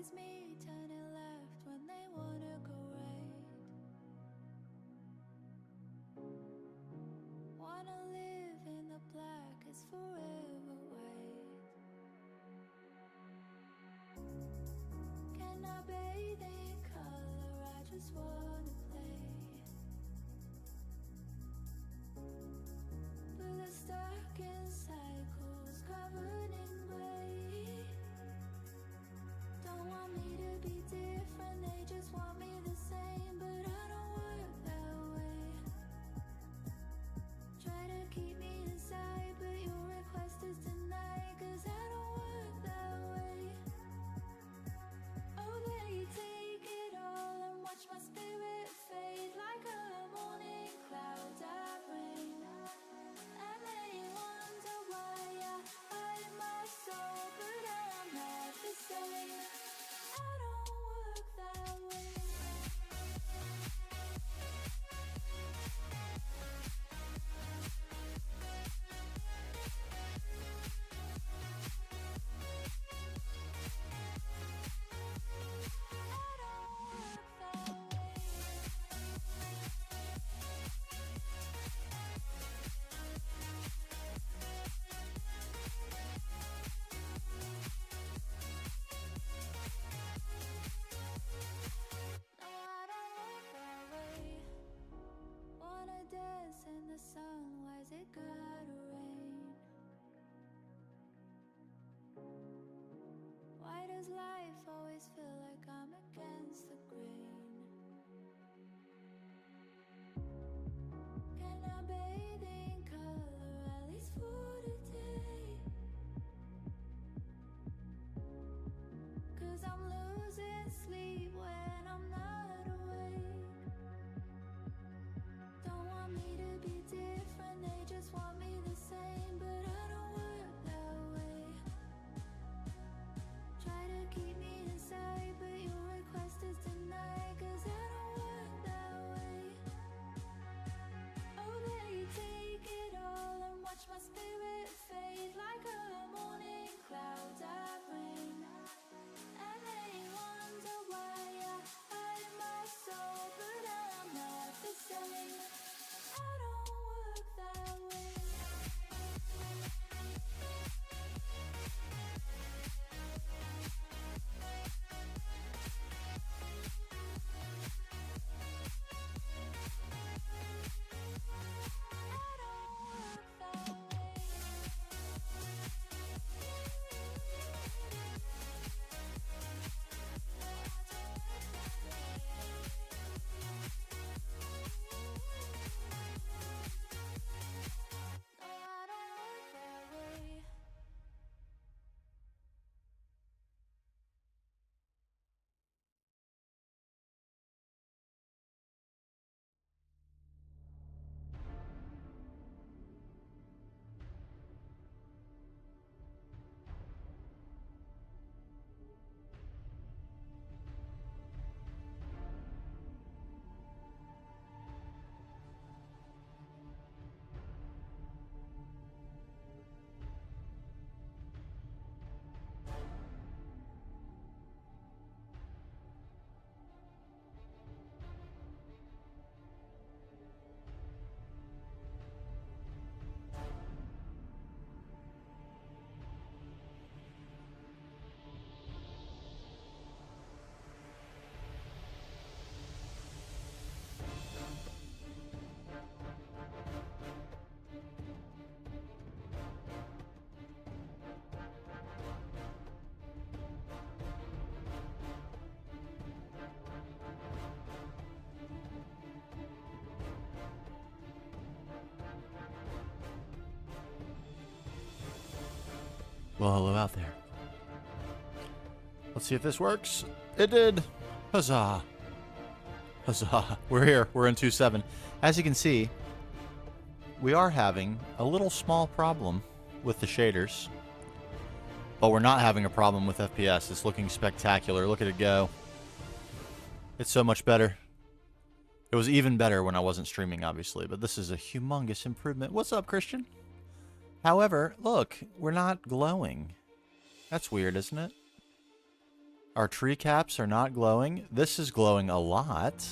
always me turning left when they wanna go right. Wanna live in the black is forever white. Can I bathe in color? I just wanna play. But they're stuck in cycles covered in gray. Don't want me to be different, they just want me the same. But I don't work that way. Try to keep me inside, but your request is denied. Cause I don't work that way. Oh, they take it all and watch my spirit fade like a morning cloud of rain. And they wonder why I hide my soul, but I'm not the same. I don't work that way. Dance in the sun, why's it gotta rain? Why does life always feel like I'm against the grain? Can I bathe in color at least for today? Cause I'm losing sleep when I'm not awake. Don't want me to be different, they just want me the same. But I don't work that way. Try to keep me inside, but your request is denied. Cause I don't work that way. Oh, they take it all and watch my spirit fade like a morning cloud of rain. And they wonder why I hide my soul, but I'm not the same. I don't work that way. Well, hello out there. Let's see if this works. It did. Huzzah. Huzzah. We're here. We're in 2.7. As you can see, we are having a little small problem with the shaders. But we're not having a problem with FPS. It's looking spectacular. Look at it go. It's so much better. It was even better when I wasn't streaming, obviously. But this is a humongous improvement. What's up, Christian? However, look, we're not glowing. That's weird, isn't it? Our tree caps are not glowing. This is glowing a lot.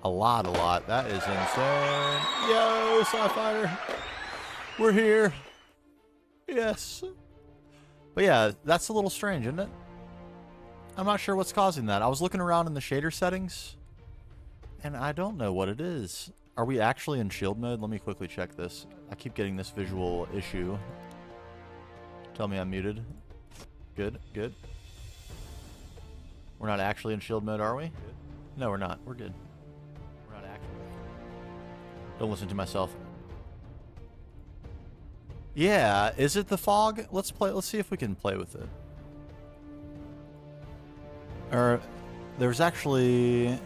A lot. That is insane. Yo, Sci-Fighter. We're here. Yes. But yeah, that's a little strange, isn't it? I'm not sure what's causing that. I was looking around in the shader settings, and I don't know what it is. Are we actually in shield mode? Let me quickly check this. I keep getting this visual issue. Tell me I'm muted. Good. We're not actually in shield mode, are we? No, we're not. We're good. We're not actually. Don't listen to myself. Yeah, is it the fog? Let's see if we can play with it. Or there's actually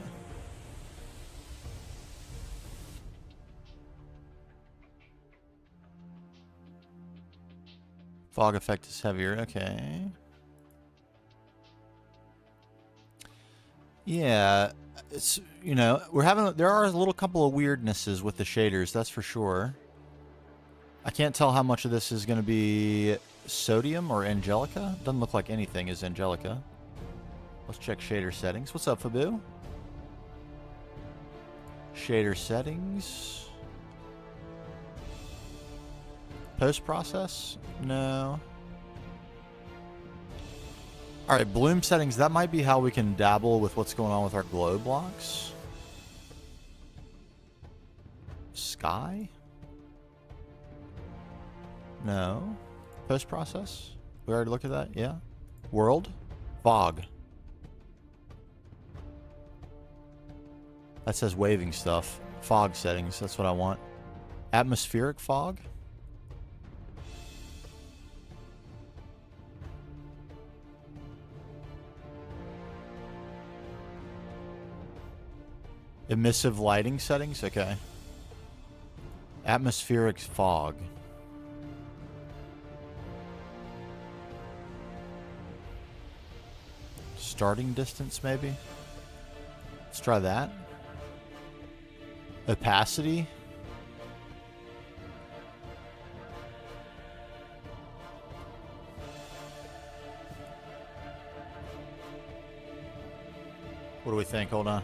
fog effect is heavier. Okay. Yeah, it's, you know, there are a little couple of weirdnesses with the shaders, that's for sure. I can't tell how much of this is going to be sodium or Angelica. Doesn't look like anything is Angelica. Let's check shader settings. What's up, Fabu? Shader settings. Post-process? No. Alright, bloom settings. That might be how we can dabble with what's going on with our glow blocks. Sky? No. Post-process? We already looked at that? Yeah. World? Fog. That says waving stuff. Fog settings. That's what I want. Atmospheric fog? Emissive lighting settings? Okay. Atmospheric fog. Starting distance, maybe? Let's try that. Opacity? What do we think? Hold on.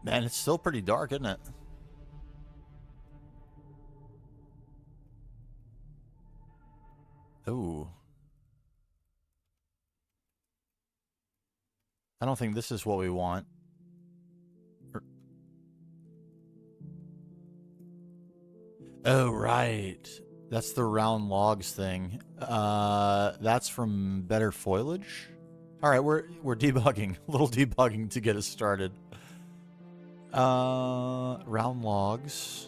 Man, it's still pretty dark, isn't it? Ooh. I don't think this is what we want. Oh, right. That's the round logs thing. That's from better foliage. All right, we're debugging. A little debugging to get us started. Round logs.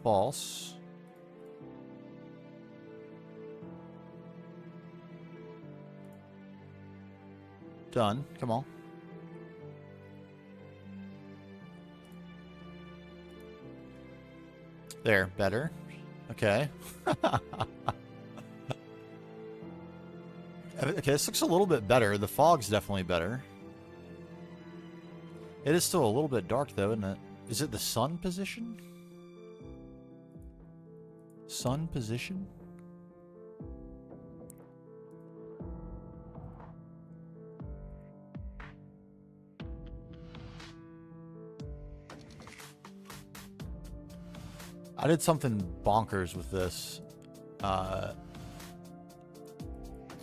False. Done. Come on. There, better. Okay. Okay, this looks a little bit better. The fog's definitely better. It is still a little bit dark, though, isn't it? Is it the sun position? Sun position? I did something bonkers with this. I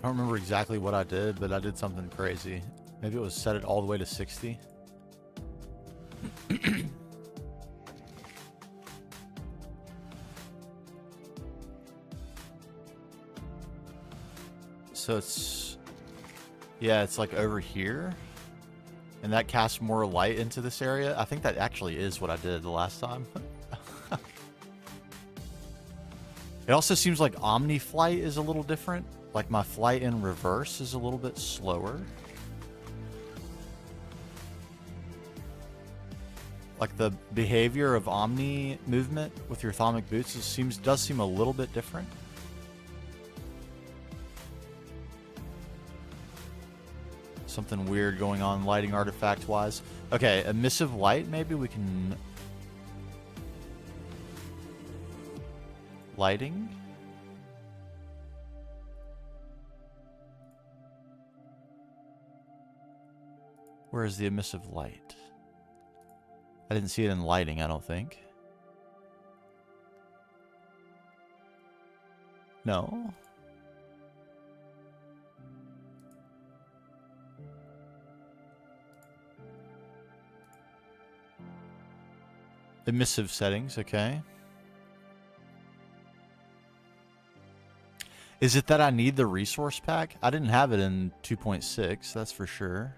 don't remember exactly what I did, but I did something crazy. Maybe it was set it all the way to 60. So it's... yeah, it's like over here. And that casts more light into this area. I think that actually is what I did the last time. It also seems like Omni flight is a little different. Like my flight in reverse is a little bit slower. Like the behavior of Omni movement with your Thaumic boots does seem a little bit different. Something weird going on lighting artifact wise. Okay, emissive light, maybe we can... lighting. Where is the emissive light? I didn't see it in lighting, I don't think. No. Emissive settings, okay. Is it that I need the resource pack? I didn't have it in 2.6, that's for sure.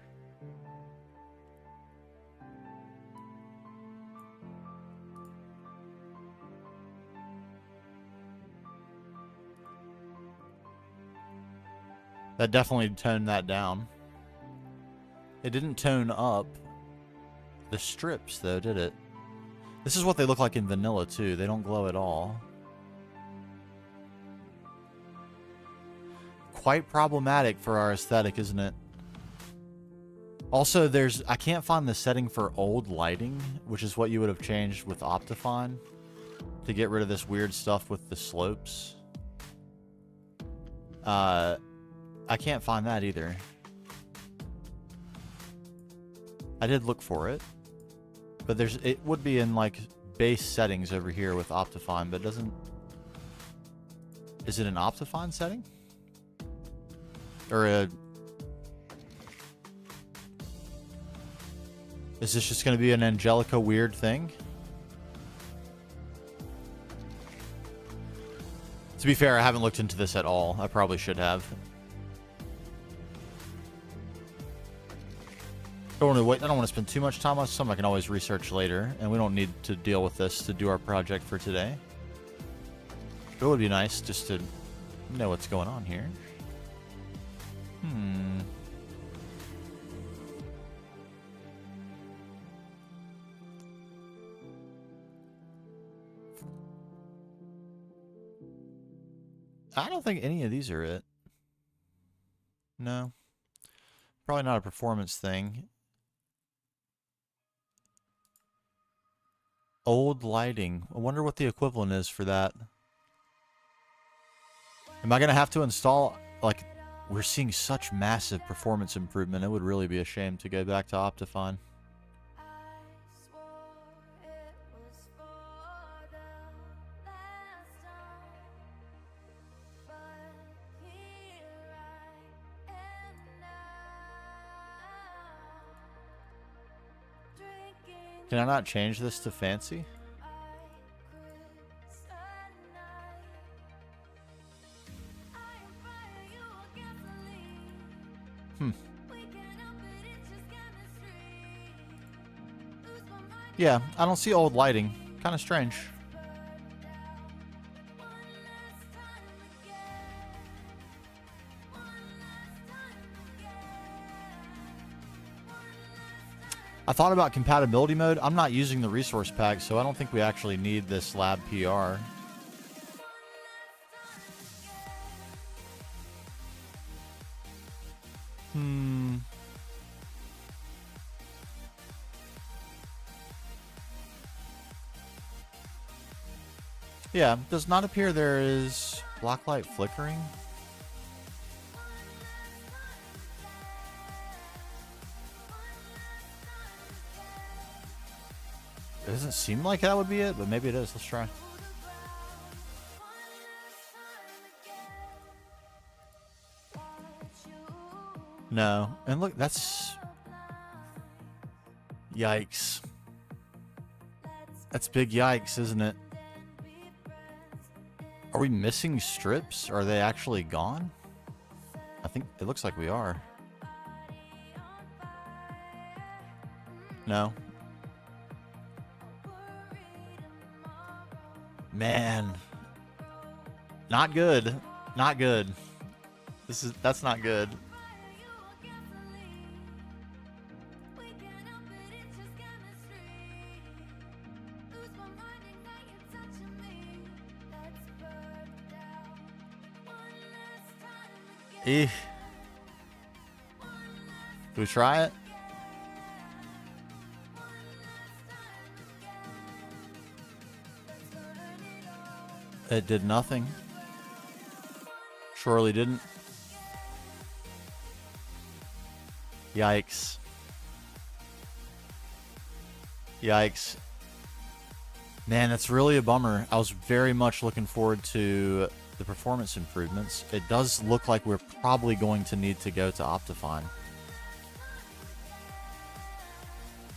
That definitely toned that down. It didn't tone up the strips, though, did it? This is what they look like in vanilla, too. They don't glow at all. Quite problematic for our aesthetic, isn't it? Also, I can't find the setting for old lighting, which is what you would have changed with Optifine to get rid of this weird stuff with the slopes. I can't find that either. I did look for it. But it would be in like base settings over here with Optifine, but it doesn't. Is it an Optifine setting? Or is this just going to be an Angelica weird thing? To be fair, I haven't looked into this at all. I probably should have. I don't want to spend too much time on something I can always research later, and we don't need to deal with this to do our project for today. But it would be nice just to know what's going on here. I don't think any of these are it. No. Probably not a performance thing. Old lighting. I wonder what the equivalent is for that. Am I going to have to install... Like, we're seeing such massive performance improvement. It would really be a shame to go back to Optifine. Can I not change this to fancy? Yeah, I don't see old lighting. Kind of strange. I thought about compatibility mode. I'm not using the resource pack, so I don't think we actually need this lab PR. Yeah, does not appear there is black light flickering. It doesn't seem like that would be it, but maybe it is. Let's try. No. And look, that's... Yikes. That's big yikes, isn't it? Are we missing strips? Are they actually gone? I think it looks like we are. No. Man. Not good. Not good. That's not good. Do we try it? It did nothing. Surely didn't. Yikes. Yikes. Man, that's really a bummer. I was very much looking forward to the performance improvements. It does look like we're probably going to need to go to Optifine.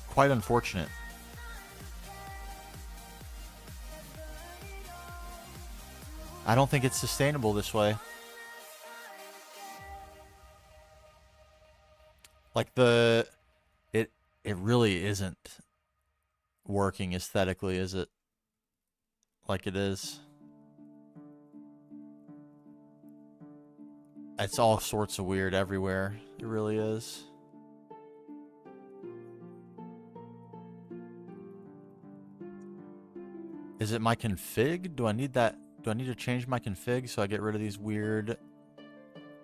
Quite unfortunate. I don't think it's sustainable this way. Like it really isn't working aesthetically, is it? Like it is. It's all sorts of weird everywhere. It really is. Is it my config? Do I need that? Do I need to change my config so I get rid of these weird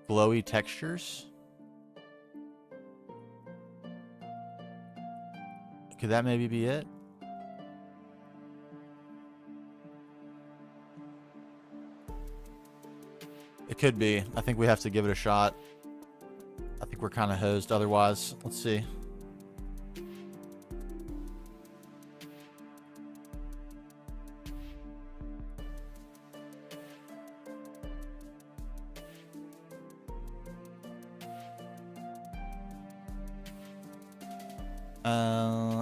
glowy textures? Could that maybe be it? It could be. I think we have to give it a shot. I think we're kind of hosed otherwise. Let's see.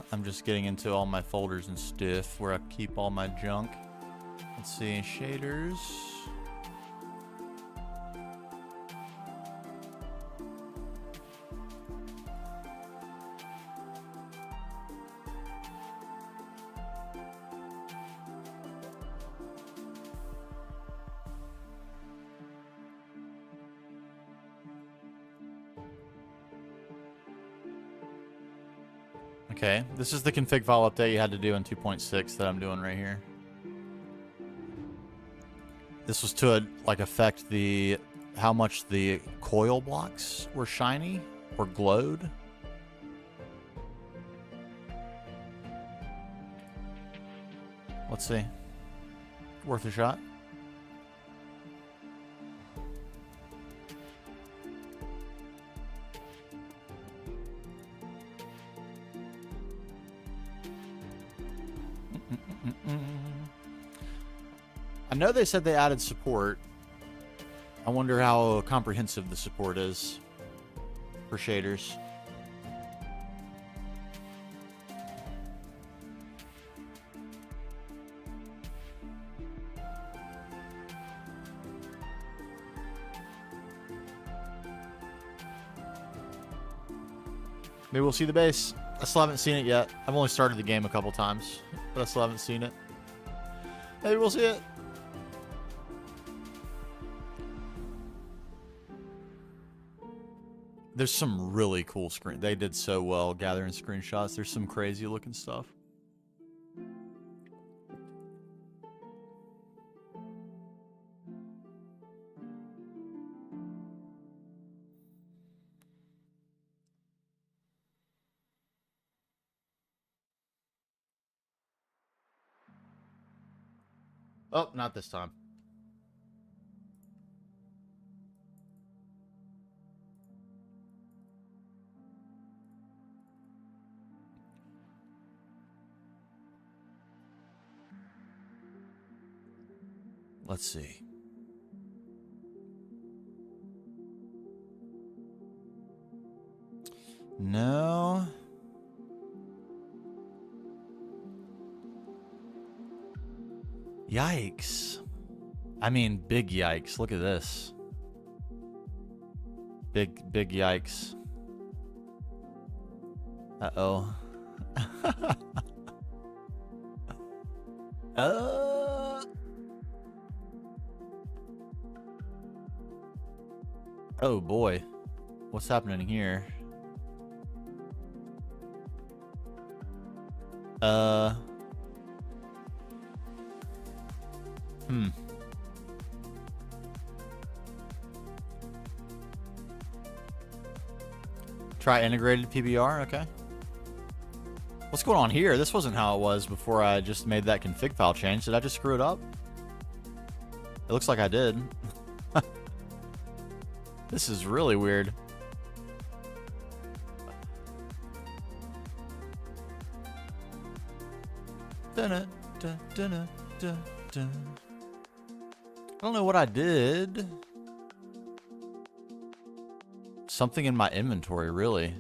I'm just getting into all my folders and stuff where I keep all my junk. Let's see, shaders. Okay, this is the config file update you had to do in 2.6 that I'm doing right here. This was to like affect the how much the coil blocks were shiny or glowed. Let's see. Worth a shot. I know they said they added support. I wonder how comprehensive the support is for shaders. Maybe we'll see the base. I still haven't seen it yet. I've only started the game a couple times, but I still haven't seen it. Maybe we'll see it. There's some really cool screen. They did so well gathering screenshots. There's some crazy looking stuff. Oh, not this time. Let's see. No. Yikes. I mean, big yikes. Look at this. Big yikes. Uh-oh. Oh boy. What's happening here? Try integrated PBR, okay. What's going on here? This wasn't how it was before I just made that config file change. Did I just screw it up? It looks like I did. This is really weird. Dun-dun, dun, dun, dun, dun. I don't know what I did. Something in my inventory, really.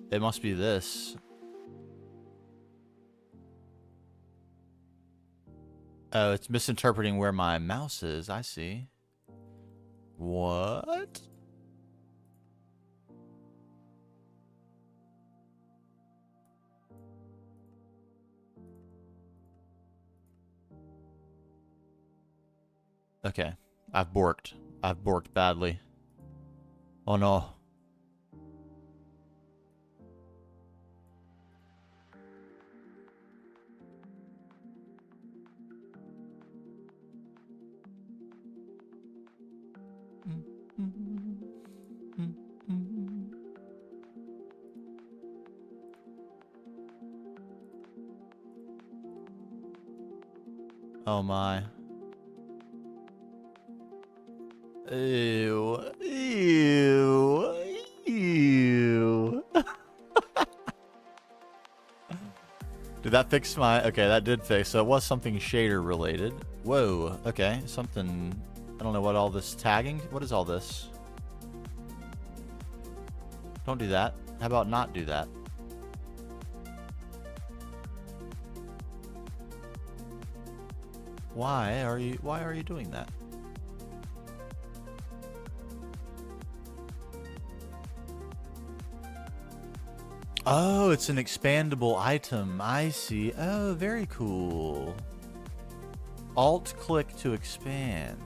It must be this. Oh, it's misinterpreting where my mouse is. I see. What? Okay. I've borked. I've borked badly. Oh no. Oh my. Ew. Ew. Ew. Did that fix my... Okay, that did fix. So it was something shader related. Whoa. Okay, something... I don't know what all this tagging... What is all this? Don't do that. How about not do that? Why are you doing that? Oh, it's an expandable item. I see. Oh, very cool. Alt-click to expand.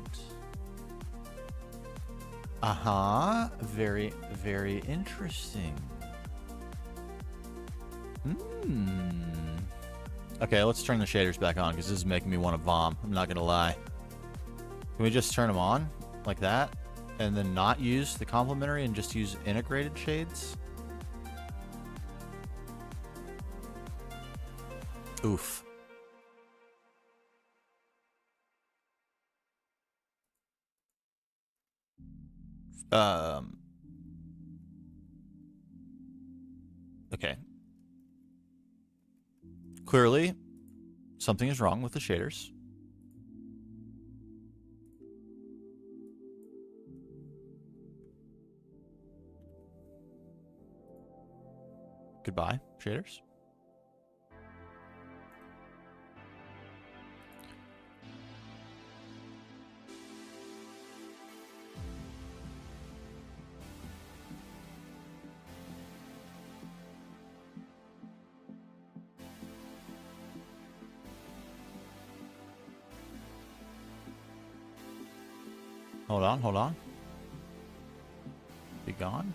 Uh-huh. Very, very interesting. Okay, let's turn the shaders back on, because this is making me want to vom. I'm not going to lie. Can we just turn them on? Like that? And then not use the complementary and just use integrated shades? Oof. Okay. Clearly, something is wrong with the shaders. Goodbye, shaders. Hold on, hold on. Be gone.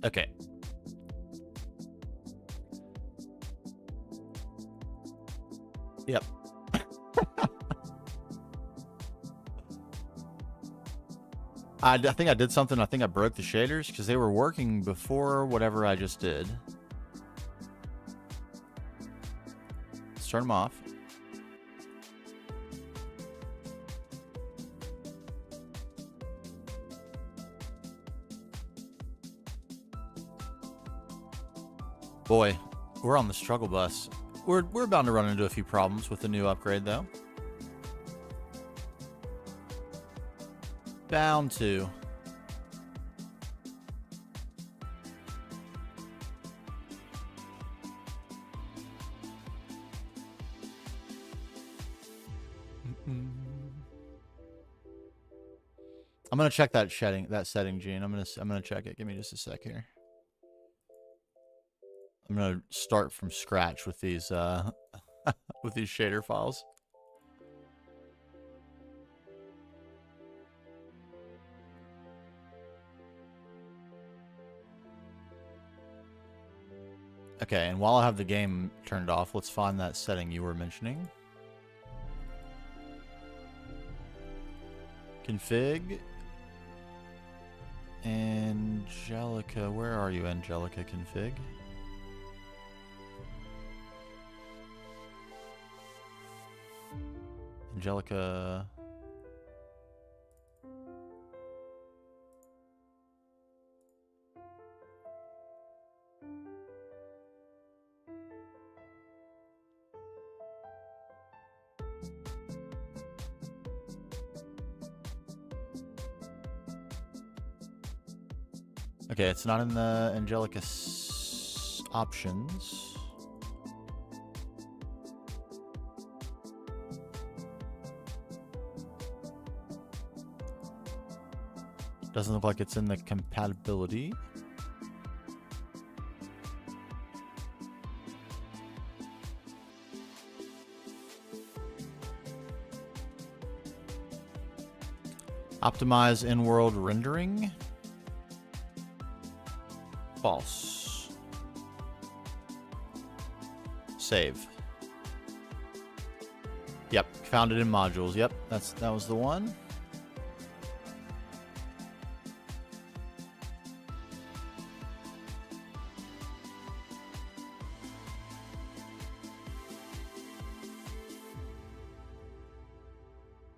Okay. Yep. I think I did something. I think I broke the shaders because they were working before whatever I just did. Let's turn them off. Boy, we're on the struggle bus. We're bound to run into a few problems with the new upgrade, though. Bound to. I'm gonna check that setting, Gene. I'm gonna check it. Give me just a sec here. I'm gonna start from scratch with these with these shader files. Okay, and while I have the game turned off, let's find that setting you were mentioning. Config. Angelica, where are you, Angelica config? Angelica. Okay, it's not in the Angelica options. Doesn't look like it's in the compatibility. Optimize in-world rendering. False. Save. Yep, found it in modules. Yep, that was the one.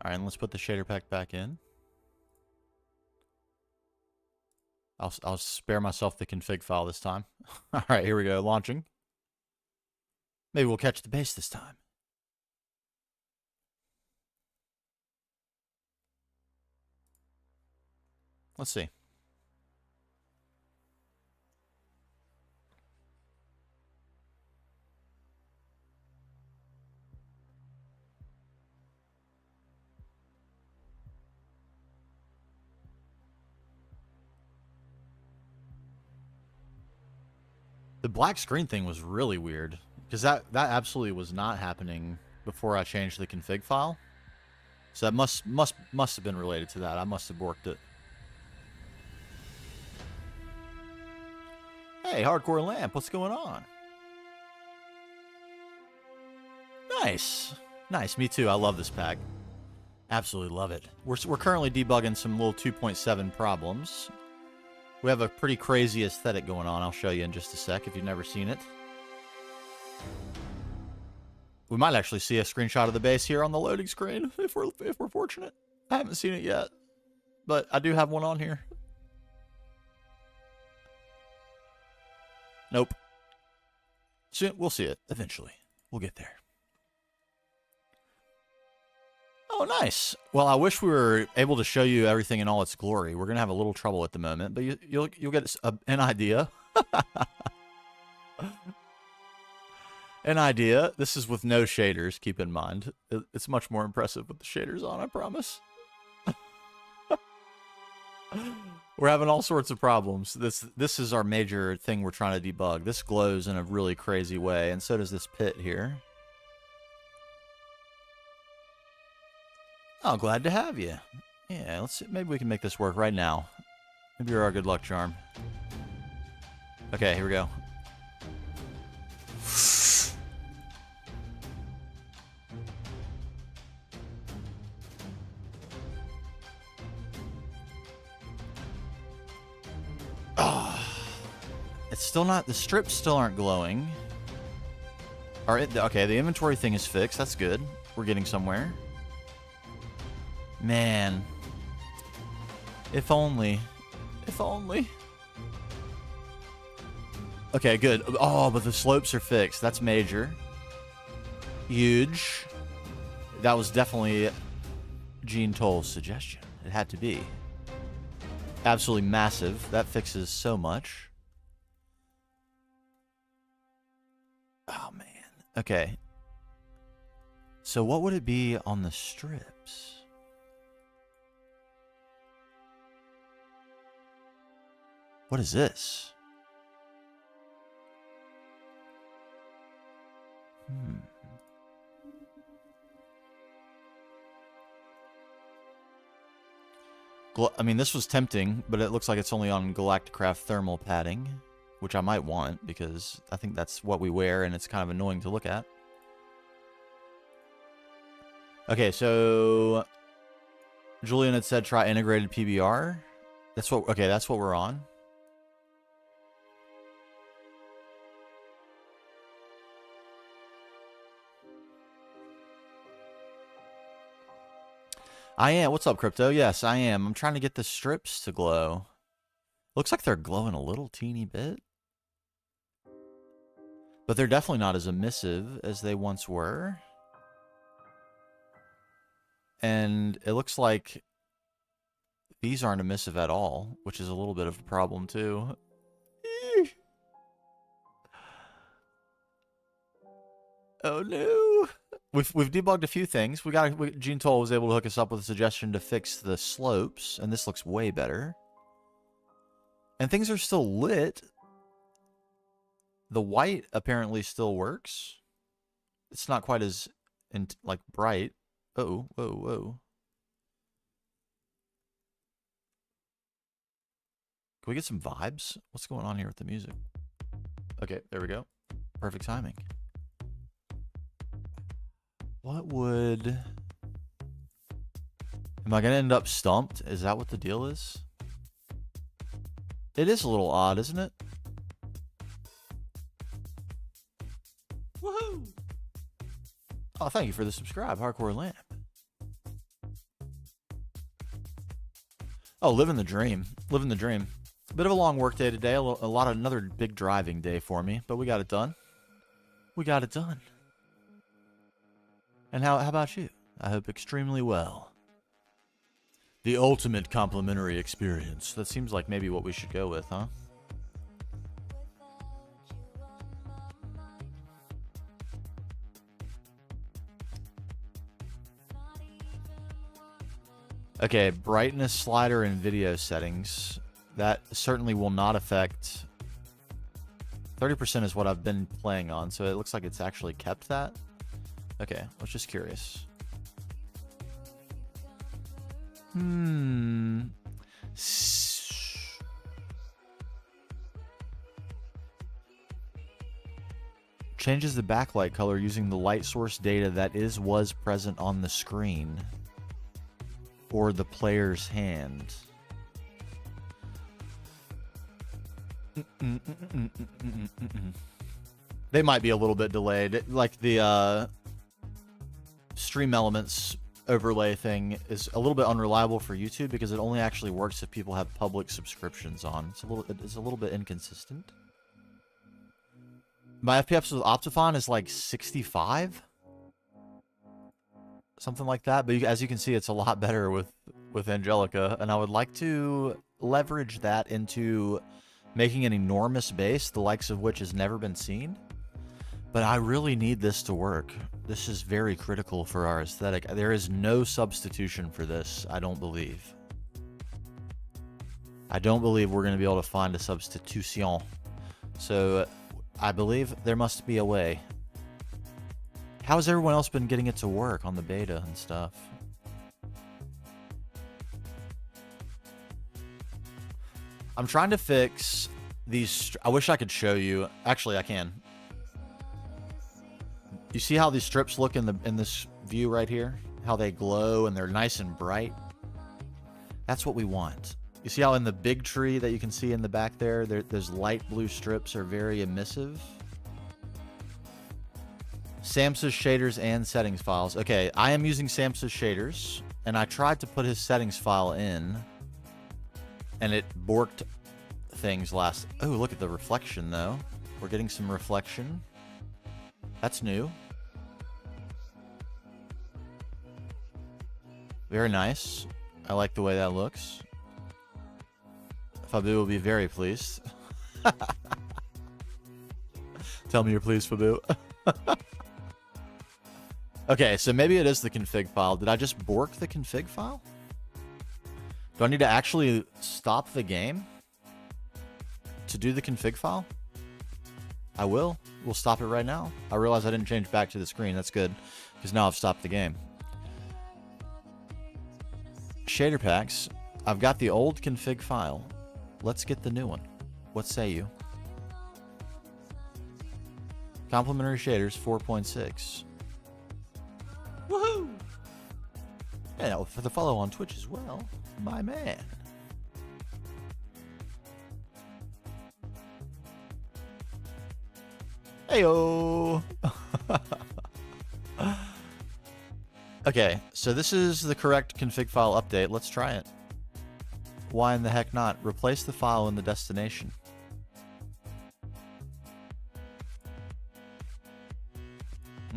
All right, and let's put the shader pack back in. I'll spare myself the config file this time. All right, here we go, launching. Maybe we'll catch the base this time. Let's see. The black screen thing was really weird, because that absolutely was not happening before I changed the config file. So that must have been related to that. I must have worked it. Hey, Hardcore Lamp, what's going on? Nice. Nice, me too. I love this pack. Absolutely love it. We're currently debugging some little 2.7 problems. We have a pretty crazy aesthetic going on. I'll show you in just a sec if you've never seen it. We might actually see a screenshot of the base here on the loading screen if we're fortunate. I haven't seen it yet, but I do have one on here. Nope. Soon we'll see it eventually. We'll get there. Oh, nice. Well, I wish we were able to show you everything in all its glory. We're gonna have a little trouble at the moment, but you'll get an idea. An idea. This is with no shaders. Keep in mind, it's much more impressive with the shaders on. I promise. We're having all sorts of problems. This is our major thing we're trying to debug. This glows in a really crazy way, and so does this pit here. Oh, glad to have you. Yeah, let's see. Maybe we can make this work right now. Maybe you're our good luck charm. Okay, here we go. It's still not, the strips still aren't glowing. Alright, okay, the inventory thing is fixed. That's good. We're getting somewhere. Man. If only. If only. Okay, good. Oh, but the slopes are fixed. That's major. Huge. That was definitely Gene Toll's suggestion. It had to be. Absolutely massive. That fixes so much. Oh, man. Okay. So what would it be on the strips? What is this? I mean, this was tempting, but it looks like it's only on Galacticraft thermal padding. which I might want because I think that's what we wear and it's kind of annoying to look at. Okay, so Julian had said try integrated PBR. That's what, okay, that's what we're on. I am. What's up, Crypto? Yes, I am. I'm trying to get the strips to glow. Looks like they're glowing a little teeny bit. But they're definitely not as emissive as they once were. And it looks like these aren't emissive at all, which is a little bit of a problem too. Oh no. We've debugged a few things. Gene Toll was able to hook us up with a suggestion to fix the slopes, and this looks way better. And things are still lit. The white apparently still works. It's not quite as like bright. Oh, whoa, whoa. Can we get some vibes? What's going on here with the music? Okay, there we go. Perfect timing. What would... Am I going to end up stumped? Is that what the deal is? It is a little odd, isn't it? Woohoo! Oh, thank you for the subscribe, Hardcore Lamp. Oh, living the dream. Living the dream. Bit of a long work day today. Another big driving day for me, but we got it done. We got it done. And how about you? I hope extremely well. The ultimate complimentary experience. That seems like maybe what we should go with, huh? Okay, brightness slider and video settings. That certainly will not affect... 30% is what I've been playing on, so it looks like it's actually kept that. Okay, I was just curious. Changes the backlight color using the light source data that was present on the screen or the player's hand. They might be a little bit delayed. Like the stream elements overlay thing is a little bit unreliable for YouTube because it only actually works if people have public subscriptions on. It's a little bit inconsistent. My FPS with Optifine is like 65, something like that. But as you can see, it's a lot better with Angelica, and I would like to leverage that into making an enormous base, the likes of which has never been seen. But I really need this to work. This is very critical for our aesthetic. There is no substitution for this, I don't believe. I don't believe we're going to be able to find a substitution. So I believe there must be a way. How has everyone else been getting it to work on the beta and stuff? I'm trying to fix these. I wish I could show you. Actually, I can. You see how these strips look in this view right here? How they glow and they're nice and bright? That's what we want. You see how in the big tree that you can see in the back there, those light blue strips are very emissive? Samsa's shaders and settings files. Okay, I am using Samsa's shaders, and I tried to put his settings file in, and it borked things last... Oh, look at the reflection, though. We're getting some reflection. That's new. Very nice. I like the way that looks. Fabu will be very pleased. Tell me you're pleased, Fabu. Okay, so maybe it is the config file. Did I just bork the config file? Do I need to actually stop the game to do the config file? I will. We'll stop it right now. I realize I didn't change back to the screen. That's good, because now I've stopped the game. Shader packs. I've got the old config file. Let's get the new one. What say you? Complementary shaders 4.6. Woohoo! And for the follow on Twitch as well, my man. Heyo! Okay, so this is the correct config file update. Let's try it. Why in the heck not? Replace the file in the destination.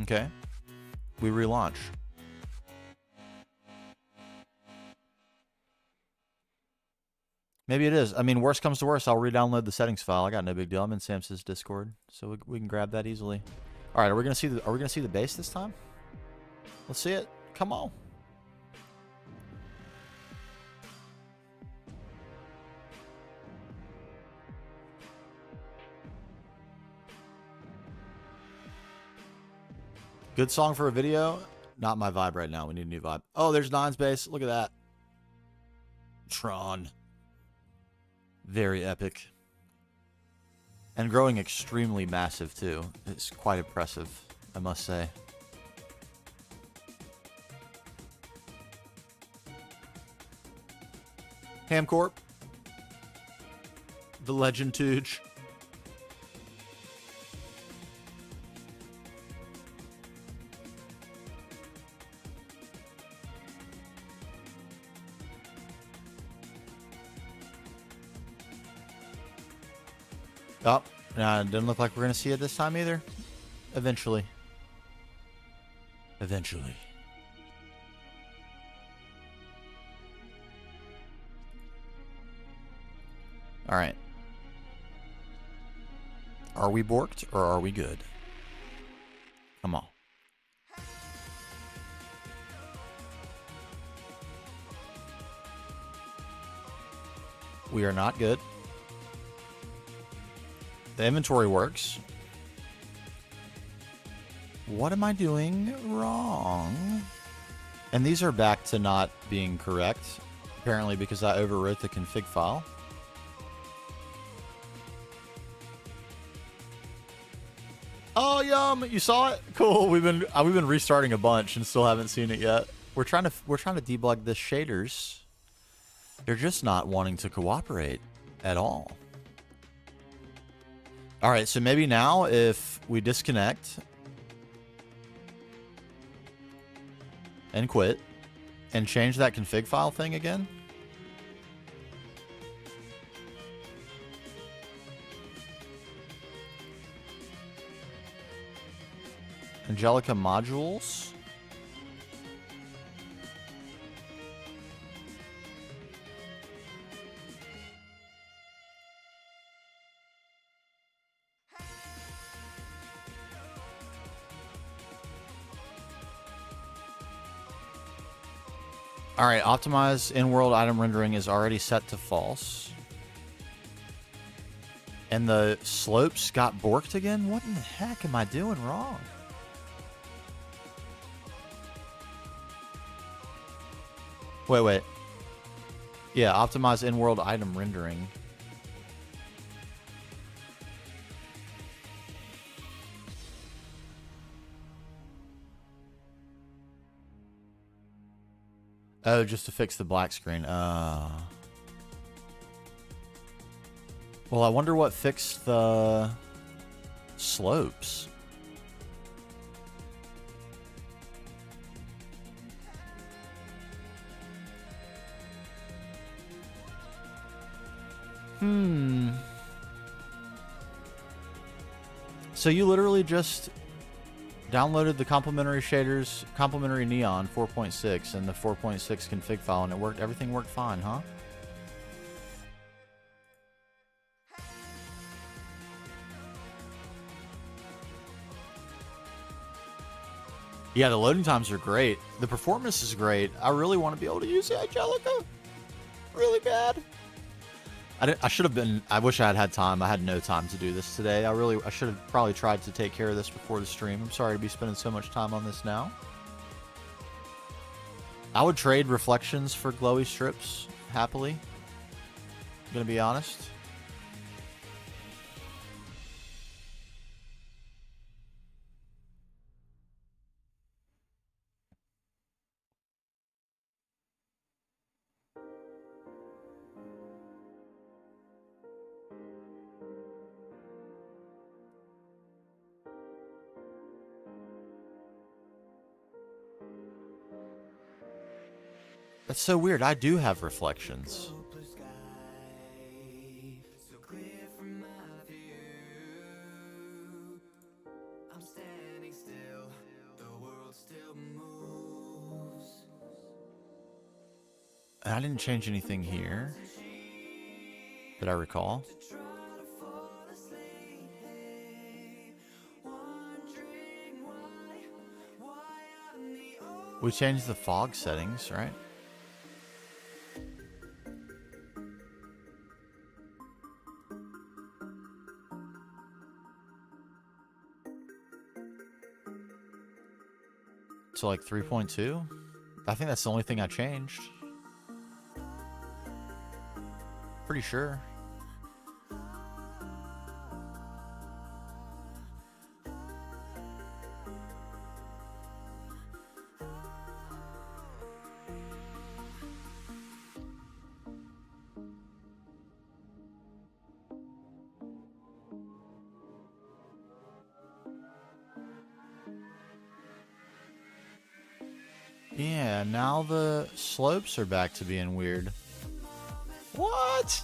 Okay. We relaunch. Maybe it is. I mean, worst comes to worst, I'll re-download the settings file. I got no big deal. I'm in Sams's Discord, so we can grab that easily. All right, are we gonna see the base this time? Let's see it. Come on. Good song for a video. Not my vibe right now. We need a new vibe. Oh, there's Nine's base. Look at that. Tron. Very epic. And growing extremely massive, too. It's quite impressive, I must say. Hamcorp. The Legend Tooge. Oh, nah, it doesn't look like we're going to see it this time either. Eventually. Eventually. All right. Are we borked or are we good? Come on. We are not good. The inventory works. What am I doing wrong? And these are back to not being correct, apparently because I overwrote the config file. Oh, yum! You saw it? Cool. We've been restarting a bunch and still haven't seen it yet. We're trying to debug the shaders. They're just not wanting to cooperate at all. All right, so maybe now if we disconnect and quit and change that config file thing again. Angelica modules. All right, optimize in-world item rendering is already set to false. And the slopes got borked again? What in the heck am I doing wrong? Wait. Yeah, optimize in-world item rendering. Oh, just to fix the black screen. Well, I wonder what fixed the slopes. So you literally just downloaded the complementary shaders, complementary neon 4.6 and the 4.6 config file, and it worked. Everything worked fine, huh? Yeah, the loading times are great. The performance is great. I really want to be able to use the Angelica really bad. I should have been. I wish I had had time. I had no time to do this today. I should have probably tried to take care of this before the stream. I'm sorry to be spending so much time on this now. I would trade reflections for glowy strips happily. I'm gonna be honest. That's so weird. I do have reflections. And I didn't change anything here that I recall. We changed the fog settings, right? So like 3.2? I think that's the only thing I changed. Pretty sure. Yeah, now the slopes are back to being weird. What?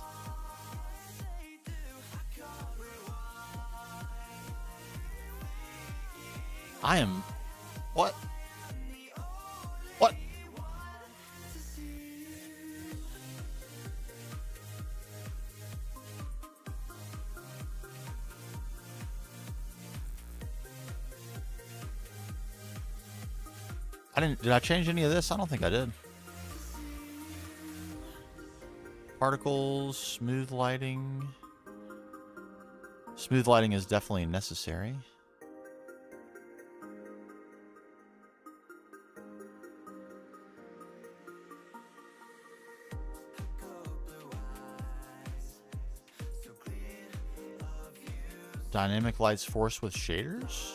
I am... What? What? Did I change any of this? I don't think I did. Particles, smooth lighting. Smooth lighting is definitely necessary. Dynamic lights force with shaders?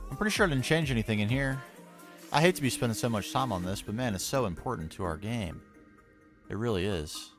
I'm pretty sure I didn't change anything in here. I hate to be spending so much time on this, but man, it's so important to our game. It really is.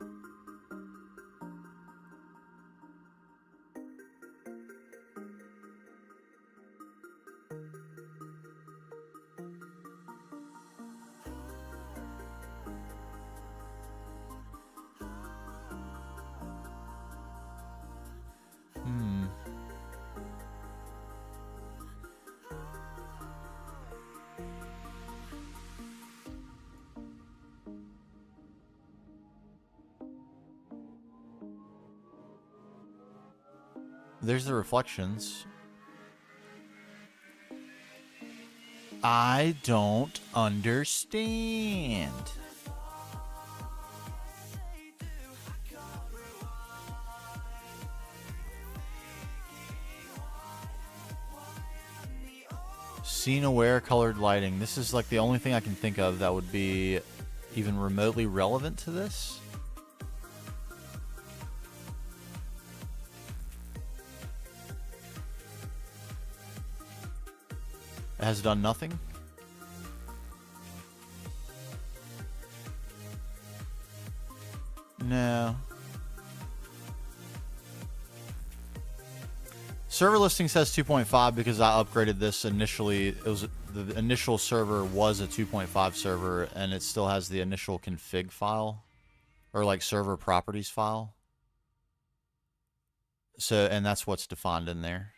There's the reflections. I don't understand. Scene aware colored lighting. This is like the only thing I can think of that would be even remotely relevant to this. It has done nothing. No. Server listing says 2.5 because I upgraded this initially. It was the initial server was a 2.5 server, and it still has the initial config file, or like server properties file. So, and that's what's defined in there.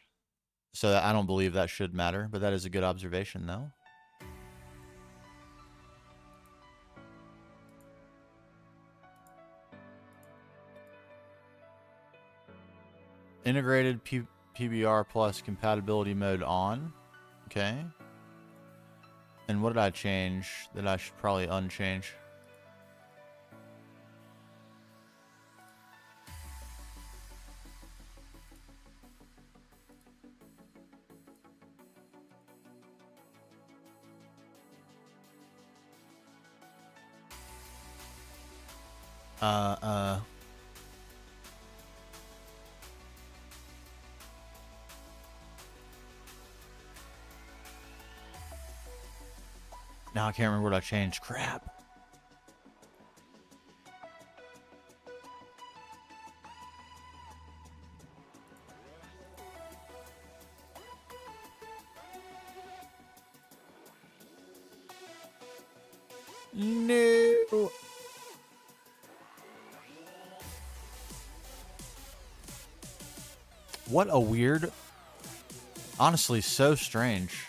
So I don't believe that should matter, but that is a good observation, though. Integrated PBR plus compatibility mode on. Okay. And what did I change that I should probably unchange? Now I can't remember what I changed. Crap. No. What a weird, honestly, so strange.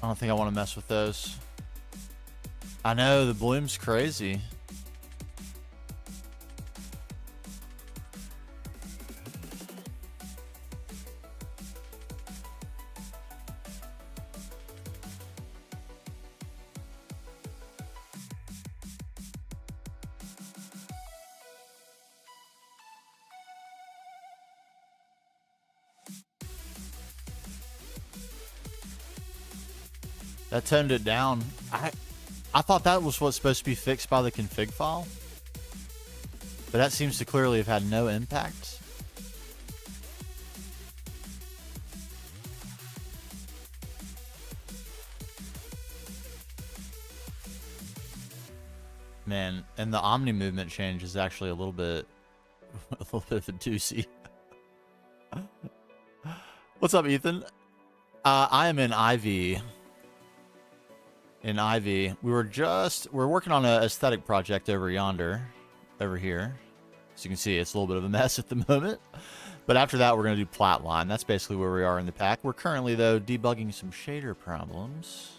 I don't think I want to mess with those. I know, the bloom's crazy. That toned it down. I thought that was what's supposed to be fixed by the config file. But that seems to clearly have had no impact. Man, and the Omni movement change is actually a little bit of a doozy. What's up, Ethan? I am in Ivy. In Ivy, we're working on an aesthetic project over yonder, over here. As you can see, it's a little bit of a mess at the moment. But after that, we're going to do Flatline. That's basically where we are in the pack. We're currently, though, debugging some shader problems.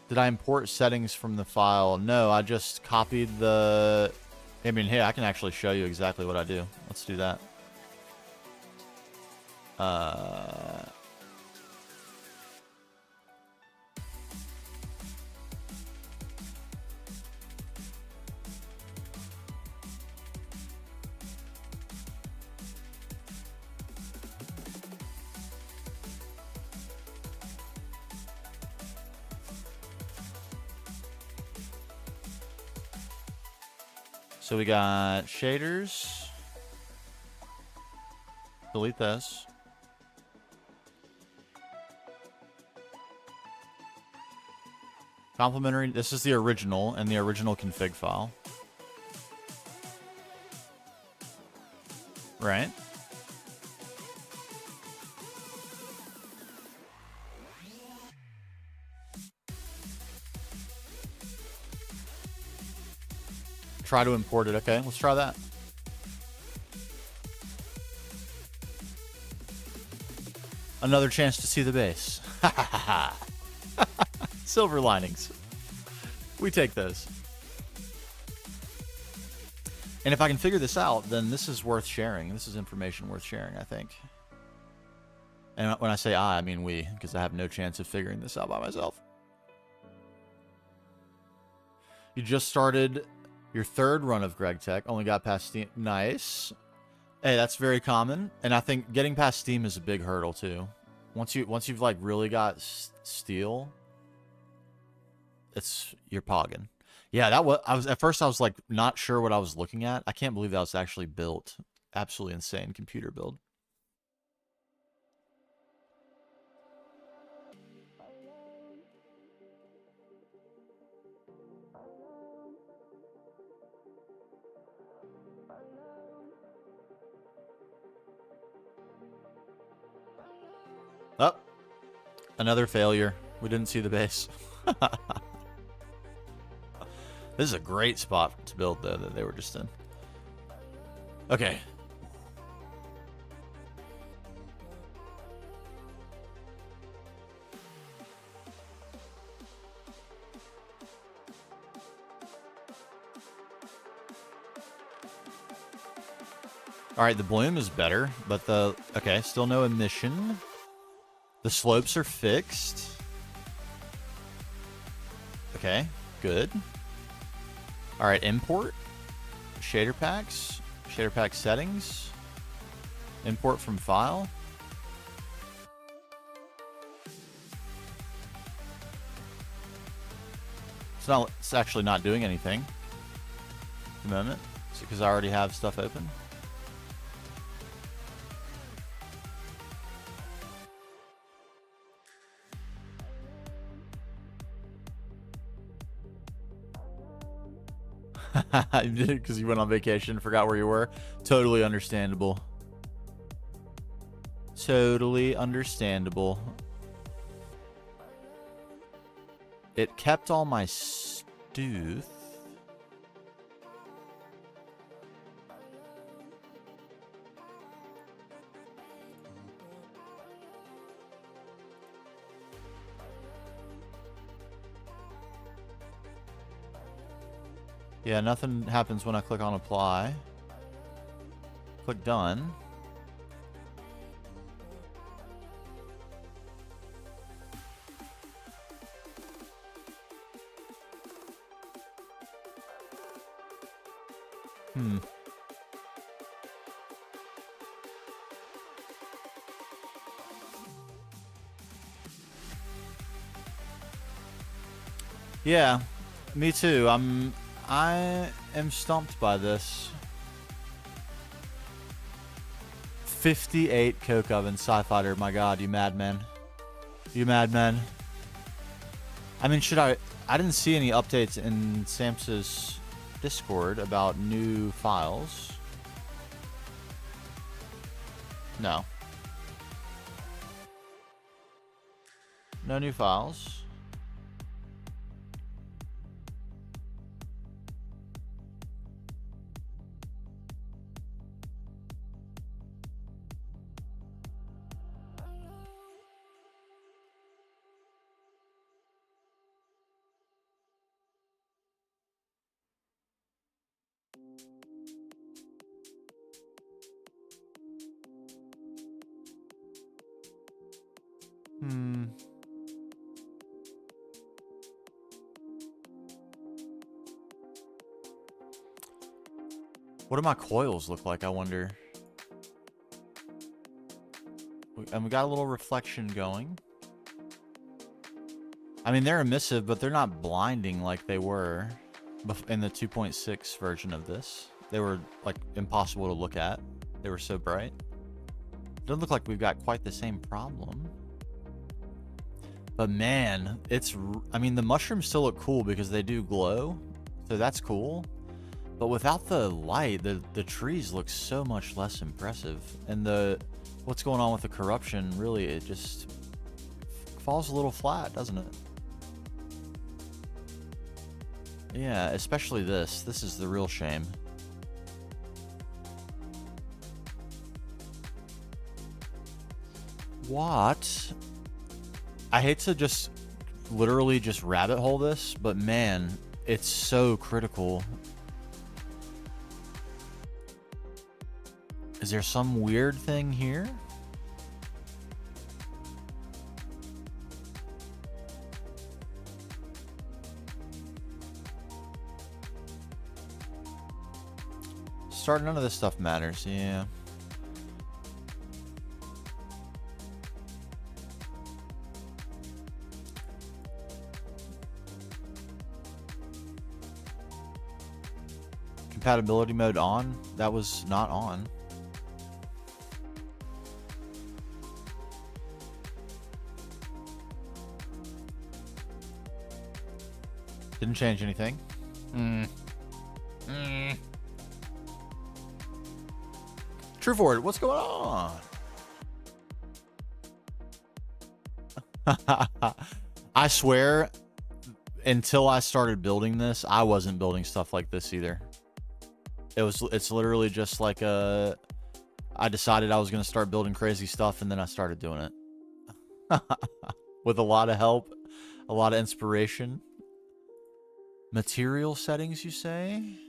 Did I import settings from the file? No, I just copied the... I mean, hey, I can actually show you exactly what I do. Let's do that. So we got shaders. Delete this. Complementary. This is the original and the original config file. Right. Try to import it. Okay, let's try that. Another chance to see the base. Silver linings. We take those. And if I can figure this out, then this is worth sharing. This is information worth sharing, I think. And when I say I mean we, because I have no chance of figuring this out by myself. You just started your third run of GregTech, only got past Steam. Nice. Hey, that's very common. And I think getting past Steam is a big hurdle too. Once you've like really got steel, you're pogging. Yeah, at first I was like not sure what I was looking at. I can't believe that was actually built. Absolutely insane computer build. Oh, another failure. We didn't see the base. This is a great spot to build, though, that they were just in. Okay. All right, the bloom is better, but okay, still no emission. The slopes are fixed. Okay. Good. All right, import. Shader packs. Shader pack settings. Import from file. It's actually not doing anything at the moment. It's because I already have stuff open. You did it because you went on vacation, forgot where you were. Totally understandable. Totally understandable. It kept all my stuff. Yeah, nothing happens when I click on apply. Click done. Yeah, me too. I am stumped by this. 58 Coke Oven Sci-Fighter. My God, you madmen. You madmen. I mean, I didn't see any updates in Samsa's Discord about new files. No. No new files. What do my coils look like, I wonder? And we got a little reflection going. I mean, they're emissive, but they're not blinding like they were in the 2.6 version of this. They were, like, impossible to look at. They were so bright. Doesn't look like we've got quite the same problem. But man, I mean, the mushrooms still look cool because they do glow. So that's cool. But without the light, the trees look so much less impressive. And what's going on with the corruption, really, it just falls a little flat, doesn't it? Yeah, especially this. This is the real shame. What? I hate to just literally just rabbit hole this, but man, it's so critical. Is there some weird thing here? None of this stuff matters, yeah. Compatibility mode on? That was not on. Didn't change anything. True Forward, what's going on? I swear, until I started building this, I wasn't building stuff like this either. It's literally just like I decided I was going to start building crazy stuff, and then I started doing it. With a lot of help, a lot of inspiration. Material settings, you say?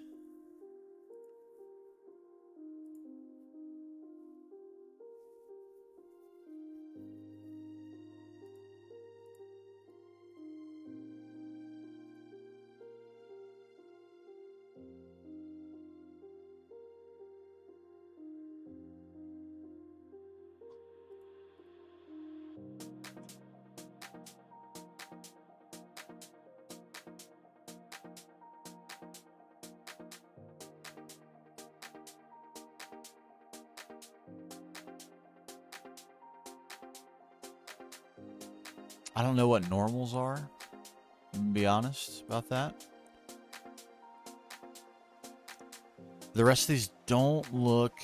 I don't know what normals are, to be honest about that. The rest of these don't look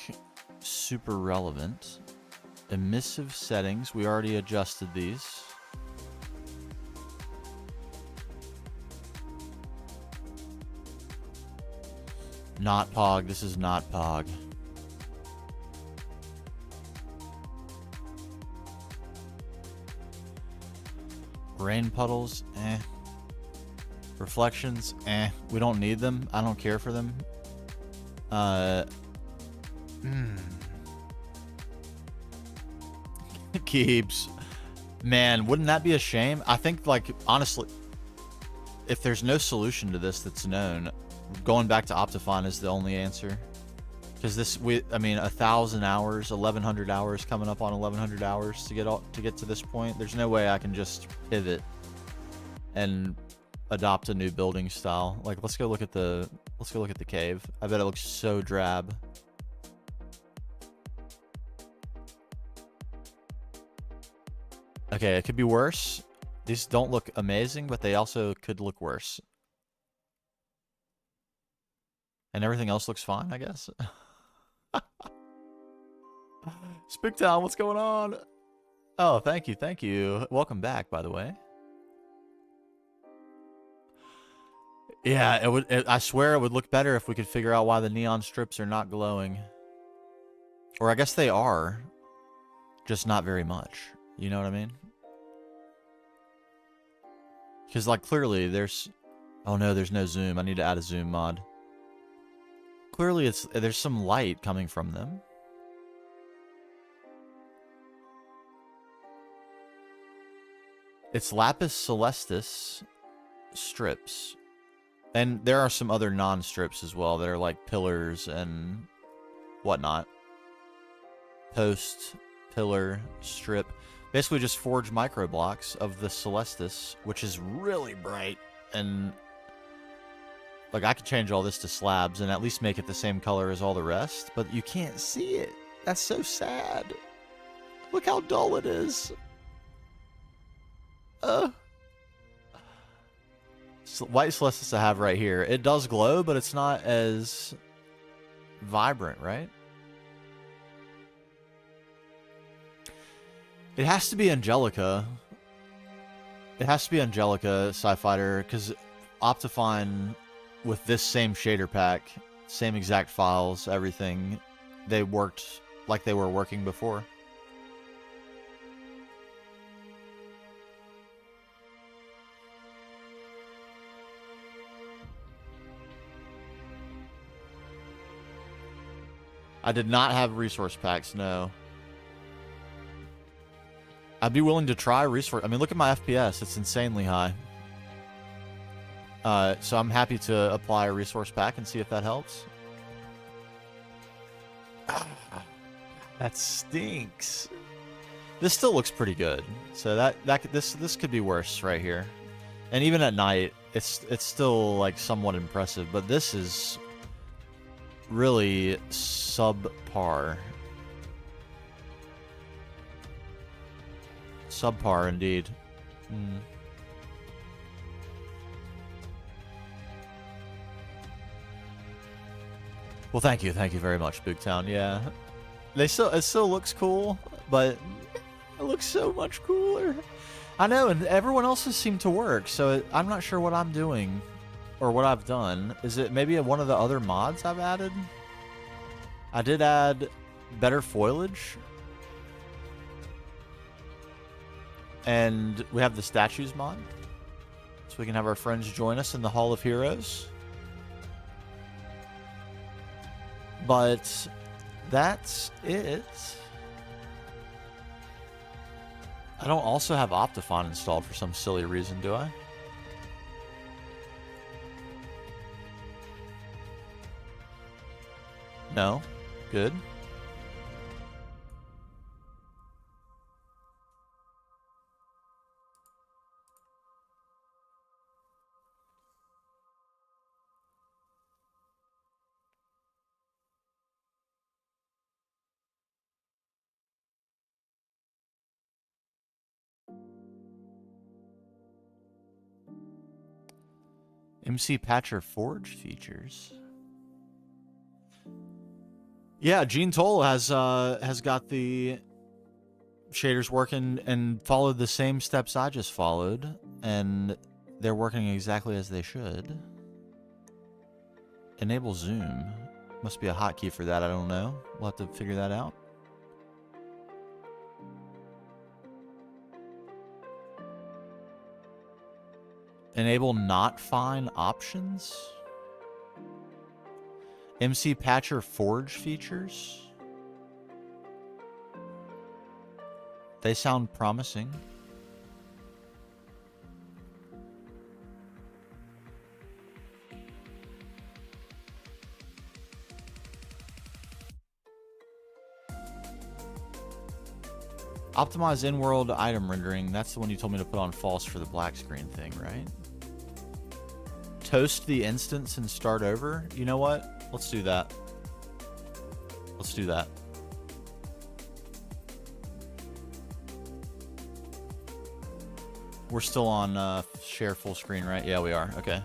super relevant. Emissive settings, we already adjusted these. Not POG, this is not POG. Rain puddles, eh. Reflections, eh. We don't need them. I don't care for them. Keeps. Man, wouldn't that be a shame? I think, like, honestly, if there's no solution to this that's known, going back to Optifine is the only answer. Because this, I mean, 1,000 hours, 1,100 hours, coming up on 1,100 hours to get to this point. There's no way I can just pivot and adopt a new building style. Like, let's go look at the cave. I bet it looks so drab. Okay, it could be worse. These don't look amazing, but they also could look worse. And everything else looks fine, I guess. Spigtown, what's going on? Oh, thank you, thank you. Welcome back, by the way. Yeah, I swear it would look better if we could figure out why the neon strips are not glowing. Or I guess they are, just not very much. You know what I mean? Because, like, clearly there's... Oh no, there's no zoom. I need to add a zoom mod. Clearly there's some light coming from them. It's lapis celestis strips. And there are some other non-strips as well that are like pillars and whatnot. Post, pillar, strip. Basically just forge micro blocks of the celestis, which is really bright. And like, I could change all this to slabs and at least make it the same color as all the rest, but you can't see it. That's so sad. Look how dull it is. White celestis I have right here. It does glow, but it's not as vibrant, right? It has to be Angelica. It has to be Angelica, Sci-Fighter, because Optifine, with this same shader pack, same exact files, everything, they worked like they were working before. I did not have resource packs, no. I'd be willing to try resource... I mean, look at my FPS. It's insanely high. So I'm happy to apply a resource pack and see if that helps. That stinks. This still looks pretty good. So this could be worse right here. And even at night, it's still like somewhat impressive, but this is really subpar. Subpar indeed. Well, thank you very much, Big Town. Yeah, it still looks cool, but it looks so much cooler. I know, and everyone else's seem to work, so I'm not sure what I'm doing. Or what I've done. Is it maybe one of the other mods I've added? I did add better foliage. And we have the statues mod. So we can have our friends join us in the Hall of Heroes. But that's it. I don't also have Optifine installed for some silly reason, do I? No. Good. MC Patcher Forge features. Yeah, Gene Toll has got the shaders working and followed the same steps I just followed, and they're working exactly as they should. Enable zoom. Must be a hotkey for that, I don't know. We'll have to figure that out. Enable not fine options. MC Patcher Forge features. They sound promising. Optimize in-world item rendering. That's the one you told me to put on false for the black screen thing, right? Toast the instance and start over. You know what? Let's do that. Let's do that. We're still on share full screen, right? Yeah, we are. Okay.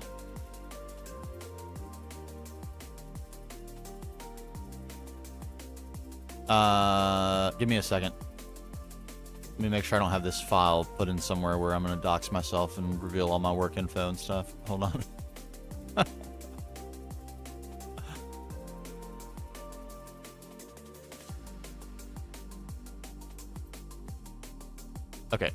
Give me a second. Let me make sure I don't have this file put in somewhere where I'm going to dox myself and reveal all my work info and stuff. Hold on. Okay.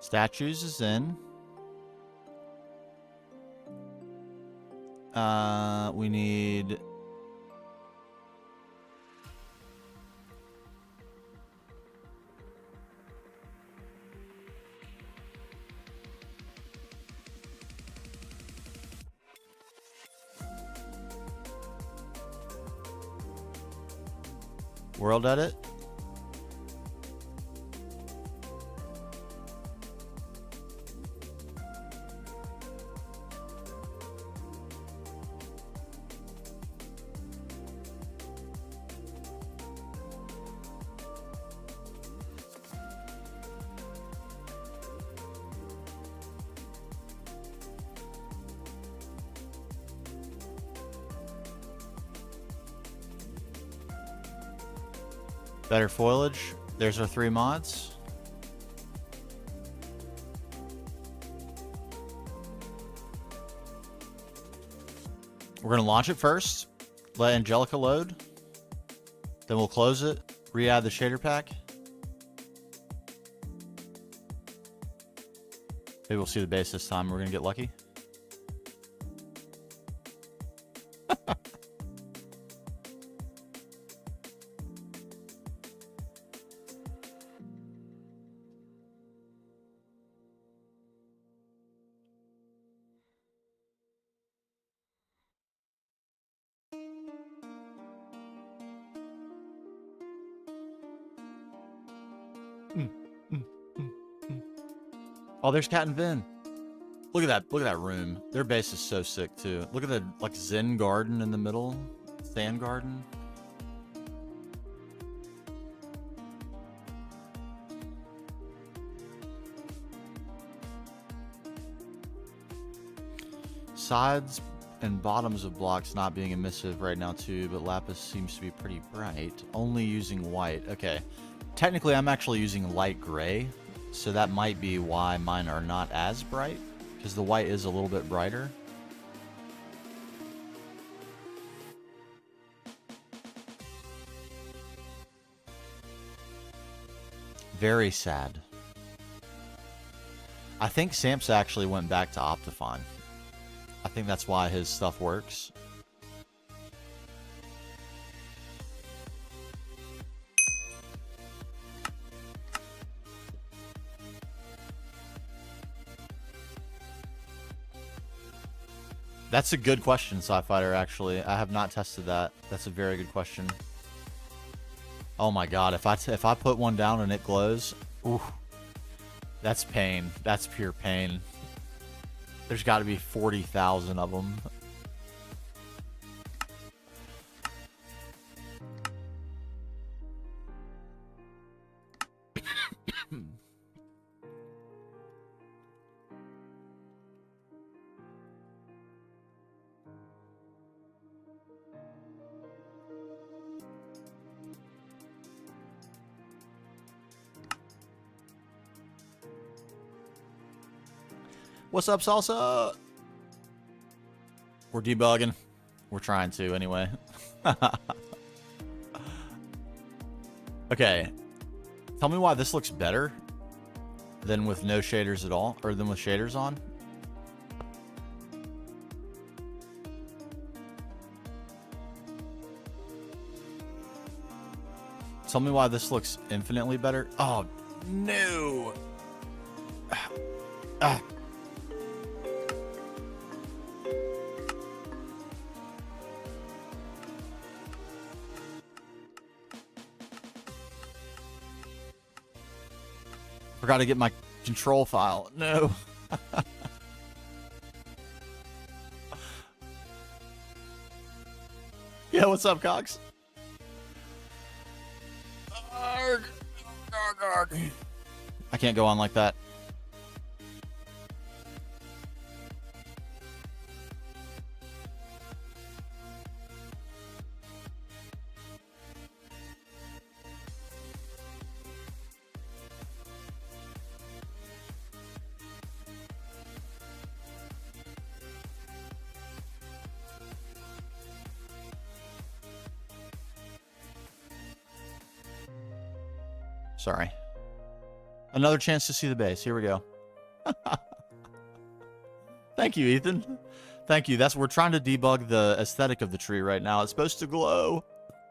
Statues is in. We need... World edit. Better foliage. There's our 3 mods. We're going to launch it first. Let Angelica load. Then we'll close it. Re-add the shader pack. Maybe we'll see the base this time. We're going to get lucky. Oh, there's Cat and Vin. Look at that. Look at that room. Their base is so sick too. Look at the like Zen garden in the middle. Sand garden. Sides and bottoms of blocks not being emissive right now too, but lapis seems to be pretty bright. Only using white. Okay. Technically, I'm actually using light gray So that might be why mine are not as bright, because the white is a little bit brighter. Very sad. I think Samps actually went back to Optifine. I think that's why his stuff works. That's a good question, Sci-Fighter, actually. I have not tested that. That's a very good question. Oh my god, if I put one down and it glows, ooh, that's pain. That's pure pain. There's got to be 40,000 of them. What's up, Salsa? We're debugging. We're trying to, anyway. Okay. Tell me why this looks better than with no shaders at all, or than with shaders on. Tell me why this looks infinitely better. Oh, no. Ah. Forgot to get my control file. No. Yeah, what's up, Cox? Arg. Arg, arg. I can't go on like that. Sorry. Another chance to see the base. Here we go. Thank you, Ethan. Thank you. We're trying to debug the aesthetic of the tree right now. It's supposed to glow.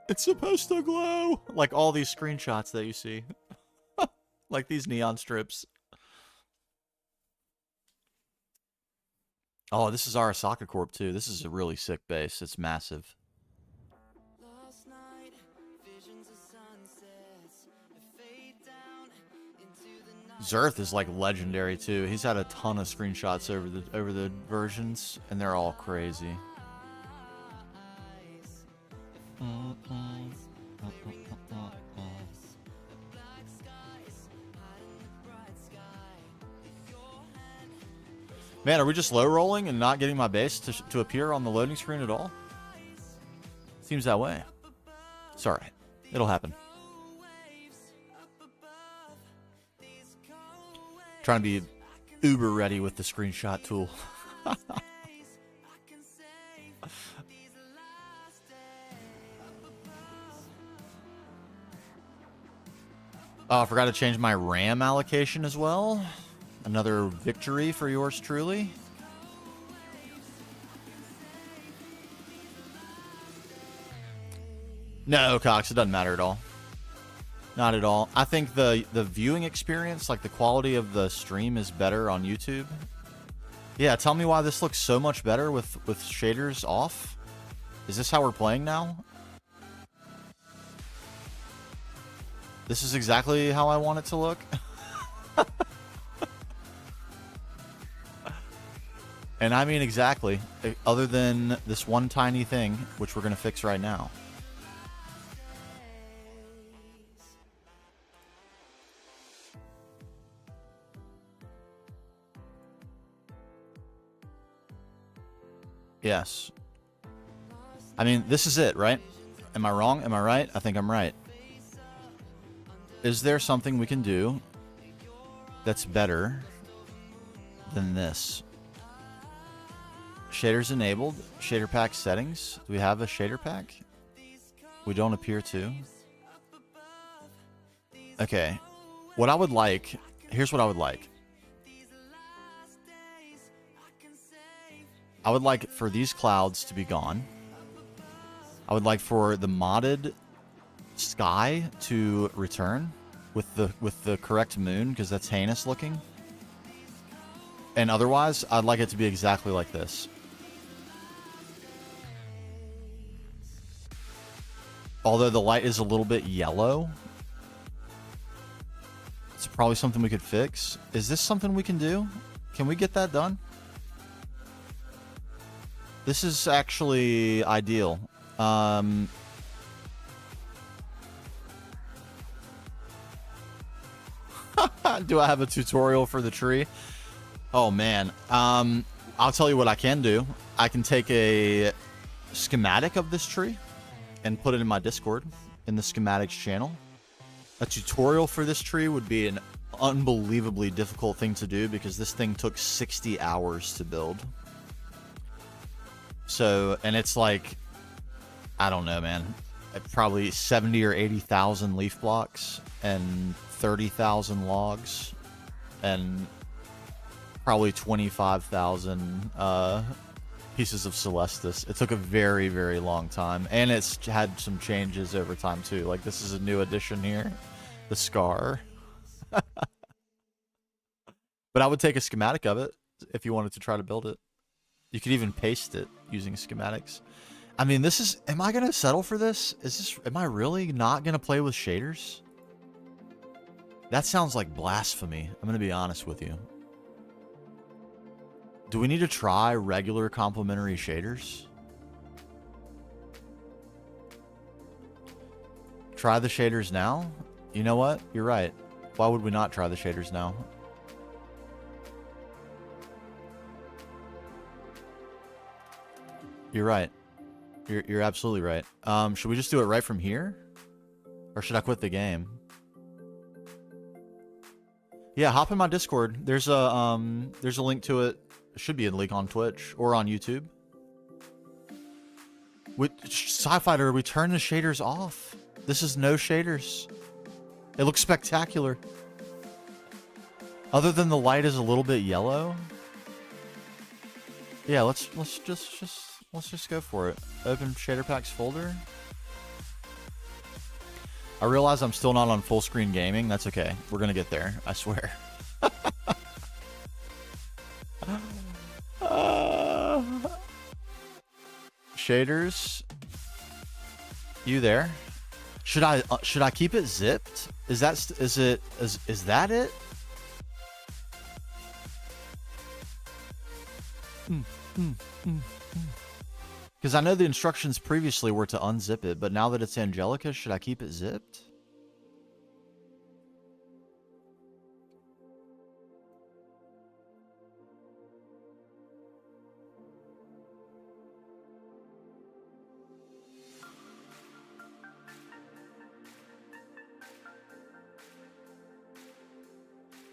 It's supposed to glow. Like all these screenshots that you see. Like these neon strips. Oh, this is Arasaka Corp too. This is a really sick base. It's massive. Zerth is like legendary too. He's had a ton of screenshots over the versions, and they're all crazy. Man, are we just low rolling and not getting my base to appear on the loading screen at all? Seems that way. It's alright. It'll happen. Trying to be uber ready with the screenshot tool. Oh, I forgot to change my RAM allocation as well. Another victory for yours truly. No, Cox, it doesn't matter at all. Not at all. I think the viewing experience, like the quality of the stream, is better on YouTube. Yeah, tell me why this looks so much better with shaders off. Is this how we're playing now? This is exactly how I want it to look. And I mean exactly, other than this one tiny thing, which we're going to fix right now. Yes. I mean, this is it, right? Am I wrong? Am I right? I think I'm right. Is there something we can do that's better than this. Shaders enabled. Shader pack settings. Do we have a shader pack? We don't appear to. Okay. What I would like... Here's what I would like. I would like for these clouds to be gone. I would like for the modded sky to return with the correct moon, because that's heinous looking. And otherwise, I'd like it to be exactly like this. Although the light is a little bit yellow. It's probably something we could fix. Is this something we can do? Can we get that done? This is actually ideal. Do I have a tutorial for the tree? Oh man. I'll tell you what I can do. I can take a schematic of this tree and put it in my Discord in the schematics channel. A tutorial for this tree would be an unbelievably difficult thing to do because this thing took 60 hours to build. So, and it's like, I don't know, man, probably 70 or 80,000 leaf blocks and 30,000 logs and probably 25,000 pieces of Celestis. It took a very, very long time, and it's had some changes over time too. Like, this is a new addition here, the scar. But I would take a schematic of it if you wanted to try to build it. You could even paste it using schematics. I mean, this is... Am I going to settle for this? Am I really not going to play with shaders? That sounds like blasphemy. I'm going to be honest with you. Do we need to try regular complementary shaders? Try the shaders now? You know what? You're right. Why would we not try the shaders now? You're right. You're absolutely right. Should we just do it right from here? Or should I quit the game? Yeah, hop in my Discord. There's a link to it. It should be a link on Twitch or on YouTube. With Sci-Fighter, we turn the shaders off. This is no shaders. It looks spectacular. Other than the light is a little bit yellow. Yeah, let's just go for it. Open shader packs folder. I realize I'm still not on full screen gaming. That's okay. We're gonna get there. I swear. Shaders. You there? Should I keep it zipped? Is that it? Because I know the instructions previously were to unzip it, but now that it's Angelica, should I keep it zipped?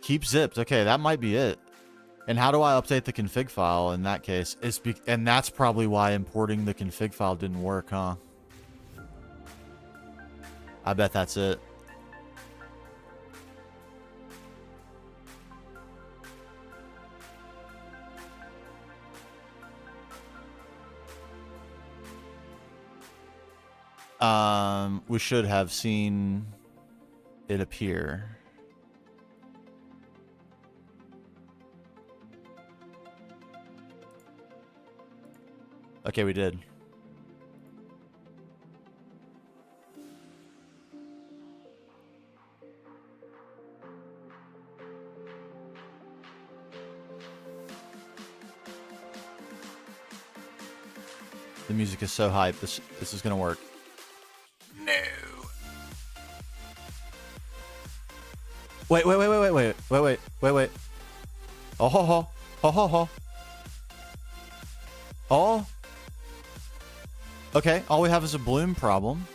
Keep zipped. Okay, that might be it. And how do I update the config file in that case? And that's probably why importing the config file didn't work, huh? I bet that's it. We should have seen it appear. Okay, we did. The music is so hype. This is gonna work. No. Wait. Oh ho ho. Ho ho ho. Oh. Okay, all we have is a bloom problem.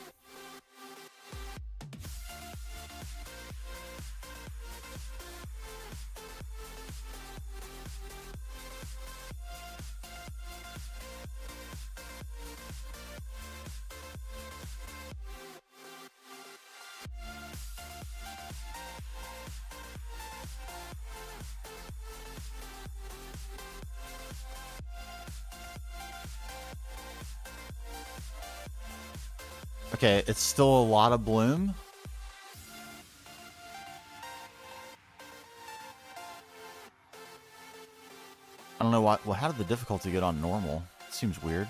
Okay, it's still a lot of bloom. I don't know why. Well, how did the difficulty get on normal? It seems weird.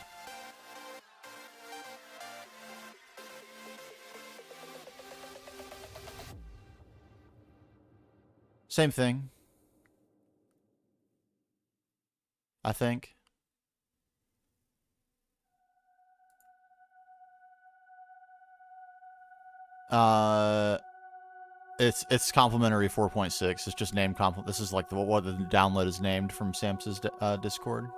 Same thing. I think. It's complimentary 4.6. It's just named complement. This is like what the download is named from Sams's Discord.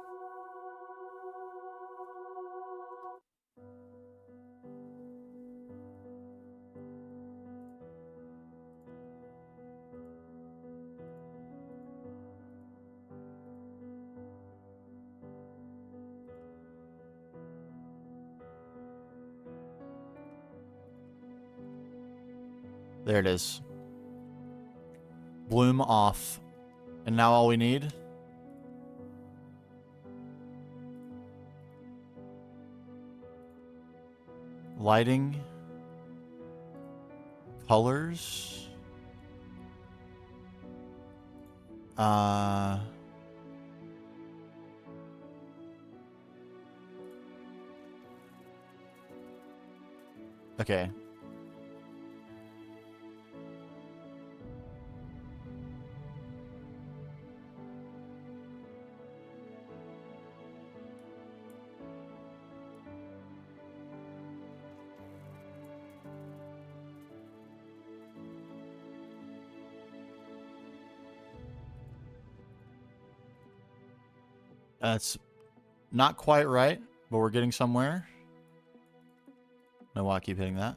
There it is. Bloom off. And now all we need? Lighting. Colors. Okay. That's not quite right, but we're getting somewhere. No, why I keep hitting that.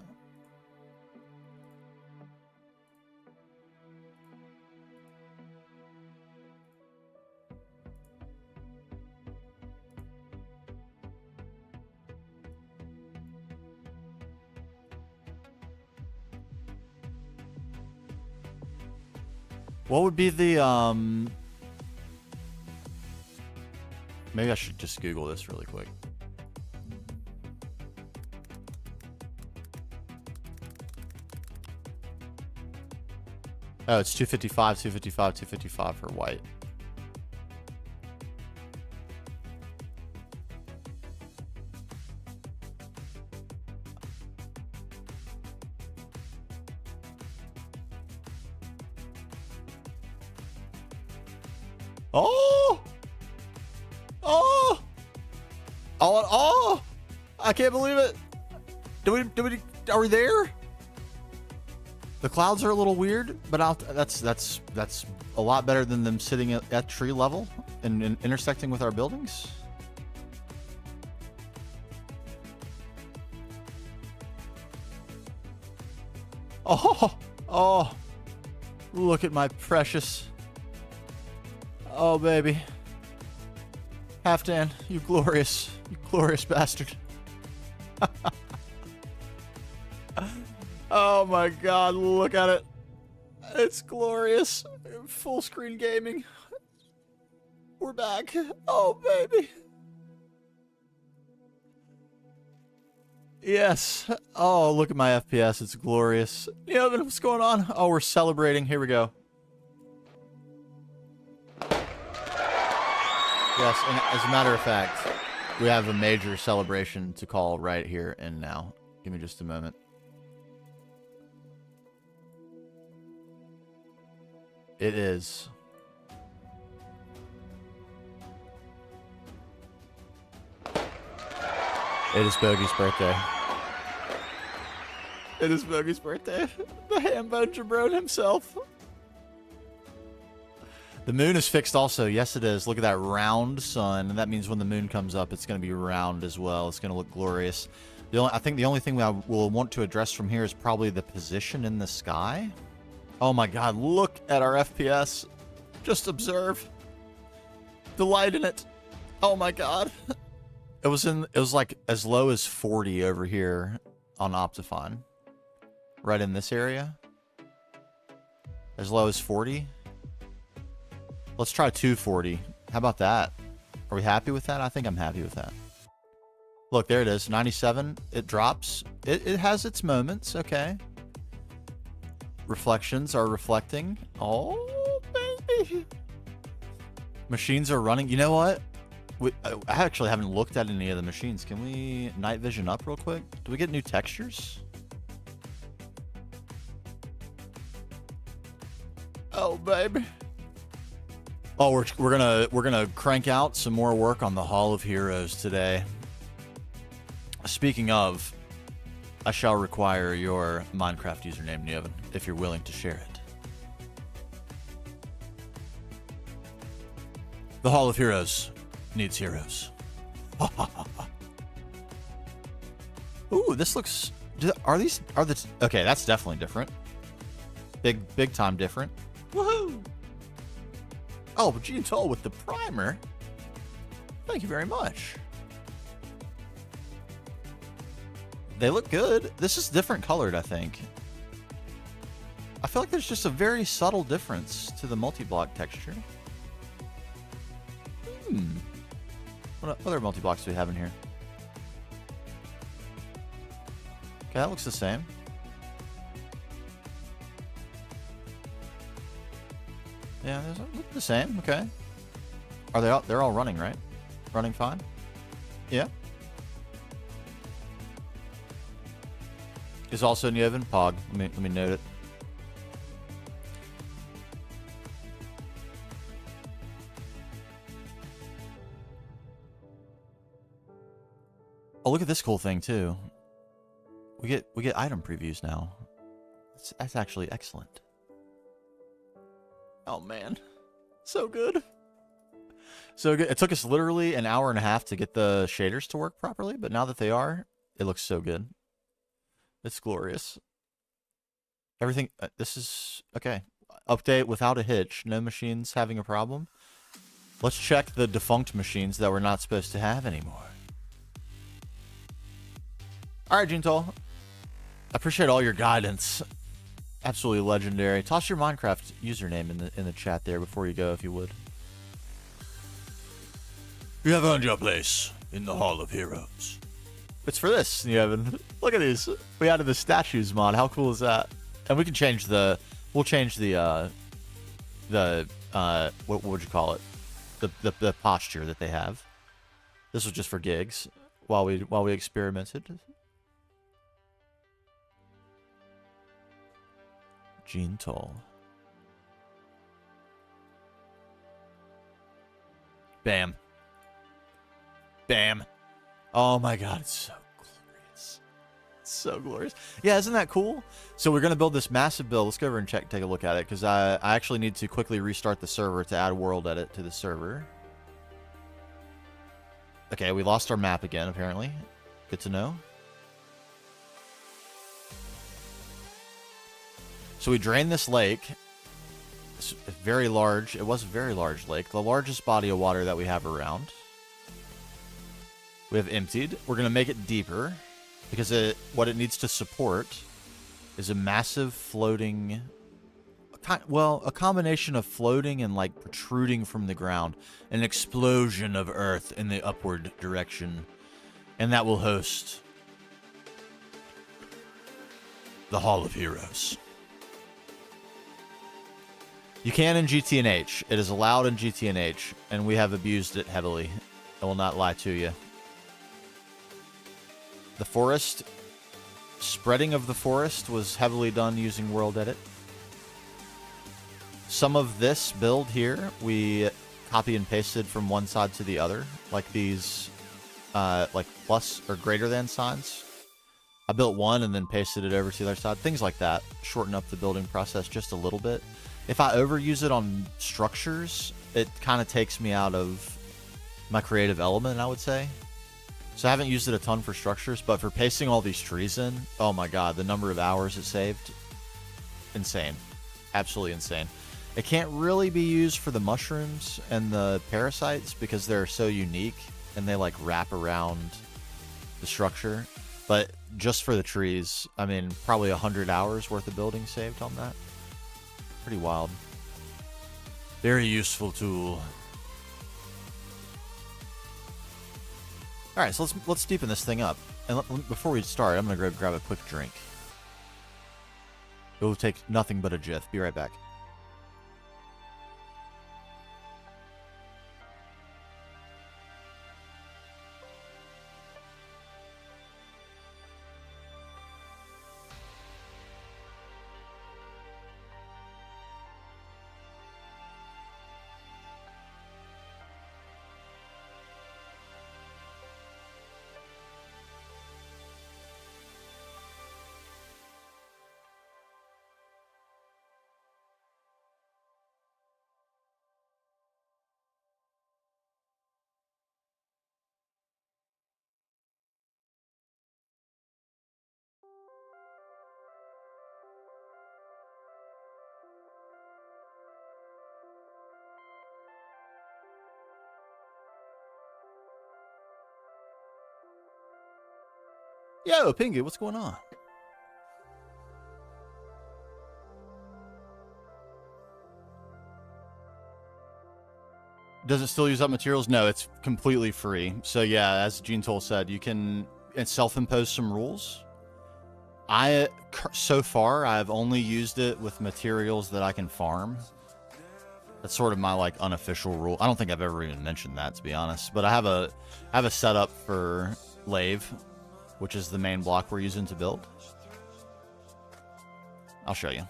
What would be the maybe I should just Google this really quick. Oh, it's 255, 255, 255 for white. Oh! Oh! Oh! I can't believe it. Are we there? The clouds are a little weird, but that's a lot better than them sitting at tree level and intersecting with our buildings. Oh, look at my precious. Oh, baby. Halfdan, you glorious bastard. Oh my god, look at it. It's glorious. Full screen gaming. We're back. Oh, baby. Yes. Oh, look at my FPS. It's glorious. Yeah, what's going on? Oh, we're celebrating. Here we go. Yes, and as a matter of fact, we have a major celebration to call right here and now. Give me just a moment. It is. It is Bogey's birthday. It is Bogey's birthday. The ham-bone jabron himself. The moon is fixed also. Yes, it is. Look at that round sun. And that means when the moon comes up, it's going to be round as well. It's going to look glorious. I think the only thing I will want to address from here is probably the position in the sky. Oh my god, look at our FPS. Just observe. Delight in it. Oh my god. It was like as low as 40 over here on Optifine. Right in this area. As low as 40. Let's try 240. How about that? Are we happy with that? I think I'm happy with that. Look, there it is. 97. It drops. It has its moments, okay. Reflections are reflecting. Oh, baby. Machines are running. You know what? I actually haven't looked at any of the machines. Can we night vision up real quick? Do we get new textures? Oh, baby. Oh, we're gonna crank out some more work on the Hall of Heroes today. Speaking of, I shall require your Minecraft username, Neovan, if you're willing to share it. The Hall of Heroes needs heroes. Ooh, this looks. Okay, that's definitely different. Big time different. Woohoo! Oh, but Gtnh with the primer. Thank you very much. They look good. This is different colored, I think. I feel like there's just a very subtle difference to the multi-block texture. What other multi-blocks do we have in here? Okay, that looks the same. Yeah, they look the same. Okay. Are they all? They're all running, right? Running fine. Yeah. Is also Neovan Pog. Let me note it. Oh, look at this cool thing too. We get item previews now. That's actually excellent. Oh man, so good. So good. It took us literally an hour and a half to get the shaders to work properly, but now that they are, it looks so good. It's glorious. Everything. This is okay. Update without a hitch. No machines having a problem. Let's check the defunct machines that we're not supposed to have anymore. All right, Gtnh. I appreciate all your guidance. Absolutely legendary. Toss your Minecraft username in the chat there before you go, if you would. You have earned your place in the Hall of Heroes. It's for this, Neovan. Look at these. We added the statues mod. How cool is that? And we can change the. We'll change the. What would you call it? The posture that they have. This was just for gigs while we experimented. Gtnh. Bam. Bam. Oh my god, it's so glorious. It's so glorious. Yeah, isn't that cool? So we're going to build this massive build. Let's go over and take a look at it, because I actually need to quickly restart the server to add a world edit to the server. Okay, we lost our map again, apparently. Good to know. So we drained this lake. It's very large. It was a very large lake. The largest body of water that we have around. We have emptied. We're going to make it deeper because what it needs to support is a massive floating... Well, a combination of floating and like protruding from the ground. An explosion of earth in the upward direction. And that will host the Hall of Heroes. You can in Gtnh. It is allowed in Gtnh, and we have abused it heavily. I will not lie to you. The forest, spreading of the forest was heavily done using World Edit. Some of this build here, we copy and pasted from one side to the other, like these, like plus or greater than signs. I built one and then pasted it over to the other side. Things like that. Shorten up the building process just a little bit. If I overuse it on structures, it kind of takes me out of my creative element, I would say. So I haven't used it a ton for structures, but for pasting all these trees in, oh my god, the number of hours it saved, insane. Absolutely insane. It can't really be used for the mushrooms and the parasites because they're so unique and they like wrap around the structure. But just for the trees, I mean, probably 100 hours worth of building saved on that. Pretty wild. Very useful tool. All right, so let's deepen this thing up. And before we start, I'm going to grab a quick drink. It will take nothing but a jiff. Be right back. Yo, Pingu, what's going on? Does it still use up materials? No, it's completely free. So yeah, as Gtnh said, you can self-impose some rules. So far, I've only used it with materials that I can farm. That's sort of my like unofficial rule. I don't think I've ever even mentioned that, to be honest. But I have a setup for lave, which is the main block we're using to build. I'll show you.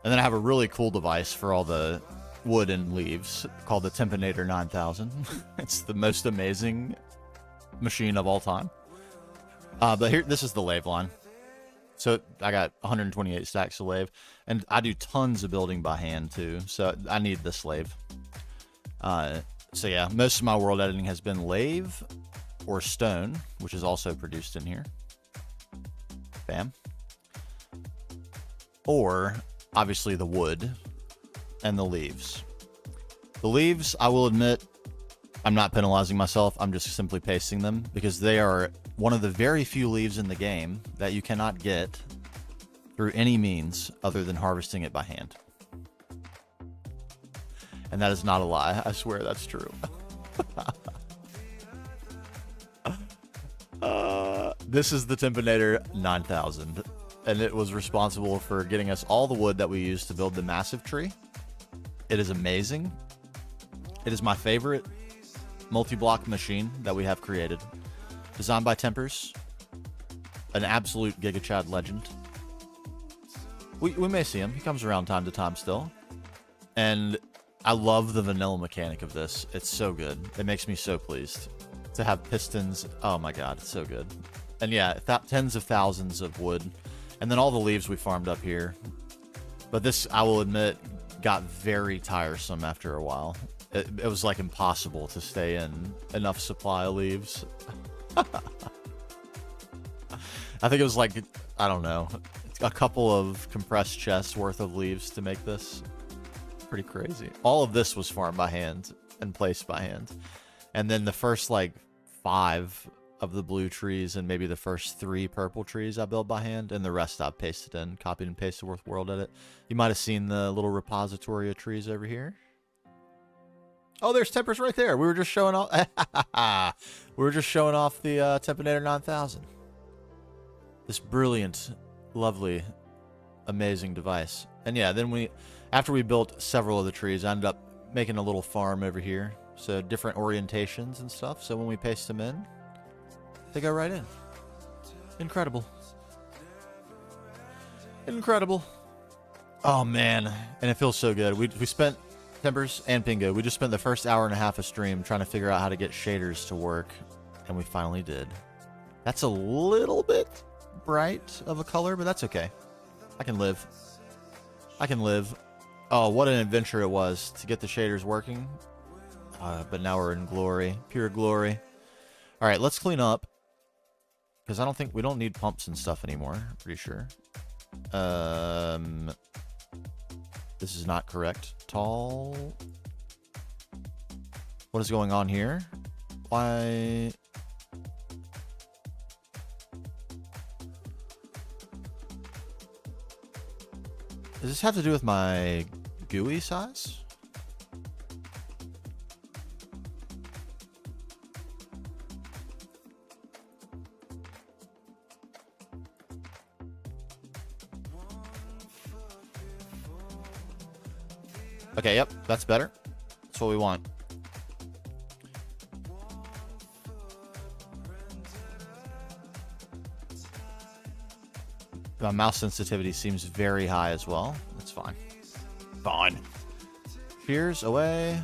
And then I have a really cool device for all the wood and leaves called the Gtnh 9000. It's the most amazing machine of all time. But here, this is the lathe line. So I got 128 stacks of lathe, and I do tons of building by hand too. So I need this lathe. So yeah, most of my world editing has been lathe or stone, which is also produced in here. Bam. Or obviously the wood and the leaves. The leaves, I will admit, I'm not penalizing myself. I'm just simply pasting them because they are one of the very few leaves in the game that you cannot get through any means other than harvesting it by hand. And that is not a lie. I swear that's true. This is the Gtnh 9000, and it was responsible for getting us all the wood that we used to build the massive tree. It is amazing. It is my favorite multi-block machine that we have created. Designed by Tempers, an absolute GigaChad legend. We may see him. He comes around time to time still. And I love the vanilla mechanic of this. It's so good. It makes me so pleased to have pistons. Oh my god, it's so good. And yeah, tens of thousands of wood. And then all the leaves we farmed up here. But this, I will admit, got very tiresome after a while. It was like impossible to stay in enough supply of leaves. I think it was like, I don't know, a couple of compressed chests worth of leaves to make this. Pretty crazy. All of this was farmed by hand and placed by hand. And then the first like 5 of the blue trees and maybe the first 3 purple trees I built by hand, and the rest I pasted in, copied and pasted with World Edit. You might have seen the little repository of trees over here. Oh, there's Tempers right there. We were just showing off. We were just showing off the Gtnh 9000. This brilliant, lovely, amazing device. And yeah, then after we built several of the trees, I ended up making a little farm over here. So different orientations and stuff. So when we paste them in, they go right in. Incredible. Incredible. Oh man, and it feels so good. We spent, Tempers and Pingo, we just spent the first hour and a half of stream trying to figure out how to get shaders to work, and we finally did. That's a little bit bright of a color, but that's okay. I can live. I can live. Oh, what an adventure it was to get the shaders working. But now we're in glory, pure glory. All right, let's clean up, because I don't think we don't need pumps and stuff anymore. I'm pretty sure. This is not correct. Tall. What is going on here? Why? Does this have to do with my GUI size? Okay, yep, that's better. That's what we want. My mouse sensitivity seems very high as well. That's fine. Fine. Fears away.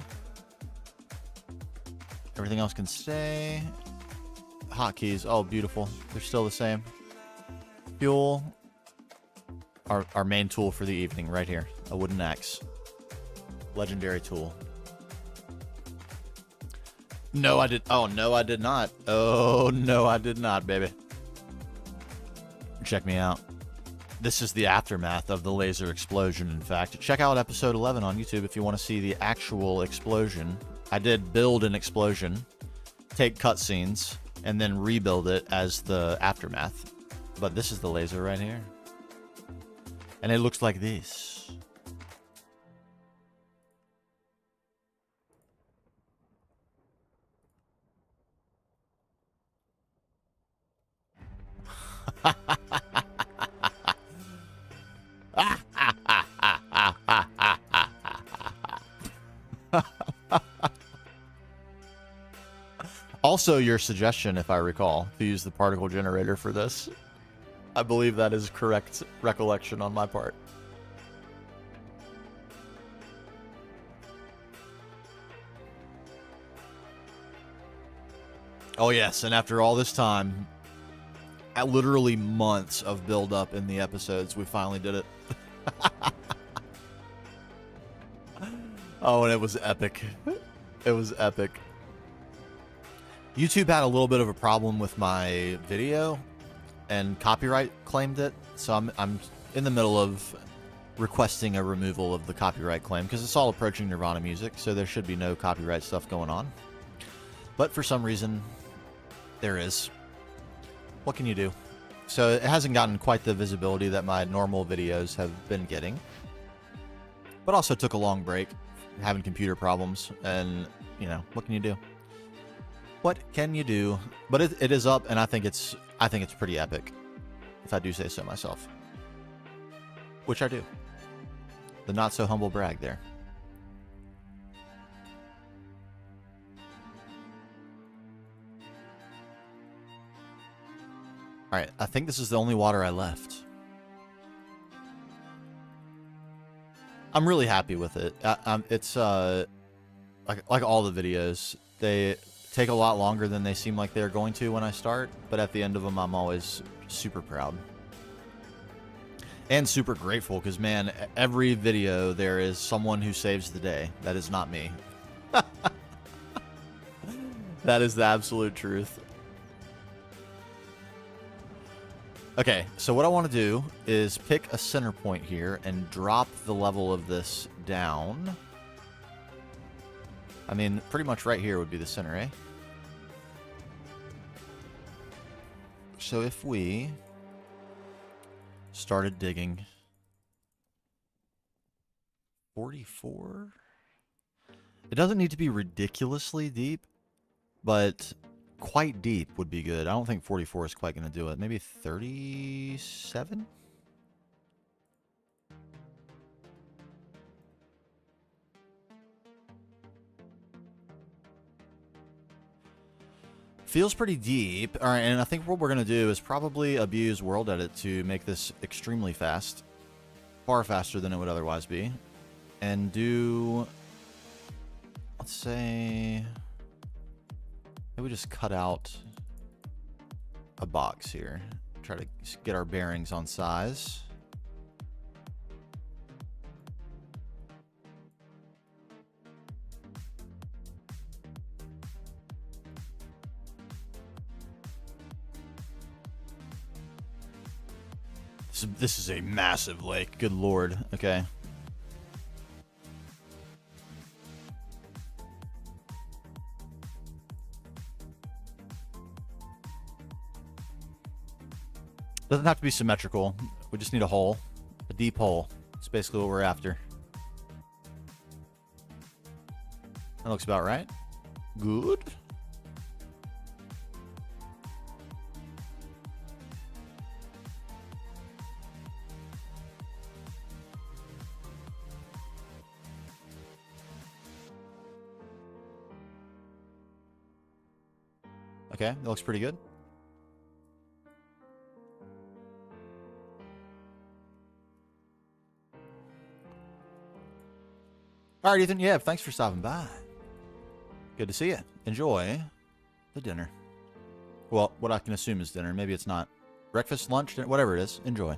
Everything else can stay. Hotkeys. Oh, beautiful. They're still the same. Fuel. Our main tool for the evening right here. A wooden axe. Legendary tool. No, I did. Oh, no, I did not. Oh, no, I did not, baby. Check me out. This is the aftermath of the laser explosion, in fact. Check out episode 11 on YouTube if you want to see the actual explosion. I did build an explosion, take cutscenes, and then rebuild it as the aftermath. But this is the laser right here. And it looks like this. Also, your suggestion, if I recall, to use the particle generator for this. I believe that is correct recollection on my part. Oh yes, and after all this time, at literally months of build-up in the episodes, we finally did it. Oh, and it was epic. It was epic. YouTube had a little bit of a problem with my video, and copyright claimed it. So I'm in the middle of requesting a removal of the copyright claim, because it's all approaching Nirvana music, so there should be no copyright stuff going on. But for some reason, there is. What can you do? So it hasn't gotten quite the visibility that my normal videos have been getting. But also took a long break, having computer problems, and, you know, what can you do? What can you do? But it is up, and I think it's pretty epic, if I do say so myself. Which I do. The not so humble brag there. Alright, I think this is the only water I left. I'm really happy with it. It's like all the videos, they take a lot longer than they seem like they're going to when I start, but at the end of them, I'm always super proud. And super grateful, because, man, every video there is someone who saves the day. That is not me. That is the absolute truth. Okay, so what I want to do is pick a center point here and drop the level of this down. I mean, pretty much right here would be the center, eh? So if we started digging 44, it doesn't need to be ridiculously deep, but quite deep would be good. I don't think 44 is quite going to do it. Maybe 37? Feels pretty deep. All right, and I think what we're going to do is probably abuse World Edit to make this extremely fast. Far faster than it would otherwise be. And do, let's say, maybe just cut out a box here. Try to get our bearings on size. This is a massive lake. Good lord. Okay. Doesn't have to be symmetrical. We just need a hole. A deep hole. That's basically what we're after. That looks about right. Good. Okay, that looks pretty good. All right, Ethan. Yeah, thanks for stopping by. Good to see you. Enjoy the dinner. Well, what I can assume is dinner. Maybe it's not. Breakfast, lunch, dinner, whatever it is. Enjoy.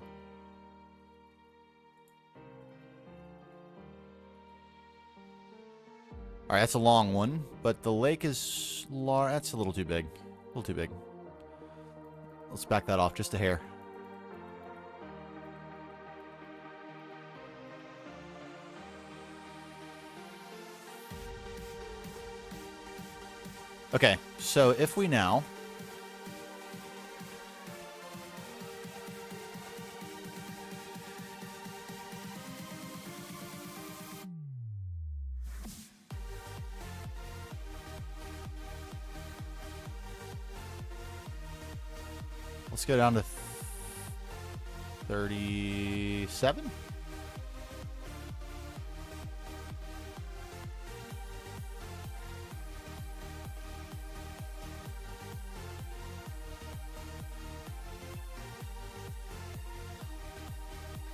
All right, that's a long one, but the lake is large. That's a little too big. A little too big. Let's back that off just a hair. Okay, so if we now let's go down to 37.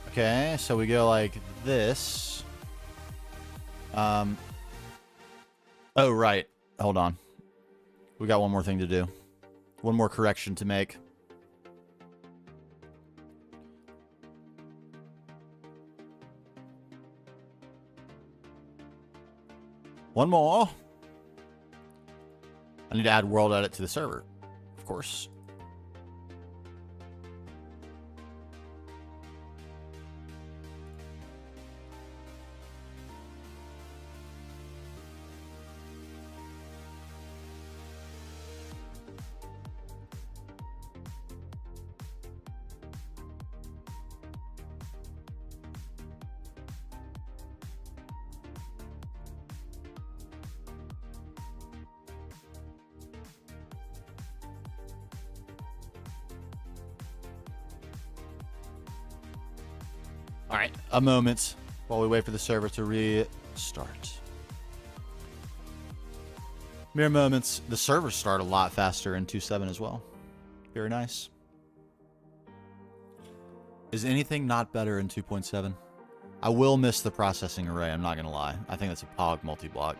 Okay, so we go like this. Oh, right. Hold on. We got one more thing to do. One more correction to make. One more. I need to add world edit to the server, of course. All right, a moment while we wait for the server to restart. Mere moments. The servers start a lot faster in 2.7 as well. Very nice. Is anything not better in 2.7? I will miss the processing array, I'm not going to lie. I think that's a POG multi-block.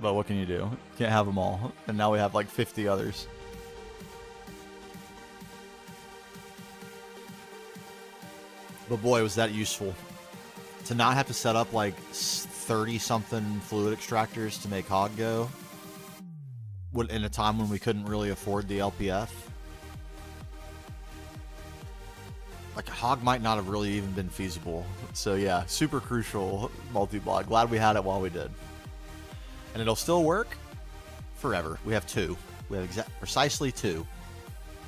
But what can you do? Can't have them all. And now we have like 50 others. But boy, was that useful. To not have to set up like 30-something fluid extractors to make Hog go. In a time when we couldn't really afford the LPF. Like, Hog might not have really even been feasible. So yeah, super crucial multi-block. Glad we had it while we did. And it'll still work forever. We have two. We have precisely two.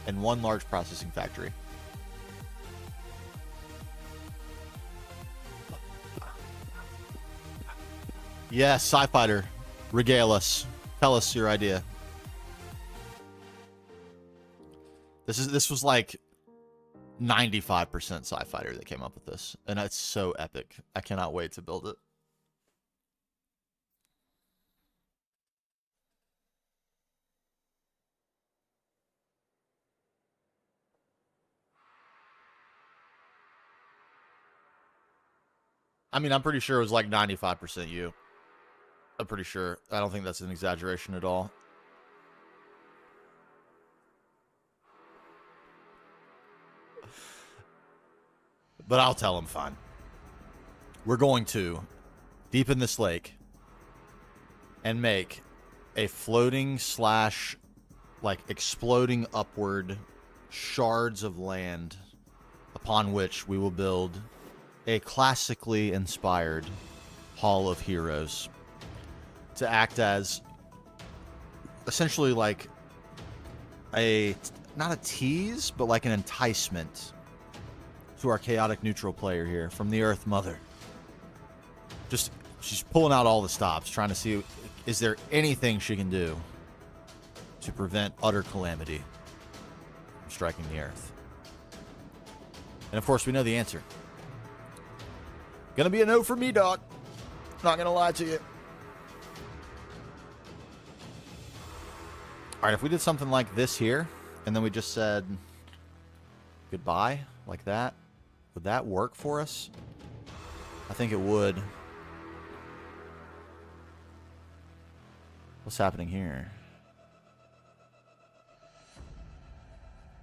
And one large processing factory. Yes, Sci-Fighter. Regale us. Tell us your idea. This was like 95% Sci-Fighter that came up with this. And it's so epic. I cannot wait to build it. I mean, I'm pretty sure it was like 95% you. I'm pretty sure. I don't think that's an exaggeration at all. But I'll tell him, fine. We're going to deepen this lake and make a floating slash like exploding upward shards of land upon which we will build a classically inspired Hall of Heroes to act as essentially like a, not a tease, but like an enticement to our chaotic neutral player here from the Earth Mother. Just, she's pulling out all the stops, trying to see, is there anything she can do to prevent utter calamity from striking the Earth? And of course, we know the answer. Gonna be a no for me, dog. Not gonna lie to you. All right, if we did something like this here, and then we just said goodbye, like that, would that work for us? I think it would. What's happening here?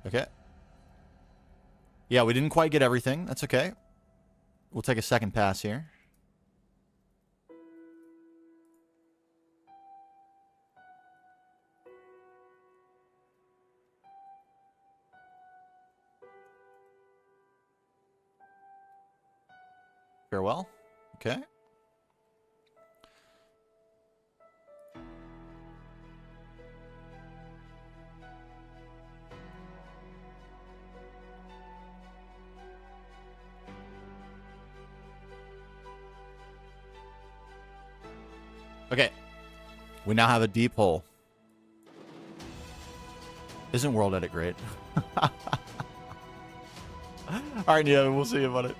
Okay. Yeah, we didn't quite get everything. That's okay. We'll take a second pass here. Farewell. Okay. Okay. We now have a deep hole. Isn't World Edit great? Alright, yeah, we'll see about it.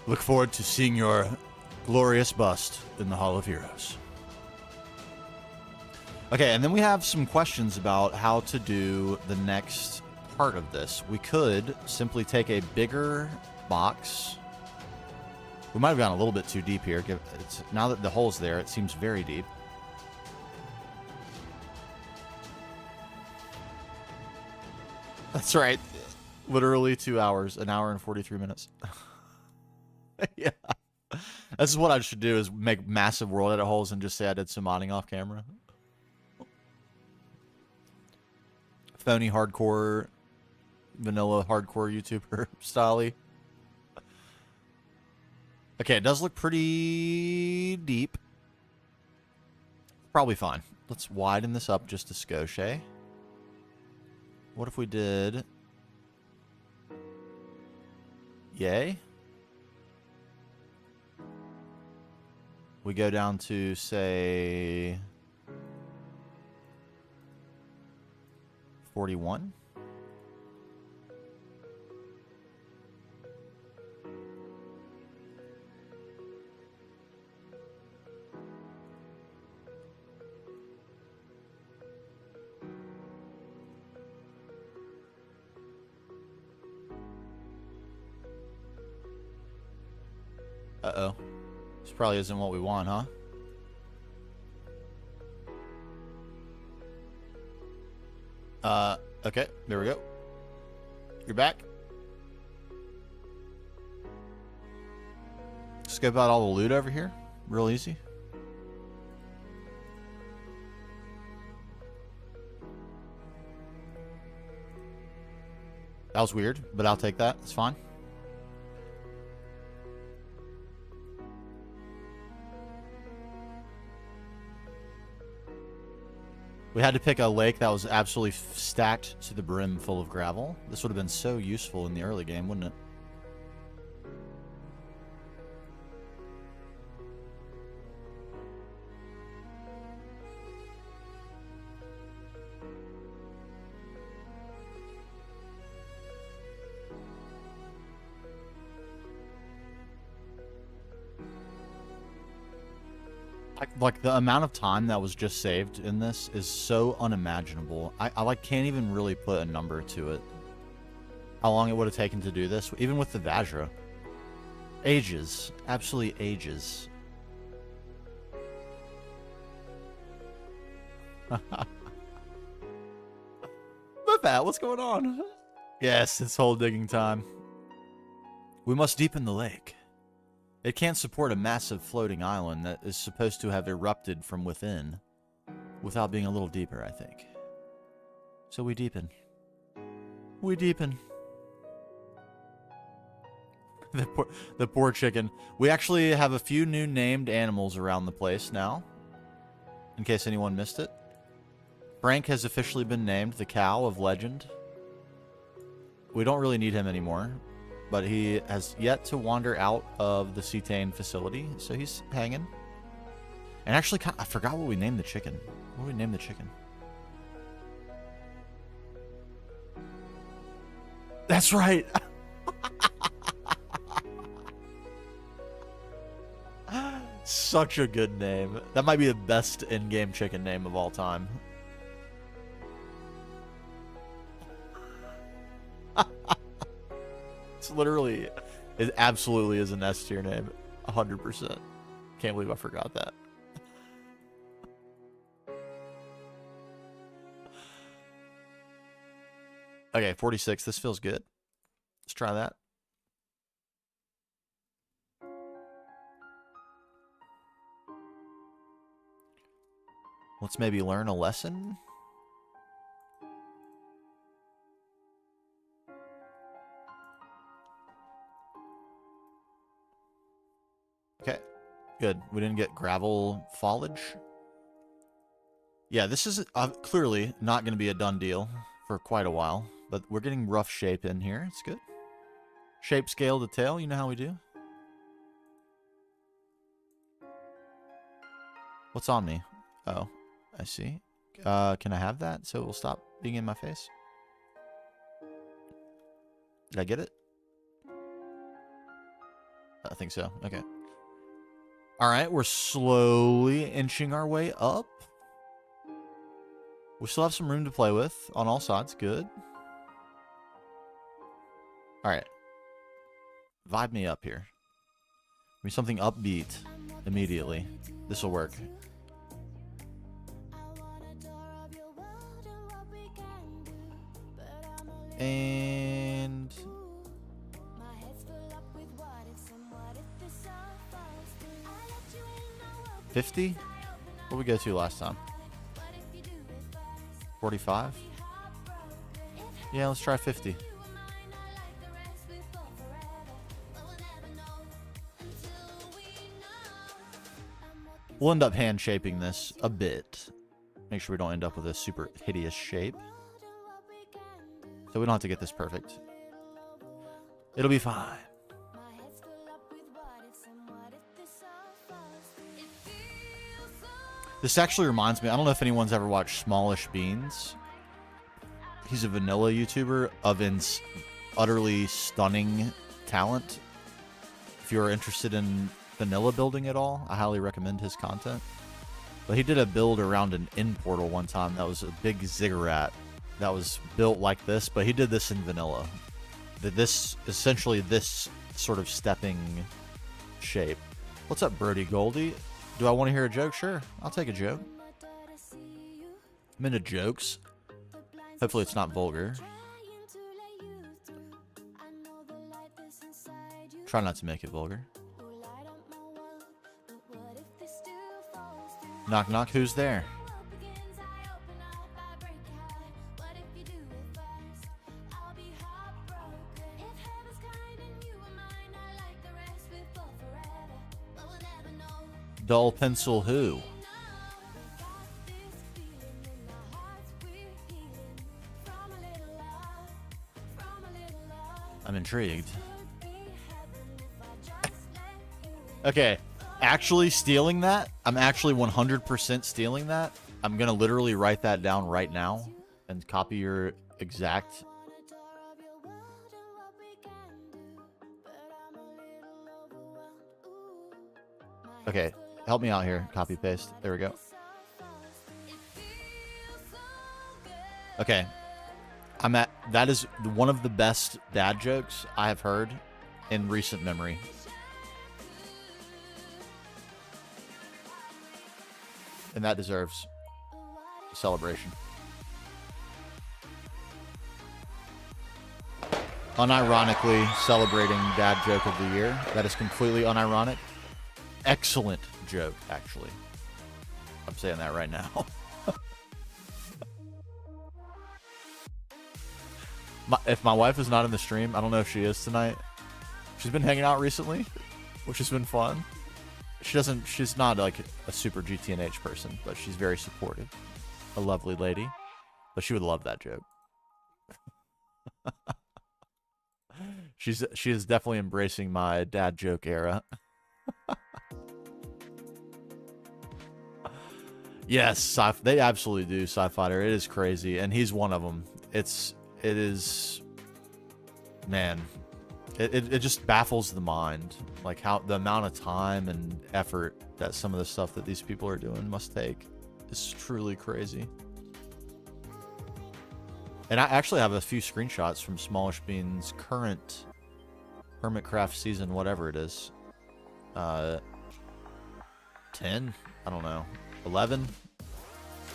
Look forward to seeing your glorious bust in the Hall of Heroes. Okay, and then we have some questions about how to do the next part of this. We could simply take a bigger box. We might have gone a little bit too deep here. Now that the hole's there, it seems very deep. That's right. Literally 2 hours, an hour and 43 minutes. Yeah. This is what I should do, is make massive World Edit holes and just say I did some modding off camera. Phony hardcore, vanilla hardcore YouTuber style-y. Okay, it does look pretty deep. Probably fine. Let's widen this up just a skosh. What if we did... Yay? We go down to, say... 41? Uh-oh. This probably isn't what we want, huh? Okay. There we go. You're back. Scope out all the loot over here. Real easy. That was weird, but I'll take that. It's fine. We had to pick a lake that was absolutely stacked to the brim full of gravel. This would have been so useful in the early game, wouldn't it? Like the amount of time that was just saved in this is so unimaginable. I like can't even really put a number to it. How long it would have taken to do this, even with the Vajra. Ages. Absolutely ages. That, what's going on? Yes, it's hole digging time. We must deepen the lake. It can't support a massive floating island that is supposed to have erupted from within without being a little deeper, I think. So we deepen. We deepen. The poor chicken. We actually have a few new named animals around the place now, in case anyone missed it. Frank has officially been named the Cow of Legend. We don't really need him anymore, but he has yet to wander out of the Gtnh facility, so he's hanging. And actually, I forgot what we named the chicken. What did we name the chicken? That's right. such a good name. That might be the best in-game chicken name of all time. It's literally, it absolutely is an S tier name. 100%. Can't believe I forgot that. Okay, 46. This feels good. Let's try that. Let's maybe learn a lesson. Okay, good. We didn't get gravel foliage. Yeah, this is clearly not going to be a done deal for quite a while, but we're getting rough shape in here. It's good. Shape, scale, detail. You know how we do. What's on me? Oh, I see. Can I have that so it will stop being in my face? Did I get it? I think so. Okay. All right, we're slowly inching our way up. We still have some room to play with on all sides. Good. All right. Vibe me up here. Give me something upbeat immediately. This will work. And 50? What did we go to last time? 45? Yeah, let's try 50. We'll end up hand shaping this a bit. Make sure we don't end up with a super hideous shape. So we don't have to get this perfect. It'll be fine. This actually reminds me, I don't know if anyone's ever watched Smallish Beans. He's a vanilla YouTuber of utterly stunning talent. If you're interested in vanilla building at all, I highly recommend his content. But he did a build around an end portal one time that was a big ziggurat that was built like this, but he did this in vanilla. Essentially this sort of stepping shape. What's up, Brody Goldie? Do I want to hear a joke? Sure, I'll take a joke. I'm into jokes. Hopefully it's not vulgar. Try not to make it vulgar. Knock knock, who's there? Dull pencil who? I'm intrigued. Okay, actually stealing that? I'm actually 100% stealing that. I'm gonna literally write that down right now and copy your exact. Okay, help me out here. Copy paste. There we go. Okay. That is one of the best dad jokes I have heard in recent memory. And that deserves a celebration. Unironically celebrating dad joke of the year. That is completely unironic. Excellent joke, actually. I'm saying that right now. If my wife is not in the stream, I don't know if she is tonight. She's been hanging out recently, which has been fun. She's not like a super GTNH person, but she's very supportive. A lovely lady. But she would love that joke. She is definitely embracing my dad joke era. Yes, they absolutely do, Sci-Fighter. It is crazy, and he's one of them. It is, man, It just baffles the mind, like how the amount of time and effort that some of the stuff that these people are doing must take is truly crazy. And I actually have a few screenshots from Smallish Bean's current Hermitcraft season, whatever it is. 10? I don't know. 11?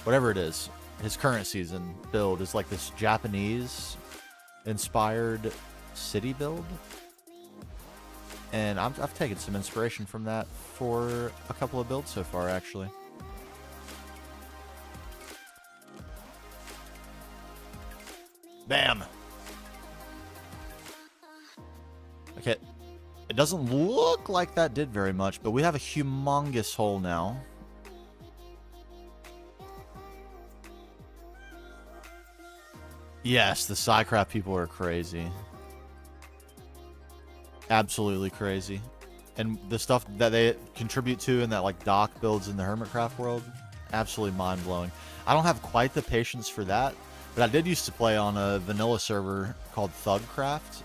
Whatever it is. His current season build is like this Japanese-inspired city build. And I've taken some inspiration from that for a couple of builds so far, actually. Bam! Okay. It doesn't look like that did very much, but we have a humongous hole now. Yes, the Psycraft people are crazy. Absolutely crazy. And the stuff that they contribute to in that like dock builds in the Hermitcraft world, absolutely mind-blowing. I don't have quite the patience for that, but I did used to play on a vanilla server called Thugcraft,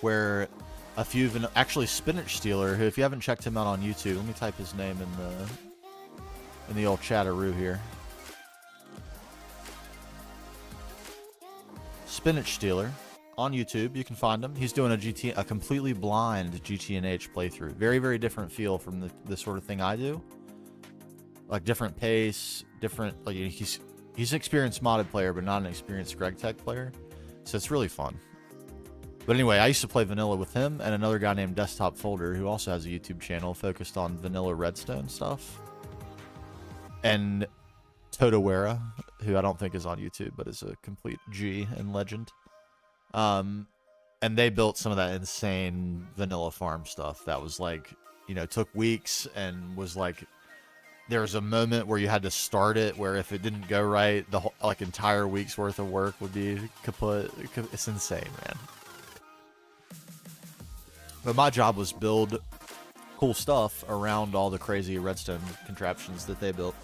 where a few actually Spinach Stealer, who if you haven't checked him out on YouTube, let me type his name in the old chatteroo here. Spinach Stealer on YouTube, you can find him. He's doing a completely blind Gtnh playthrough. Very, very different feel from the sort of thing I do. Like different pace, different, like he's an experienced modded player, but not an experienced GregTech player. So it's really fun. But anyway, I used to play vanilla with him and another guy named Desktop Folder, who also has a YouTube channel focused on vanilla redstone stuff. And Totowera, who I don't think is on YouTube, but is a complete G and legend. And they built some of that insane vanilla farm stuff that was like, you know, took weeks and was like, there was a moment where you had to start it where if it didn't go right, the whole, like entire week's worth of work would be kaput. It's insane, man. But my job was build cool stuff around all the crazy redstone contraptions that they built.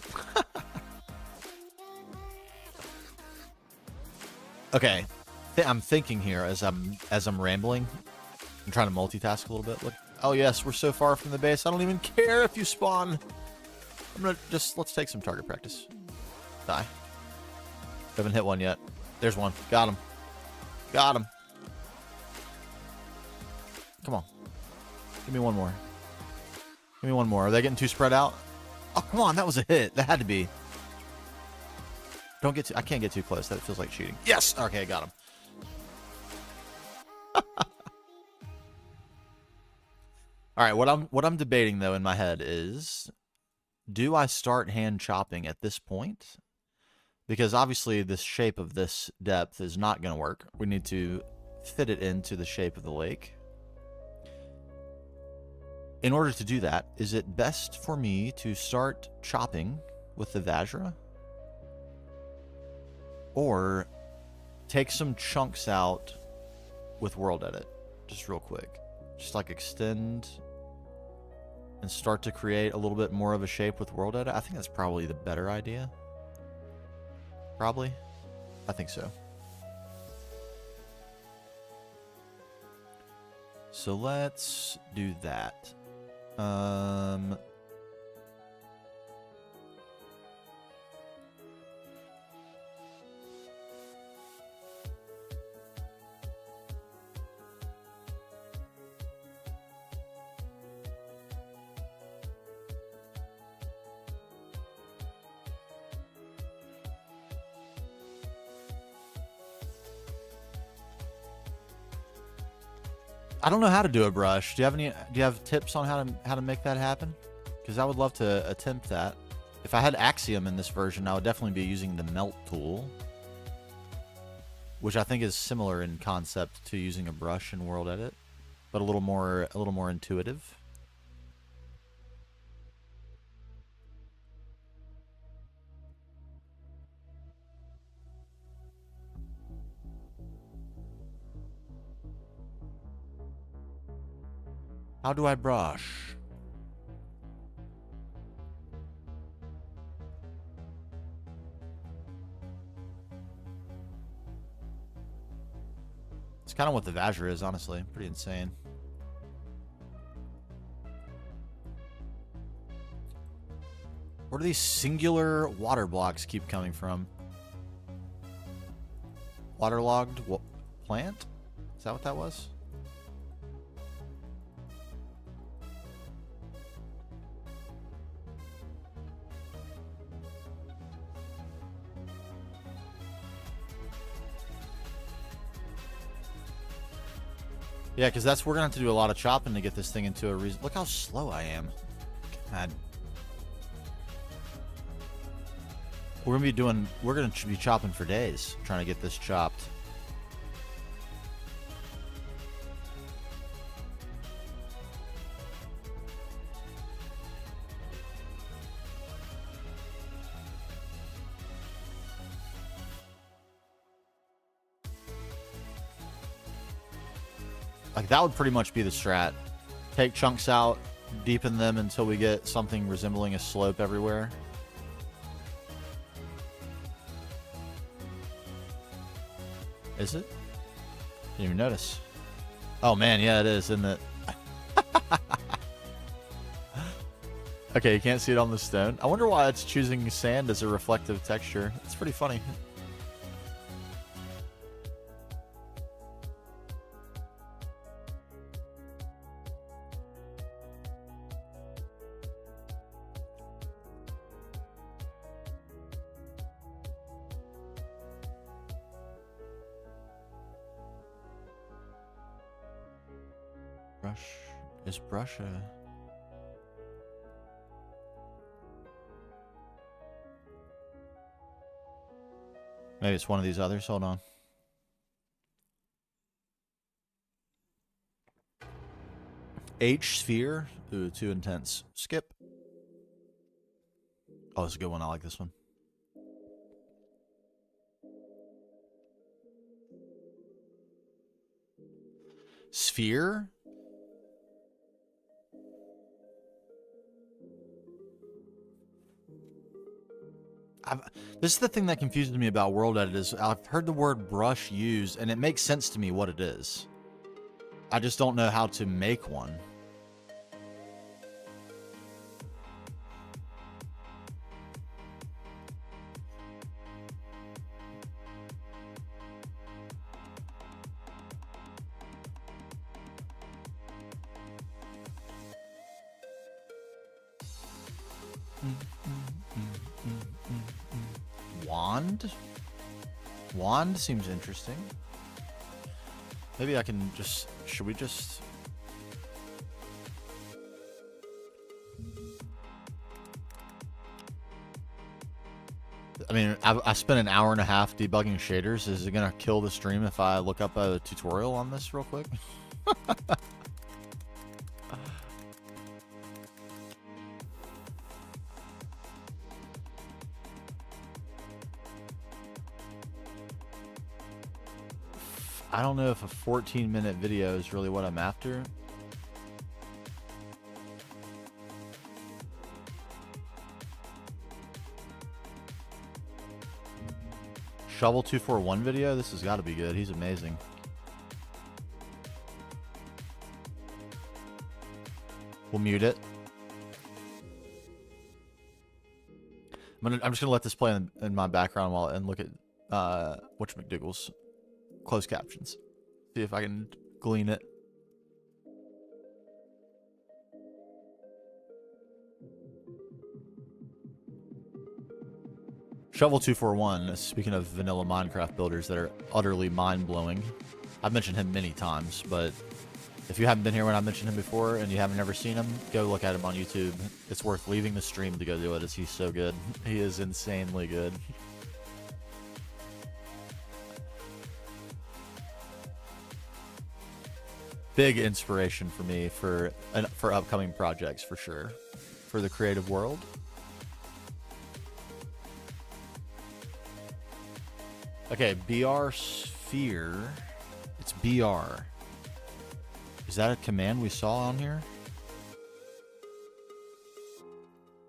Okay, I'm thinking here as I'm rambling. I'm trying to multitask a little bit. Look, oh yes, we're so far from the base. I don't even care if you spawn. I'm gonna let's take some target practice. Die. Haven't hit one yet. There's one. Got him. Got him. Come on. Give me one more. Give me one more. Are they getting too spread out? Oh, come on. That was a hit. That had to be. Don't get too... I can't get too close. That feels like cheating. Yes! Okay, got him. Alright, what I'm debating, though, in my head is... Do I start hand chopping at this point? Because obviously this shape of this depth is not going to work. We need to fit it into the shape of the lake. In order to do that, is it best for me to start chopping with the Vajra? Or take some chunks out with World Edit, just real quick. Just like extend and start to create a little bit more of a shape with World Edit. I think that's probably the better idea. Probably. I think so. So let's do that. I don't know how to do a brush. Do you have tips on how to make that happen? Because I would love to attempt that. If I had Axiom in this version, I would definitely be using the melt tool, which I think is similar in concept to using a brush in World Edit, but a little more intuitive. How do I brush? It's Kind of what the Vajra is, honestly. Pretty insane. Where do these singular water blocks keep coming from? Waterlogged plant? Is that what that was? Yeah, because we're gonna have to do a lot of chopping to get this thing into a reason. Look how slow I am. God. We're gonna be chopping for days, trying to get this chopped. Like, that would pretty much be the strat. Take chunks out, deepen them until we get something resembling a slope everywhere. Is it? Didn't even notice. Oh man, yeah, it is, isn't it? Okay, you can't see it on the stone. I wonder why it's choosing sand as a reflective texture. It's pretty funny. Brush a... Maybe it's one of these others. Hold on. H sphere. Ooh, too intense. Skip. Oh, it's a good one. I like this one. Sphere? This is the thing that confuses me about World Edit is I've heard the word brush used, and it makes sense to me what it is. I just don't know how to make one. Wand? Wand seems interesting. Maybe I can just... Should we just... I mean, I spent an hour and a half debugging shaders. Is it going to kill the stream if I look up a tutorial on this real quick? I don't know if a 14-minute video is really what I'm after. Shovel 241 video? This has got to be good. He's amazing. We'll mute it. I'm just gonna let this play in my background while and look at whatchamacdoodles. Closed captions. See if I can glean it. Shovel 241, speaking of vanilla Minecraft builders that are utterly mind-blowing. I've mentioned him many times, but if you haven't been here when I mentioned him before and you haven't ever seen him, go look at him on YouTube. It's worth leaving the stream to go do it, as he's so good. He is insanely good. Big inspiration for me for upcoming projects, for sure. For the creative world. Okay, BR sphere. It's BR. Is that a command we saw on here?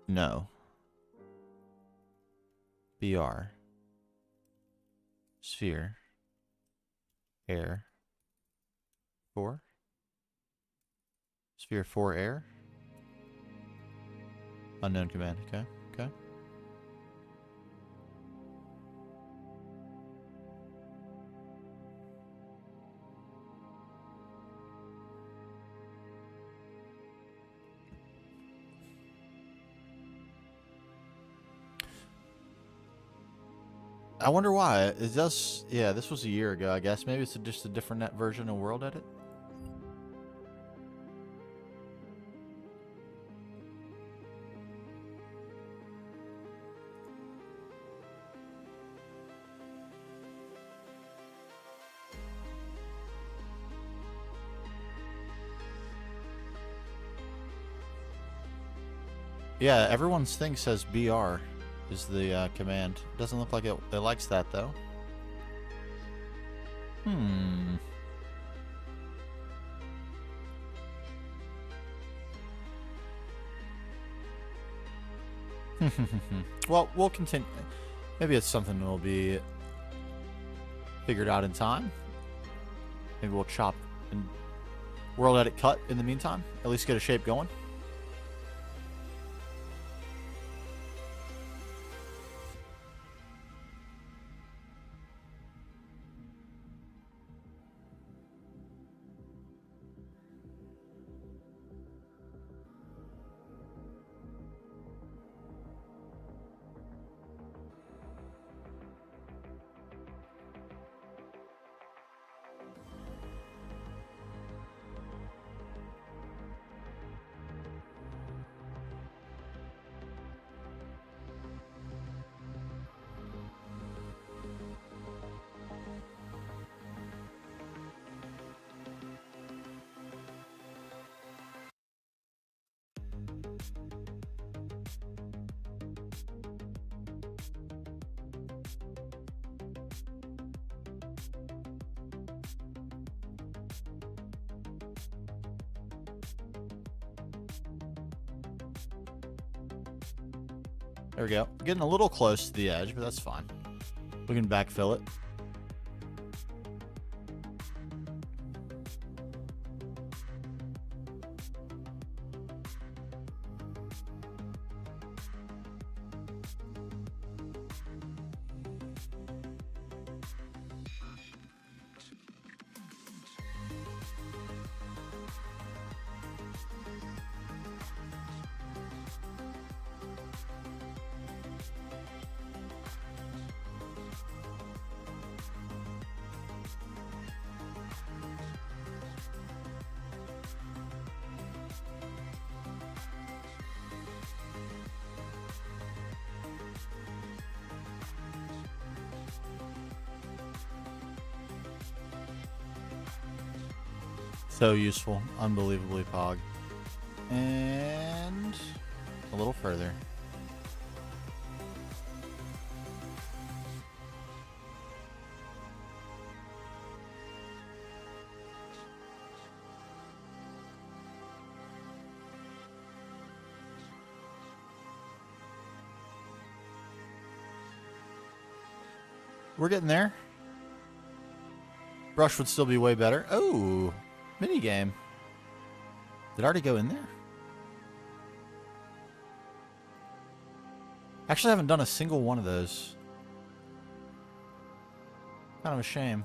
No. BR. Sphere. Air. 4. Sphere 4 air. Unknown command. Okay. Okay. I wonder why. It does... Yeah, this was a year ago, I guess. Maybe it's just a different version of World Edit. Yeah, everyone's thing says BR is the command. Doesn't look like it likes that, though. Well, we'll continue. Maybe it's something that will be figured out in time. Maybe we'll chop and World Edit cut in the meantime. At least get a shape going. There we go. Getting a little close to the edge, but that's fine. We can backfill it. So useful. Unbelievably pog. And a little further. We're getting there. Brush would still be way better. Oh, mini game. Did I already go in there? Actually, I haven't done a single one of those. Kind of a shame.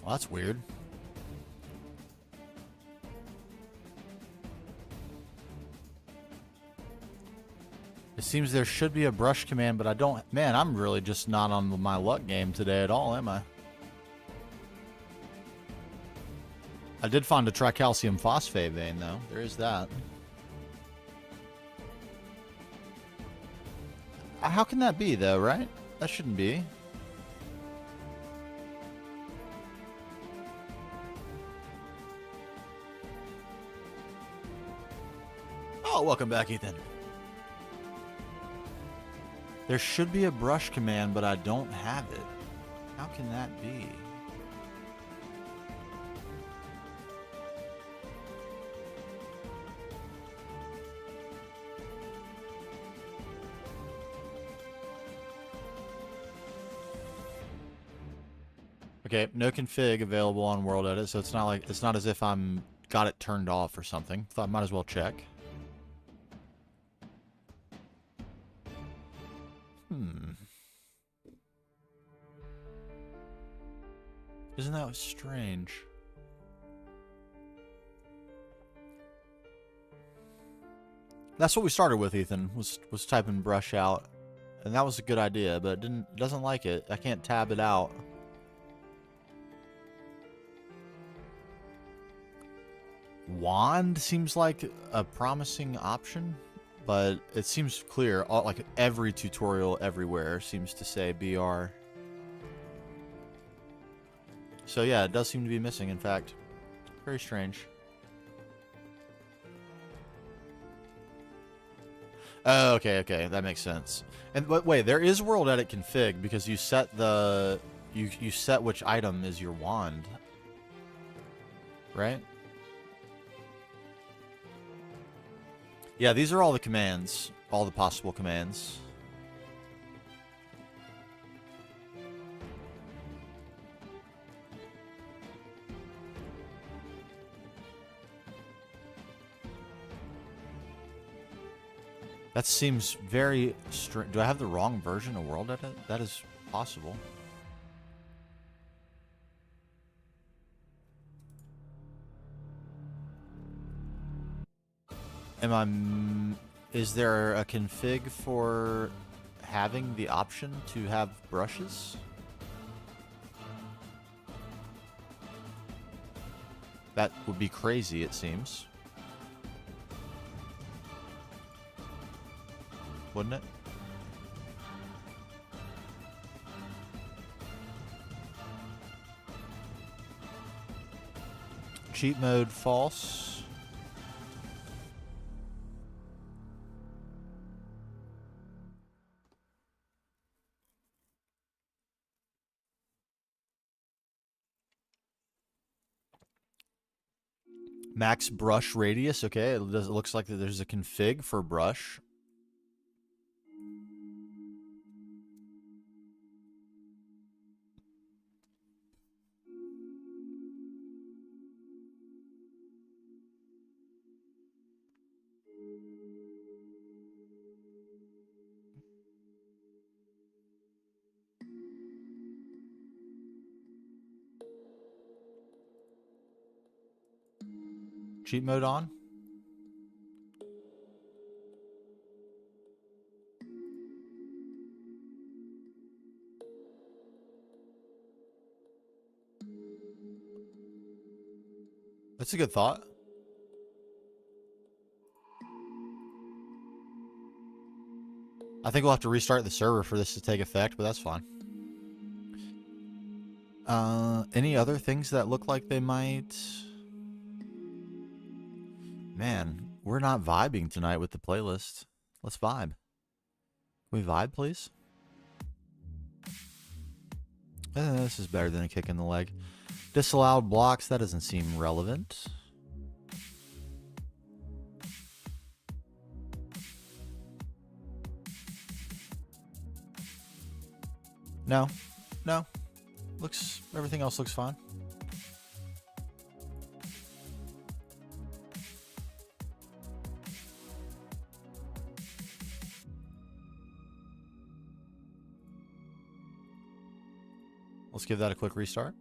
Well, that's weird. It seems there should be a brush command, but I don't... Man, I'm really just not on my luck game today at all, am I? I did find a tricalcium phosphate vein, though. There is that. How can that be, though, right? That shouldn't be. Oh, welcome back, Ethan. There should be a brush command, but I don't have it. How can that be? Okay, no config available on World Edit, so it's not as if I'm got it turned off or something. Thought I might as well check. Isn't that strange? That's what we started with, Ethan, was typing brush out. And that was a good idea, but it doesn't like it. I can't tab it out. Wand seems like a promising option, but it seems clear. Like every tutorial everywhere seems to say BR. So yeah, it does seem to be missing, in fact. Very strange. Oh, okay, that makes sense. And but wait, there is world edit config because you set the you set which item is your wand, right? Yeah, these are all the commands, all the possible commands. That seems very strange. Do I have the wrong version of World Edit? That is possible. Is there a config for having the option to have brushes? That would be crazy, it seems. Wouldn't it? Cheat mode false. Max brush radius. Okay, it looks like there's a config for brush. Cheat mode on. That's a good thought. I think we'll have to restart the server for this to take effect, but that's fine. Any other things that look like they might... Man, we're not vibing tonight with the playlist. Let's vibe. Can we vibe, please? This is better than a kick in the leg. Disallowed blocks, that doesn't seem relevant. No. Everything else looks fine. Let's give that a quick restart.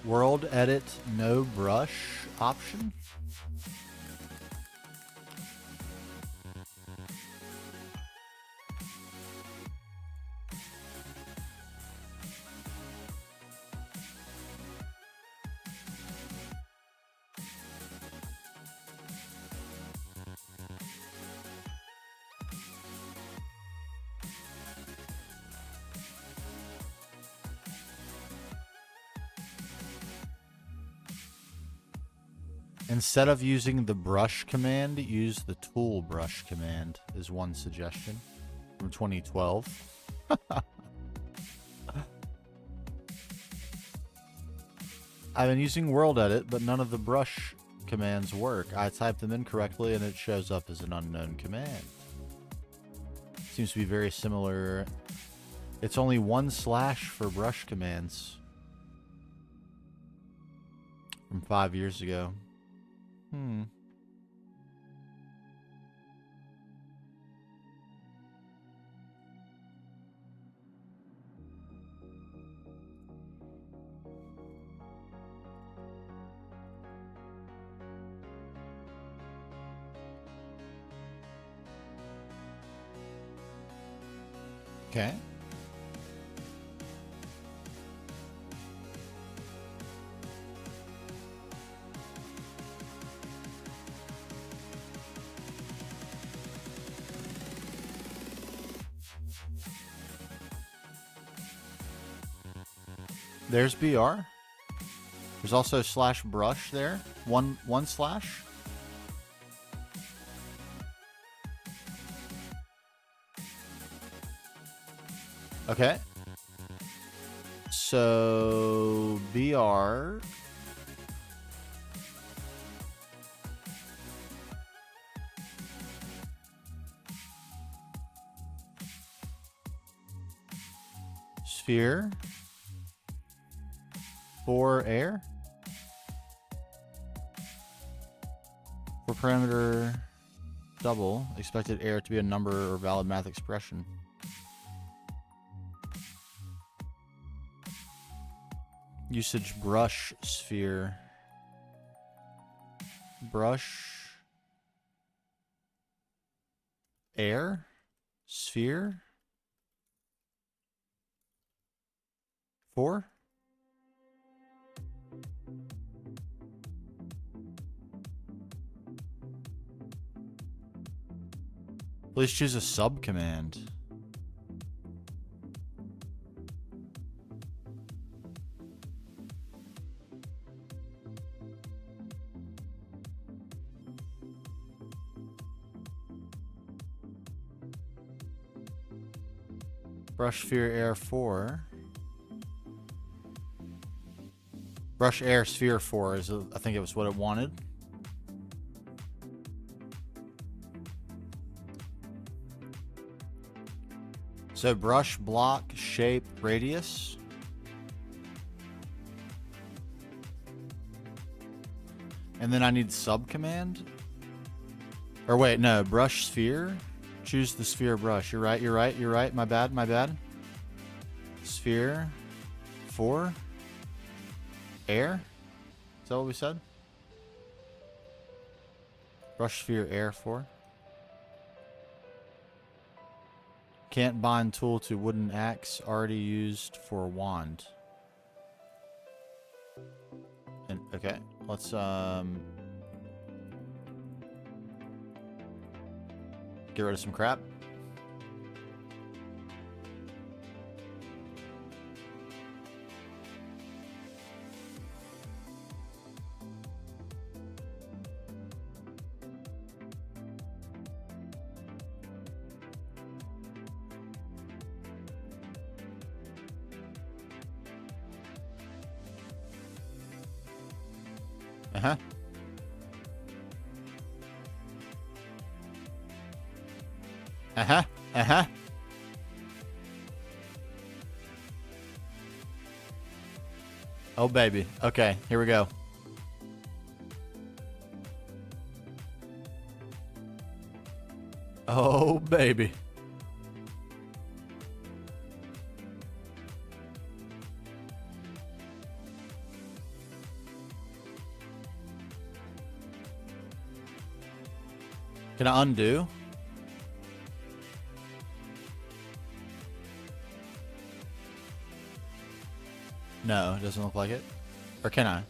World edit no brush option. Instead of using the brush command, use the tool brush command is one suggestion from 2012. I've been using World Edit, but none of the brush commands work. I typed them in correctly and it shows up as an unknown command. Seems to be very similar. It's only 1/ for brush commands from 5 years ago. Okay. There's BR. There's also /brush there. One slash. Okay. So BR. Sphere. For air. For parameter double, expected air to be a number or valid math expression. Usage brush sphere. Brush air sphere. 4. Please choose a sub command. Brush sphere air 4. Brush air sphere 4 is, I think it was what it wanted. So brush, block, shape, radius. And then I need sub command. Or wait, no, brush sphere. Choose the sphere brush. You're right. My bad. Sphere 4. Air. Is that what we said? Brush sphere air 4. Can't bind tool to wooden axe already used for wand. And okay, let's get rid of some crap. Uh-huh. Uh-huh. Oh, baby. Okay, here we go. Oh, baby. Can I undo? No, it doesn't look like it. Or can I?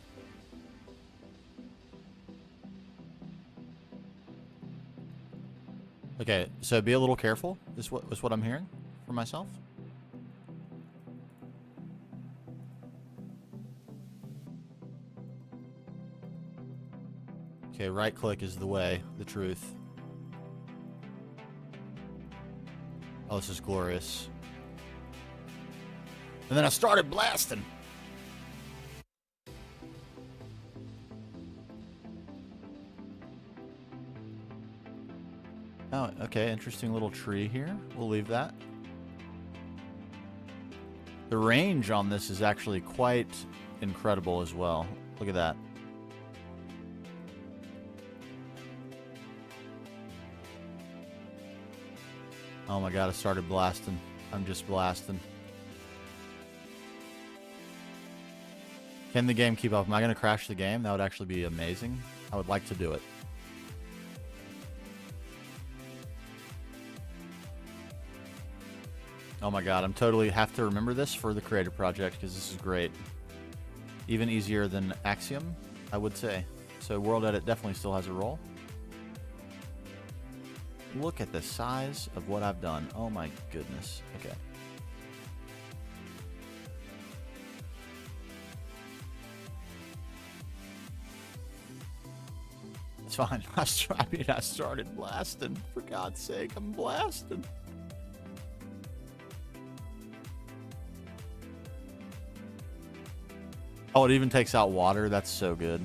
Okay, so be a little careful is what I'm hearing for myself. Okay, right click is the way, the truth. Oh, this is glorious. And then I started blasting. Oh, okay, interesting little tree here. We'll leave that. The range on this is actually quite incredible as well. Look at that. Oh my god, I started blasting. I'm just blasting. Can the game keep up? Am I going to crash the game? That would actually be amazing. I would like to do it. Oh my god, I'm totally have to remember this for the creative project because this is great. Even easier than Axiom, I would say. So World Edit definitely still has a role. Look at the size of what I've done. Oh my goodness. Okay. It's fine. I started blasting. For God's sake, I'm blasting. Oh, it even takes out water. That's so good.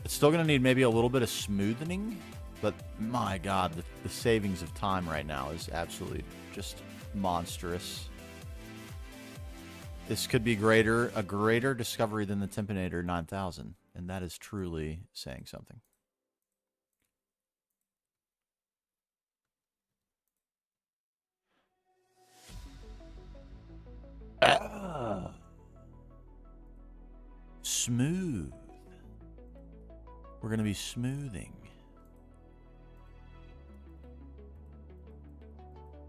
It's still going to need maybe a little bit of smoothing, but my God, the savings of time right now is absolutely just monstrous. This could be a greater discovery than the Tympanator 9000, and that is truly saying something. Smooth. We're going to be smoothing.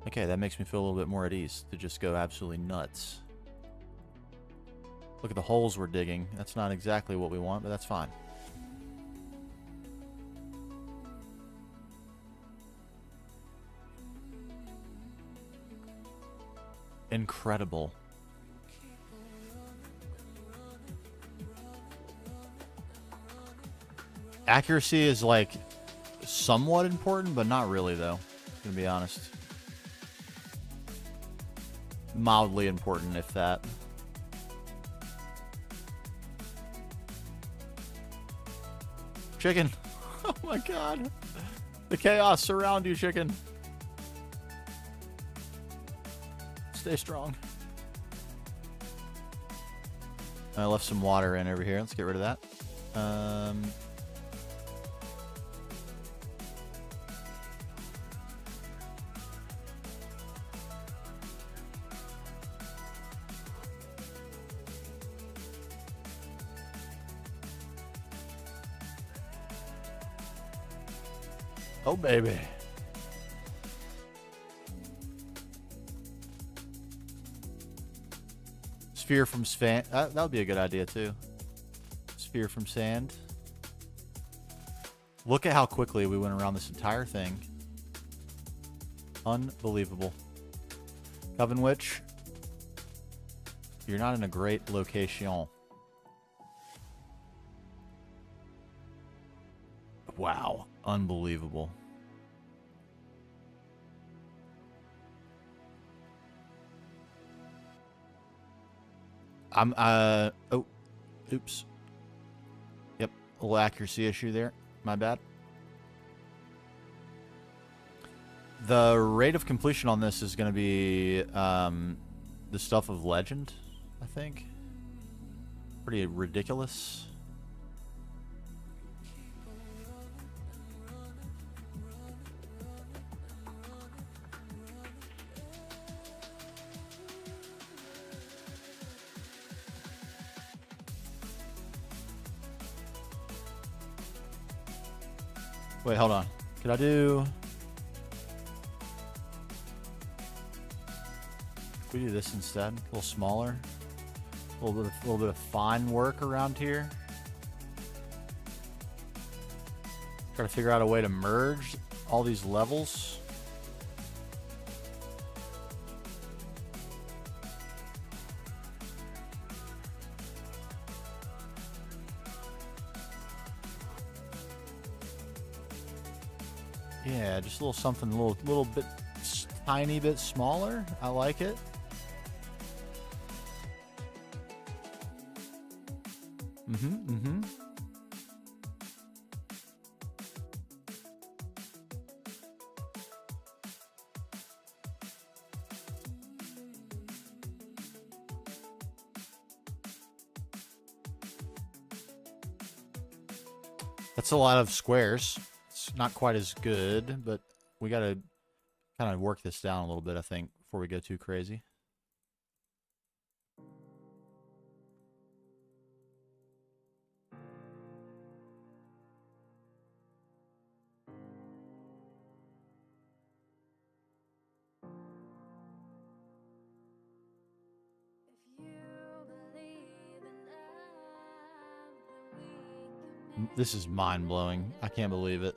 Okay, that makes me feel a little bit more at ease to just go absolutely nuts. Look at the holes we're digging. That's not exactly what we want, but that's fine. Incredible. Accuracy is like somewhat important, but not really though, to be honest. Mildly important, if that. Chicken. Oh my god. The chaos surround you, chicken. Stay strong. I left some water in over here. Let's get rid of that. Oh, baby. Sphere from sand. That would be a good idea, too. Sphere from sand. Look at how quickly we went around this entire thing. Unbelievable. Coven Witch, you're not in a great location. Wow. Unbelievable. Oh, oops. Yep, a little accuracy issue there. My bad. The rate of completion on this is going to be the stuff of legend, I think. Pretty ridiculous. Wait, hold on. Could I do... Could we do this instead? A little smaller. A little bit of fine work around here. Try to figure out a way to merge all these levels. Yeah, just a little something, a little bit, tiny bit smaller. I like it. That's a lot of squares. It's not quite as good, but we got to kind of work this down a little bit, I think, before we go too crazy. This is mind-blowing. I can't believe it.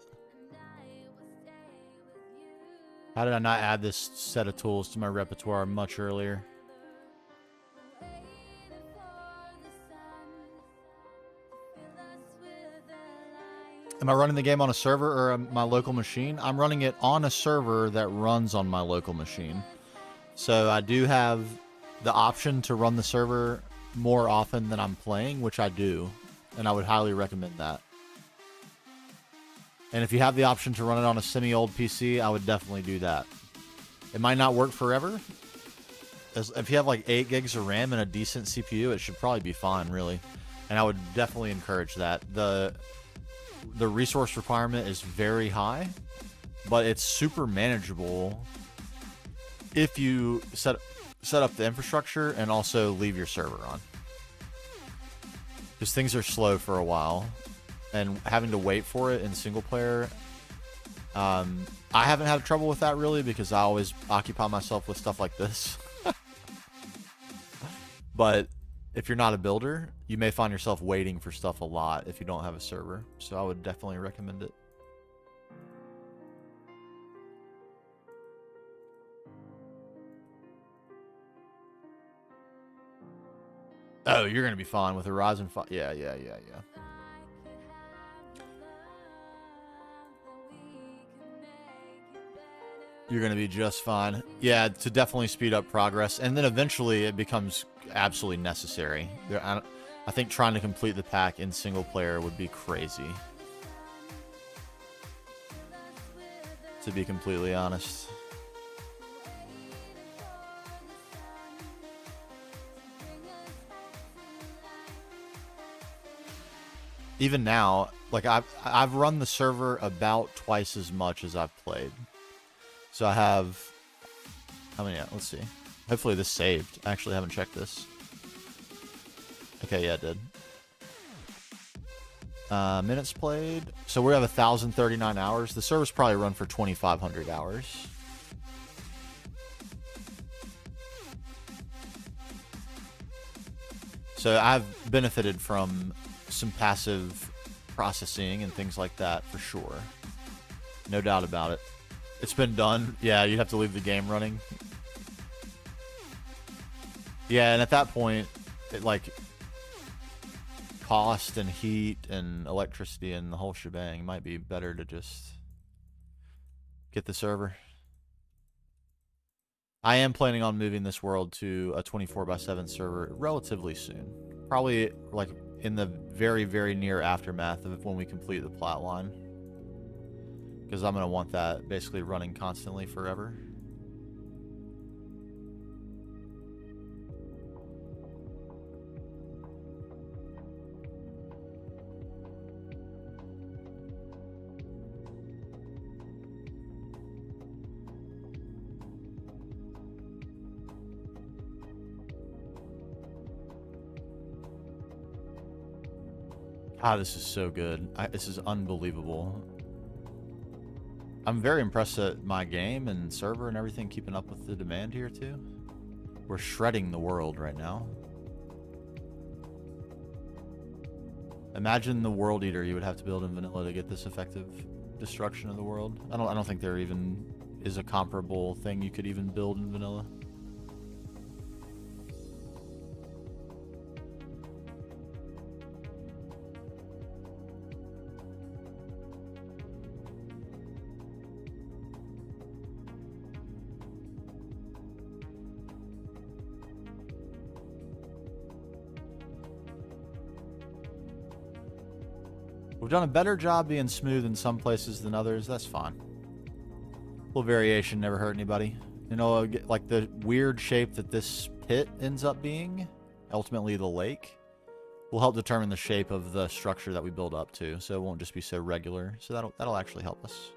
How did I not add this set of tools to my repertoire much earlier? Am I running the game on a server or my local machine? I'm running it on a server that runs on my local machine. So I do have the option to run the server more often than I'm playing, which I do. And I would highly recommend that. And if you have the option to run it on a semi-old PC, I would definitely do that. It might not work forever. If you have like 8 gigs of RAM and a decent CPU, it should probably be fine, really. And I would definitely encourage that. The resource requirement is very high, but it's super manageable if you set up the infrastructure and also leave your server on. Because things are slow for a while, and having to wait for it in single player, I haven't had trouble with that really, because I always occupy myself with stuff like this. But if you're not a builder, you may find yourself waiting for stuff a lot if you don't have a server. So I would definitely recommend it. Oh, you're going to be fine with Horizon 5. Yeah. You're going to be just fine. Yeah, to definitely speed up progress. And then eventually it becomes absolutely necessary. I think trying to complete the pack in single player would be crazy, to be completely honest. Even now, like I've run the server about twice as much as I've played. So I have, how many? Let's see. Hopefully this saved. I actually haven't checked this. Okay, yeah, it did. Minutes played. So we have 1,039 hours. The server's probably run for 2,500 hours. So I've benefited from some passive processing and things like that for sure. No doubt about it. It's been done. Yeah, you'd have to leave the game running. Yeah, and at that point, it like cost and heat and electricity and the whole shebang, might be better to just get the server. I am planning on moving this world to a 24/7 server relatively soon. Probably like in the very, very near aftermath of when we complete the plot line. Because I'm going to want that basically running constantly forever. Ah, this is so good. This is unbelievable. I'm very impressed at my game and server and everything keeping up with the demand here too. We're shredding the world right now. Imagine the world eater you would have to build in vanilla to get this effective destruction of the world. I don't think there even is a comparable thing you could even build in vanilla. We've done a better job being smooth in some places than others. That's fine. A little variation never hurt anybody. You know, like the weird shape that this pit ends up being, ultimately the lake, will help determine the shape of the structure that we build up to. So it won't just be so regular. So that'll actually help us.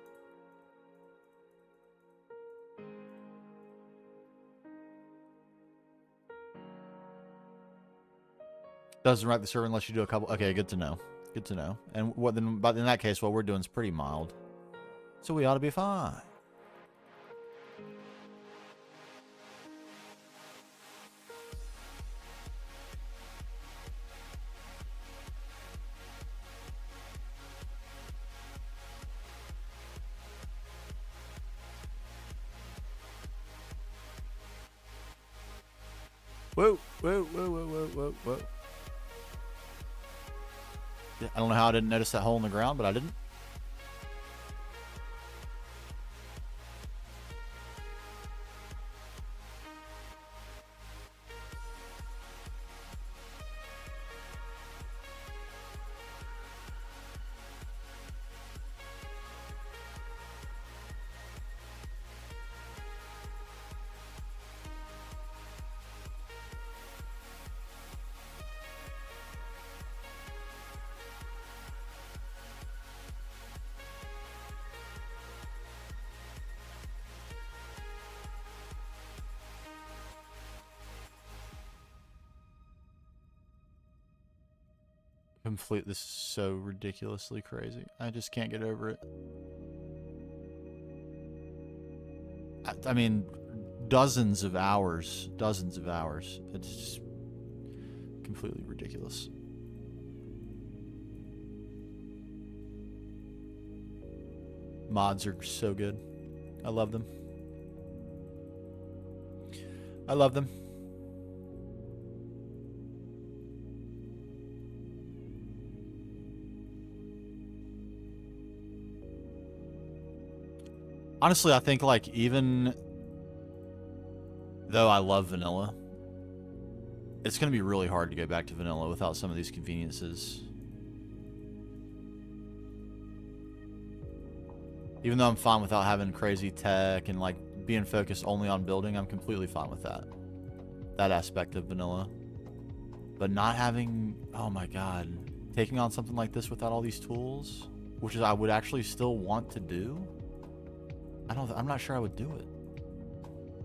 Doesn't wreck the server unless you do a couple. Okay, good to know. Good to know. And what then? But in that case, what we're doing is pretty mild, so we ought to be fine. Whoa, whoa, whoa, whoa, whoa, whoa, whoa. Yeah, I don't know how I didn't notice that hole in the ground, but I didn't. This is so ridiculously crazy. I just can't get over it. I mean, dozens of hours. It's just completely ridiculous. Mods are so good. I love them. I love them. Honestly, I think, like, even though I love vanilla, it's going to be really hard to go back to vanilla without some of these conveniences. Even though I'm fine without having crazy tech and, like, being focused only on building, I'm completely fine with that. That aspect of vanilla. But not having, oh my god, taking on something like this without all these tools, which is I would actually still want to do. I'm not sure I would do it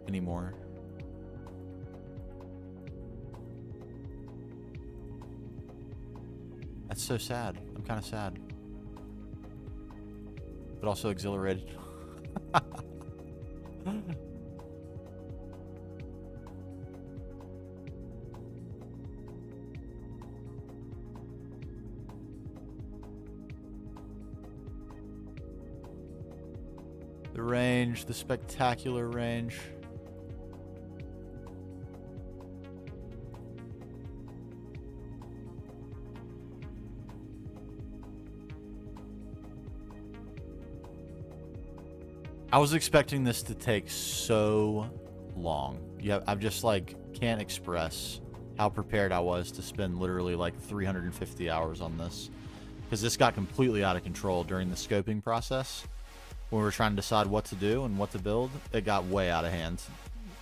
anymore. That's so sad. I'm kind of sad. But also exhilarated. The range, the spectacular range. I was expecting this to take so long. Yeah, I'm just like can't express how prepared I was to spend literally like 350 hours on this, because this got completely out of control during the scoping process. When we were trying to decide what to do and what to build, it got way out of hand.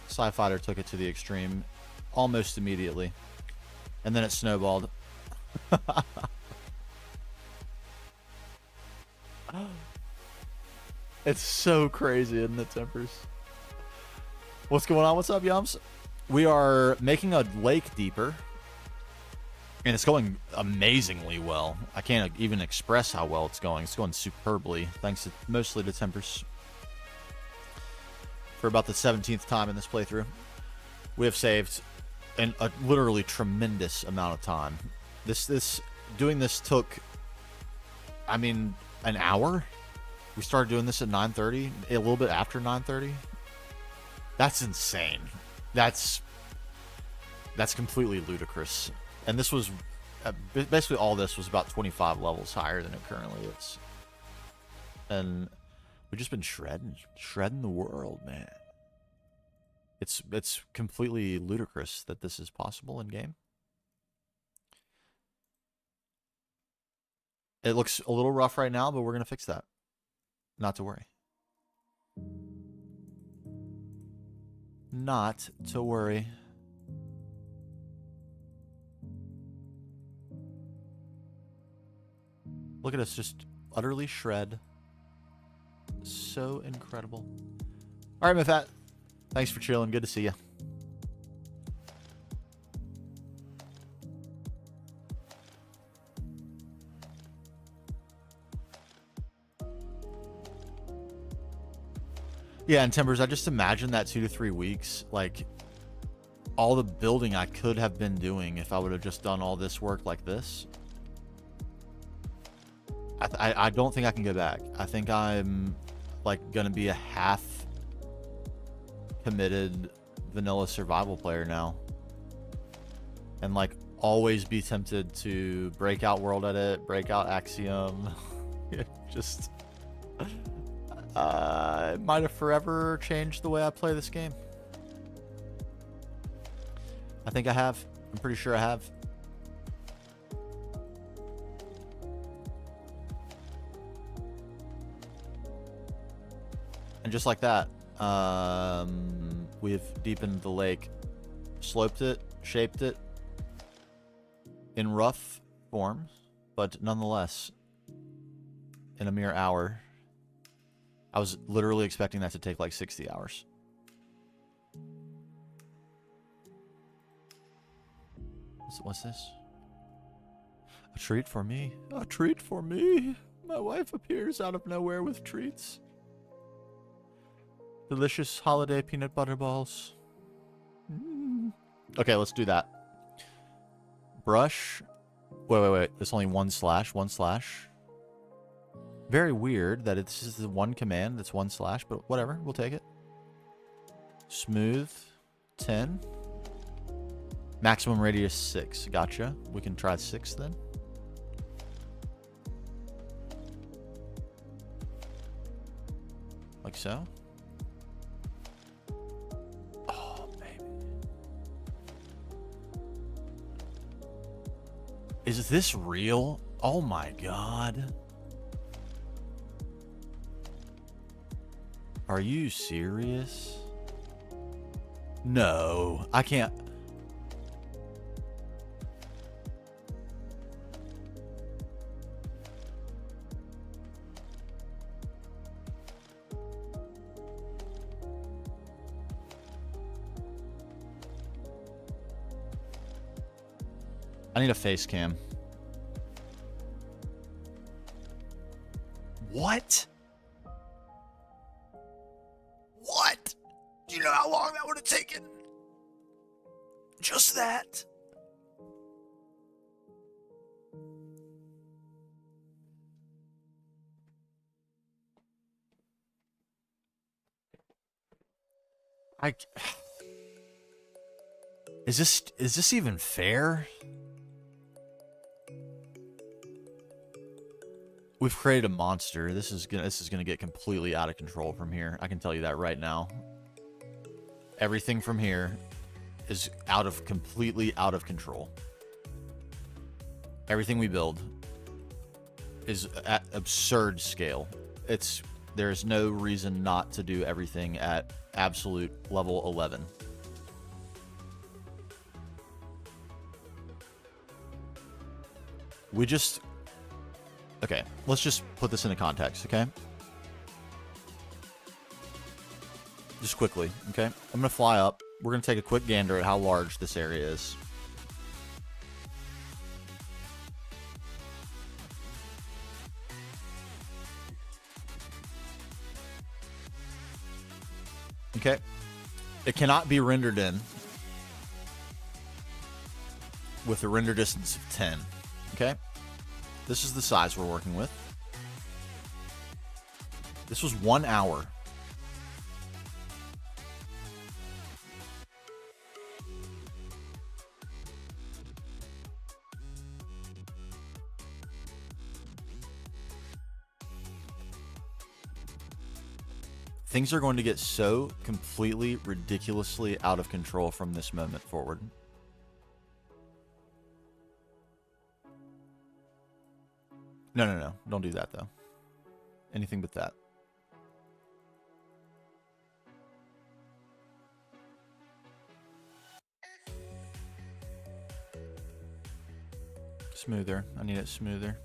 Sci-Fighter took it to the extreme almost immediately. And then it snowballed. It's so crazy, isn't it, Tempers? What's going on? What's up, Yums? We are making a lake deeper. And it's going amazingly well. I can't even express how well it's going. It's going superbly, thanks to, mostly to Tempers. For about the 17th time in this playthrough, we have saved a literally tremendous amount of time. Doing this took, I mean, an hour. We started doing this at 9:30, a little bit after 9:30. That's insane. That's completely ludicrous. And this was, basically all this was about 25 levels higher than it currently is. And we've just been shredding the world, man. It's completely ludicrous that this is possible in game. It looks a little rough right now, but we're going to fix that. Not to worry. Not to worry. Look at us just utterly shred. So incredible. All right, my fat. Thanks for chilling. Good to see you. Yeah, and Timbers, I just imagine that 2 to 3 weeks, like all the building I could have been doing if I would have just done all this work like this. I don't think I can go back. I think I'm like gonna be a half committed vanilla survival player now, and like always be tempted to break out World Edit, break out Axiom. Just it might have forever changed the way I play this game. I think I have. I'm pretty sure I have. And just like that, we've deepened the lake, sloped it, shaped it in rough form, but nonetheless, in a mere hour. I was literally expecting that to take like 60 hours. What's this? A treat for me. A treat for me. My wife appears out of nowhere with treats. Delicious holiday peanut butter balls. Okay, let's do that. Brush. Wait. There's only one slash. Very weird that it's just the one command that's one slash, but whatever. We'll take it. Smooth. 10. Maximum radius 6. Gotcha. We can try 6 then. Like so. Oh, baby. Is this real? Oh my god. Are you serious? No, I can't. I need a face cam. What? What? Do you know how long that would have taken? Just that. Is this even fair? We've created a monster. This is gonna get completely out of control from here. I can tell you that right now. Everything from here is completely out of control. Everything we build is at absurd scale. There's no reason not to do everything at absolute level 11. Okay, let's just put this into context, okay? Just quickly, okay? I'm going to fly up. We're going to take a quick gander at how large this area is. Okay. It cannot be rendered in with a render distance of 10, okay? This is the size we're working with. This was 1 hour. Things are going to get so completely, ridiculously out of control from this moment forward. No, no, no. Don't do that, though. Anything but that. Smoother. I need it smoother.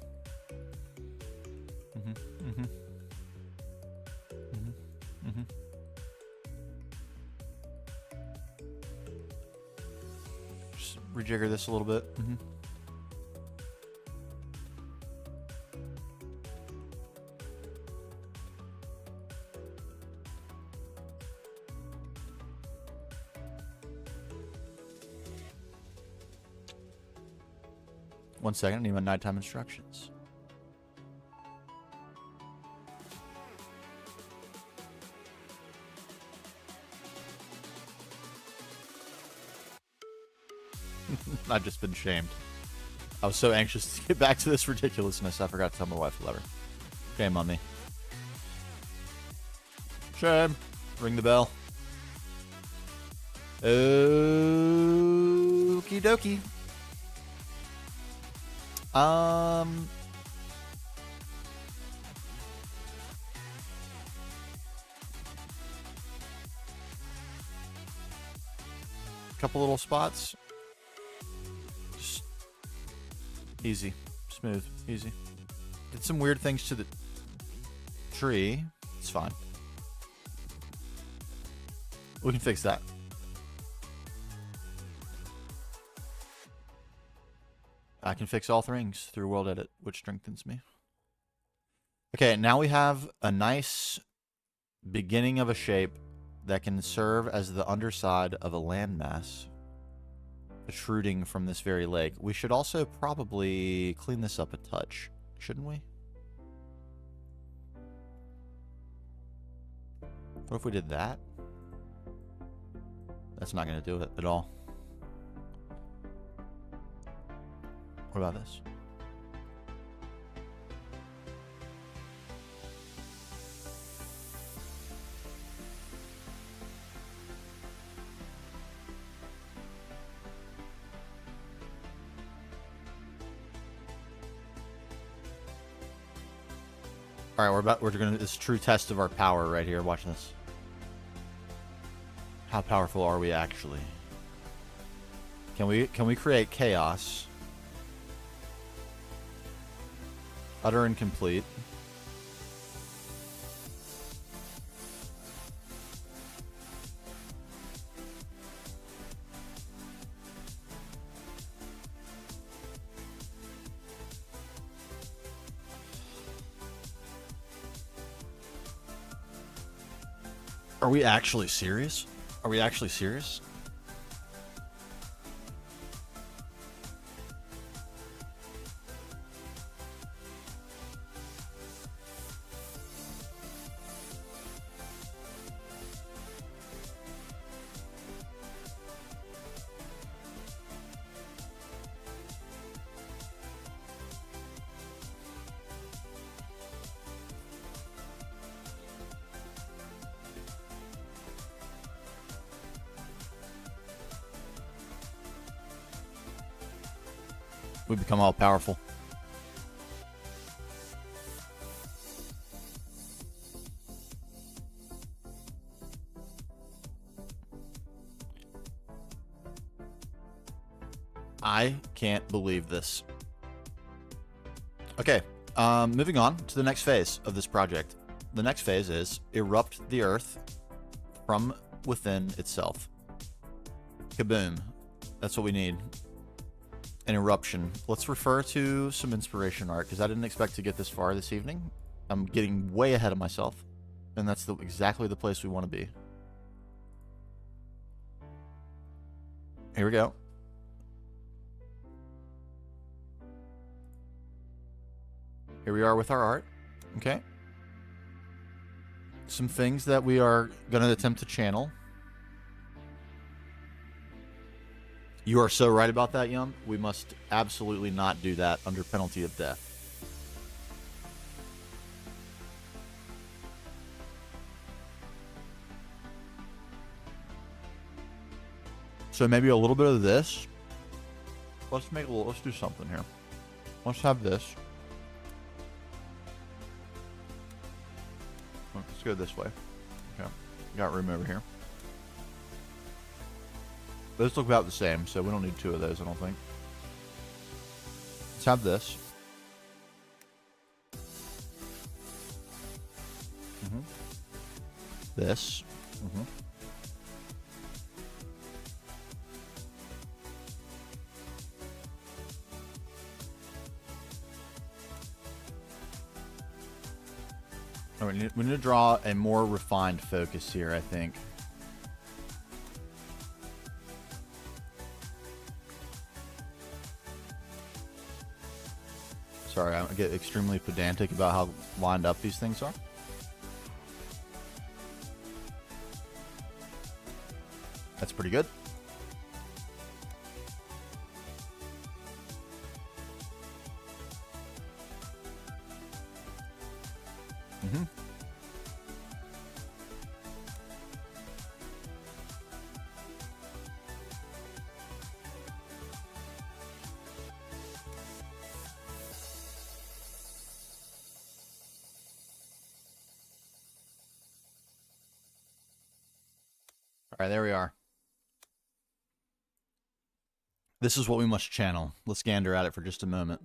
Just rejigger this a little bit. 1 second, I need my nighttime instructions. I've just been shamed. I was so anxious to get back to this ridiculousness, I forgot to tell my wife I love her. Shame on me. Shame. Ring the bell. Okie dokie. Couple little spots. Just easy, smooth, easy. Did some weird things to the tree. It's fine. We can fix that. I can fix all things through World Edit, which strengthens me. Okay, now we have a nice beginning of a shape that can serve as the underside of a landmass protruding from this very lake. We should also probably clean this up a touch, shouldn't we? What if we did that? That's not going to do it at all. What about this? All right, we're gonna this true test of our power right here. Watch this. How powerful are we actually? Can we create chaos? Utter and complete. Are we actually serious? Are we actually serious? We become all powerful. I can't believe this. Okay, moving on to the next phase of this project. The next phase is erupt the earth from within itself. Kaboom. That's what we need. An eruption. Let's refer to some inspiration art, because I didn't expect to get this far this evening. I'm getting way ahead of myself, and that's exactly the place we want to be. Here we go. Here we are with our art. Okay. Some things that we are going to attempt to channel. You are so right about that, Yum. We must absolutely not do that under penalty of death. So maybe a little bit of this. Let's do something here. Let's have this. Let's go this way. Okay. Got room over here. Those look about the same, so we don't need two of those, I don't think. Let's have this. This. All right, we need to draw a more refined focus here, I think. Sorry, I get extremely pedantic about how lined up these things are. That's pretty good. All right, there we are. This is what we must channel. Let's gander at it for just a moment.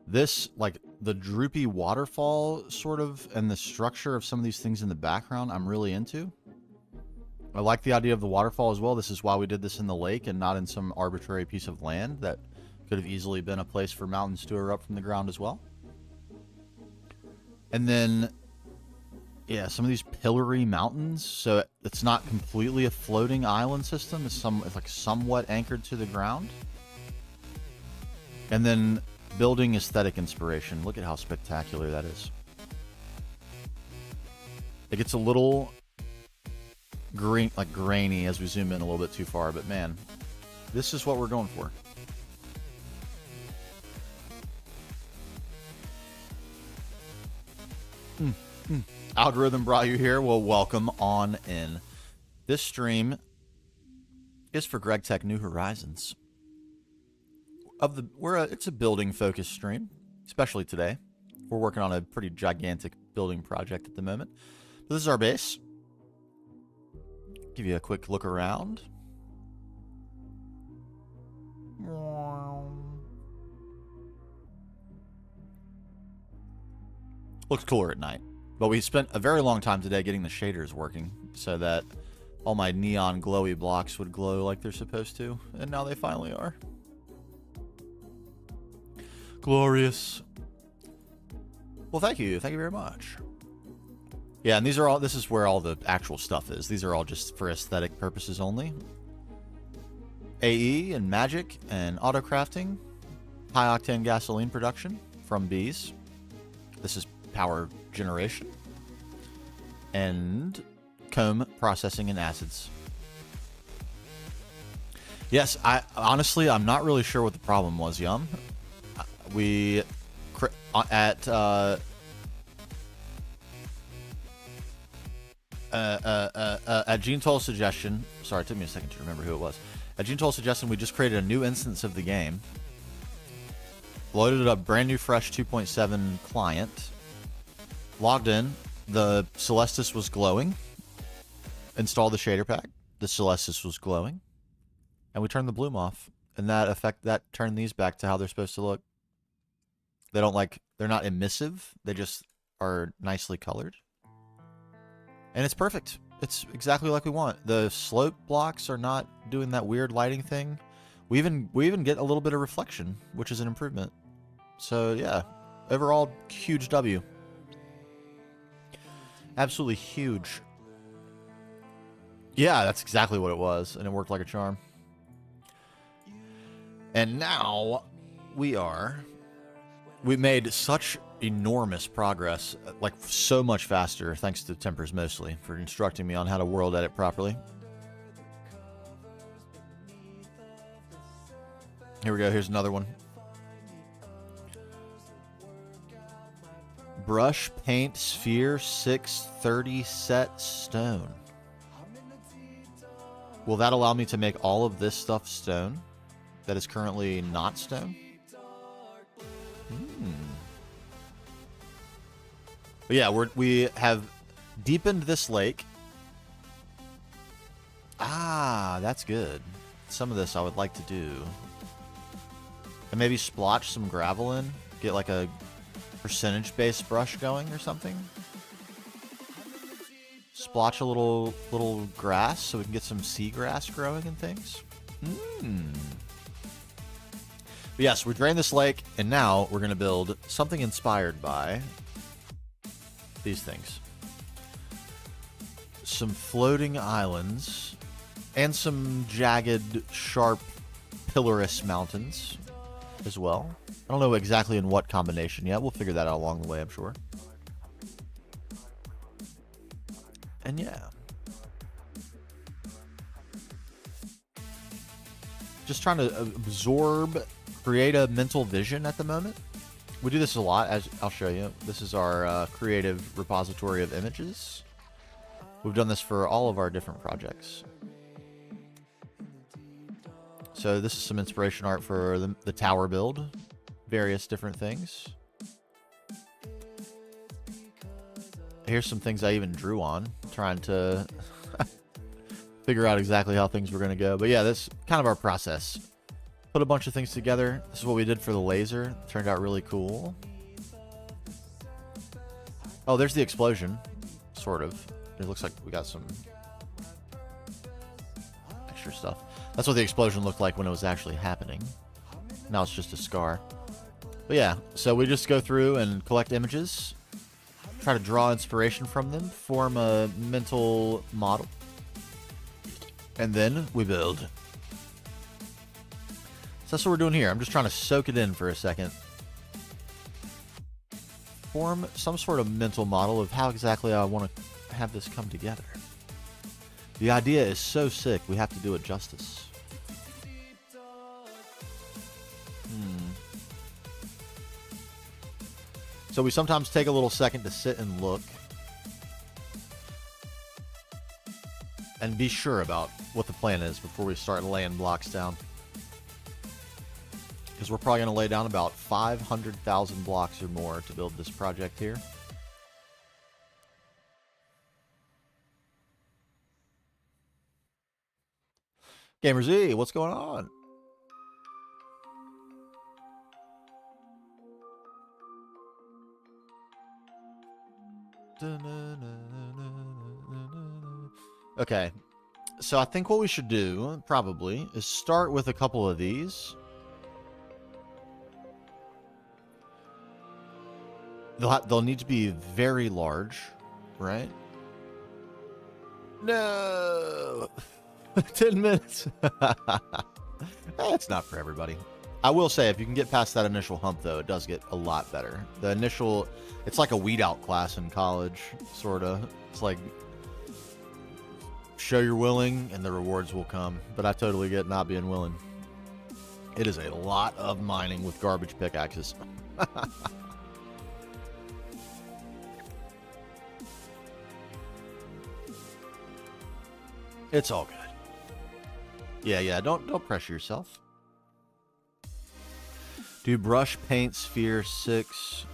This, like, the droopy waterfall, sort of, and the structure of some of these things in the background, I'm really into. I like the idea of the waterfall as well. This is why we did this in the lake and not in some arbitrary piece of land that could have easily been a place for mountains to erupt from the ground as well. And then, yeah, some of these pillory mountains, so it's not completely a floating island system. It's like somewhat anchored to the ground. And then building aesthetic inspiration. Look at how spectacular that is. It gets a little green, like grainy as we zoom in a little bit too far, but man, this is what we're going for. Algorithm brought you here. Well, welcome on in. This stream is for GregTech New Horizons. It's a building focused stream, especially today. We're working on a pretty gigantic building project at the moment. But this is our base. Give you a quick look around. Looks cooler at night. But we spent a very long time today getting the shaders working so that all my neon glowy blocks would glow like they're supposed to. And now they finally are. Glorious. Well, thank you. Thank you very much. Yeah, and this is where all the actual stuff is. These are all just for aesthetic purposes only. AE and magic and auto crafting. High octane gasoline production from bees. This is power generation. And comb processing and acids. Yes, I'm not really sure what the problem was, Yum. We at Gthn's suggestion. Sorry, it took me a second to remember who it was. At Gthn's suggestion, we just created a new instance of the game, loaded up brand new fresh 2.7 client, logged in. The Celestis was glowing. Installed the shader pack. The Celestis was glowing, and we turned the bloom off, and that turned these back to how they're supposed to look. They're not emissive. They just are nicely colored. And it's perfect. It's exactly like we want. The slope blocks are not doing that weird lighting thing. We even get a little bit of reflection, which is an improvement. So yeah, overall, huge W. Absolutely huge. Yeah, that's exactly what it was, and it worked like a charm. And now we made such enormous progress, like so much faster, thanks to Tempers mostly, for instructing me on how to world edit properly. Here we go, here's another one. Brush, paint, sphere, 630 set stone. Will that allow me to make all of this stuff stone? that is currently not stone. But yeah, we have deepened this lake. Ah, that's good. Some of this I would like to do. And maybe splotch some gravel in. Get like a percentage-based brush going or something. Splotch a little grass so we can get some seagrass growing and things. But yes, we drained this lake, and now we're going to build something inspired by these things. Some floating islands and some jagged, sharp, pillarous mountains as well. I don't know exactly in what combination yet. We'll figure that out along the way, I'm sure. And yeah. Just trying to absorb, create a mental vision at the moment. We do this a lot, as I'll show you. This is our creative repository of images. We've done this for all of our different projects. So this is some inspiration art for the tower build. Various different things. Here's some things I even drew on, trying to figure out exactly how things were going to go. But yeah, that's kind of our process. Put a bunch of things together. This is what we did for the laser. It turned out really cool. Oh, there's the explosion. Sort of. It looks like we got some extra stuff. That's what the explosion looked like when it was actually happening. Now it's just a scar. But yeah, so we just go through and collect images, try to draw inspiration from them, form a mental model, and then we build. So that's what we're doing here. I'm just trying to soak it in for a second. Form some sort of mental model of how exactly I want to have this come together. The idea is so sick, we have to do it justice. So we sometimes take a little second to sit and look and be sure about what the plan is before we start laying blocks down. Because we're probably going to lay down about 500,000 blocks or more to build this project here. Gamer Z, what's going on? Okay, so I think what we should do, probably, is start with a couple of these. They'll need to be very large, right? No! 10 minutes! That's not for everybody. I will say, if you can get past that initial hump, though, it does get a lot better. The initial... It's like a weed-out class in college, sort of. It's like... Show you're willing, and the rewards will come. But I totally get not being willing. It is a lot of mining with garbage pickaxes. It's all good. Yeah, don't pressure yourself. Do brush, paint, sphere, 6.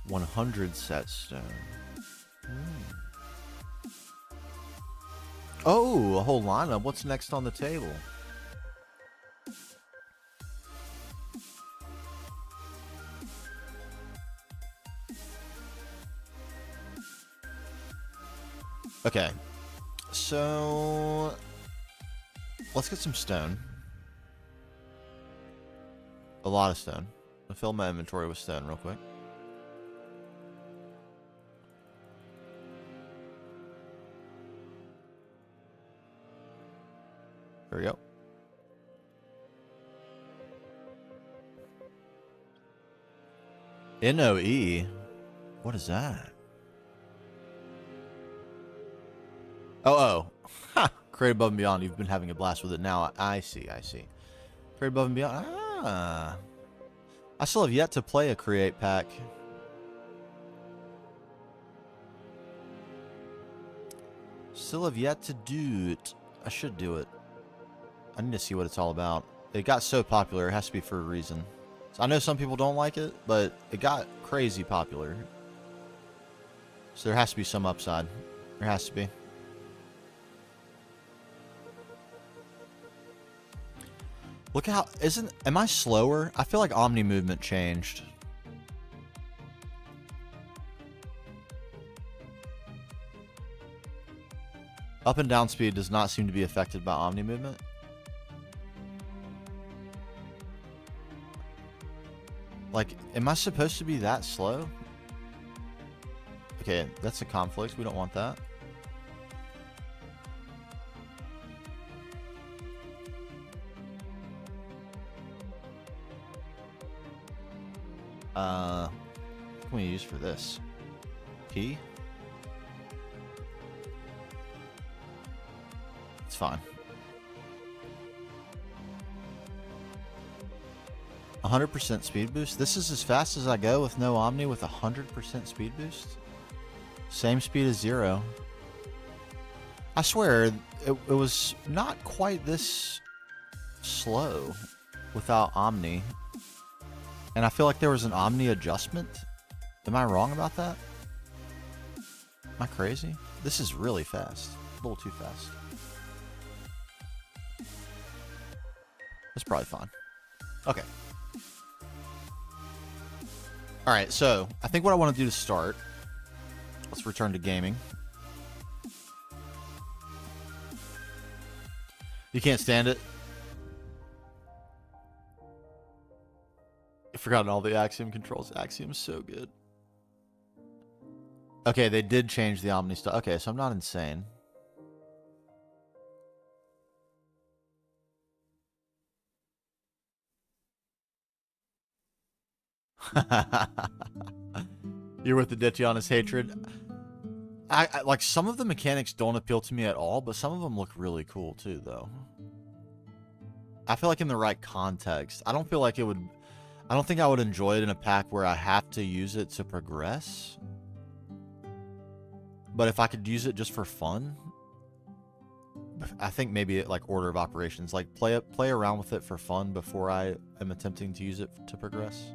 100 set stone. Oh, a whole lineup. What's next on the table? Okay, so let's get some stone. A lot of stone. I'll fill my inventory with stone real quick. There we go. NOE? What is that? Oh. Ha! Create Above and Beyond. You've been having a blast with it now. I see. Create Above and Beyond. Ah. I still have yet to play a Create pack. Still have yet to do it. I should do it. I need to see what it's all about. It got so popular, it has to be for a reason. So I know some people don't like it, but it got crazy popular. So there has to be some upside. There has to be. Look how, am I slower? I feel like Omni movement changed. Up and down speed does not seem to be affected by Omni movement. Like, am I supposed to be that slow? Okay, that's a conflict. We don't want that. What can we use for this? P? It's fine. 100% speed boost. This is as fast as I go with no Omni with 100% speed boost. Same speed as 0. I swear, it was not quite this slow without Omni. And I feel like there was an Omni adjustment. Am I wrong about that? Am I crazy? This is really fast. A little too fast. That's probably fine. Okay. Alright, so I think what I want to do to start, let's return to gaming. You can't stand it? I've forgotten all the Axiom controls. Axiom's so good. Okay, they did change the Omni stuff. Okay, so I'm not insane. You're with the Ditchy on his hatred. I like, some of the mechanics don't appeal to me at all, but some of them look really cool too, though. I feel like in the right context. I don't feel like it would... I don't think I would enjoy it in a pack where I have to use it to progress. But if I could use it just for fun, I think maybe like order of operations. Like play around with it for fun before I am attempting to use it to progress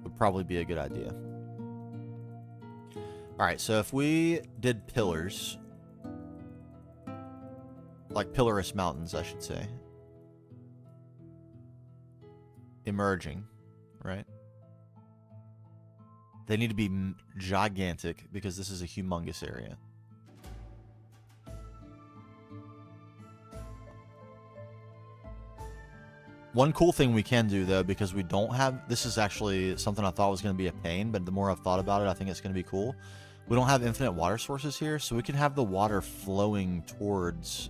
would probably be a good idea. Alright, so if we did pillars, like pillarous mountains, I should say. Emerging, right? They need to be gigantic because this is a humongous area. One cool thing we can do, though, because we don't have... This is actually something I thought was going to be a pain, but the more I've thought about it, I think it's going to be cool. We don't have infinite water sources here, so we can have the water flowing towards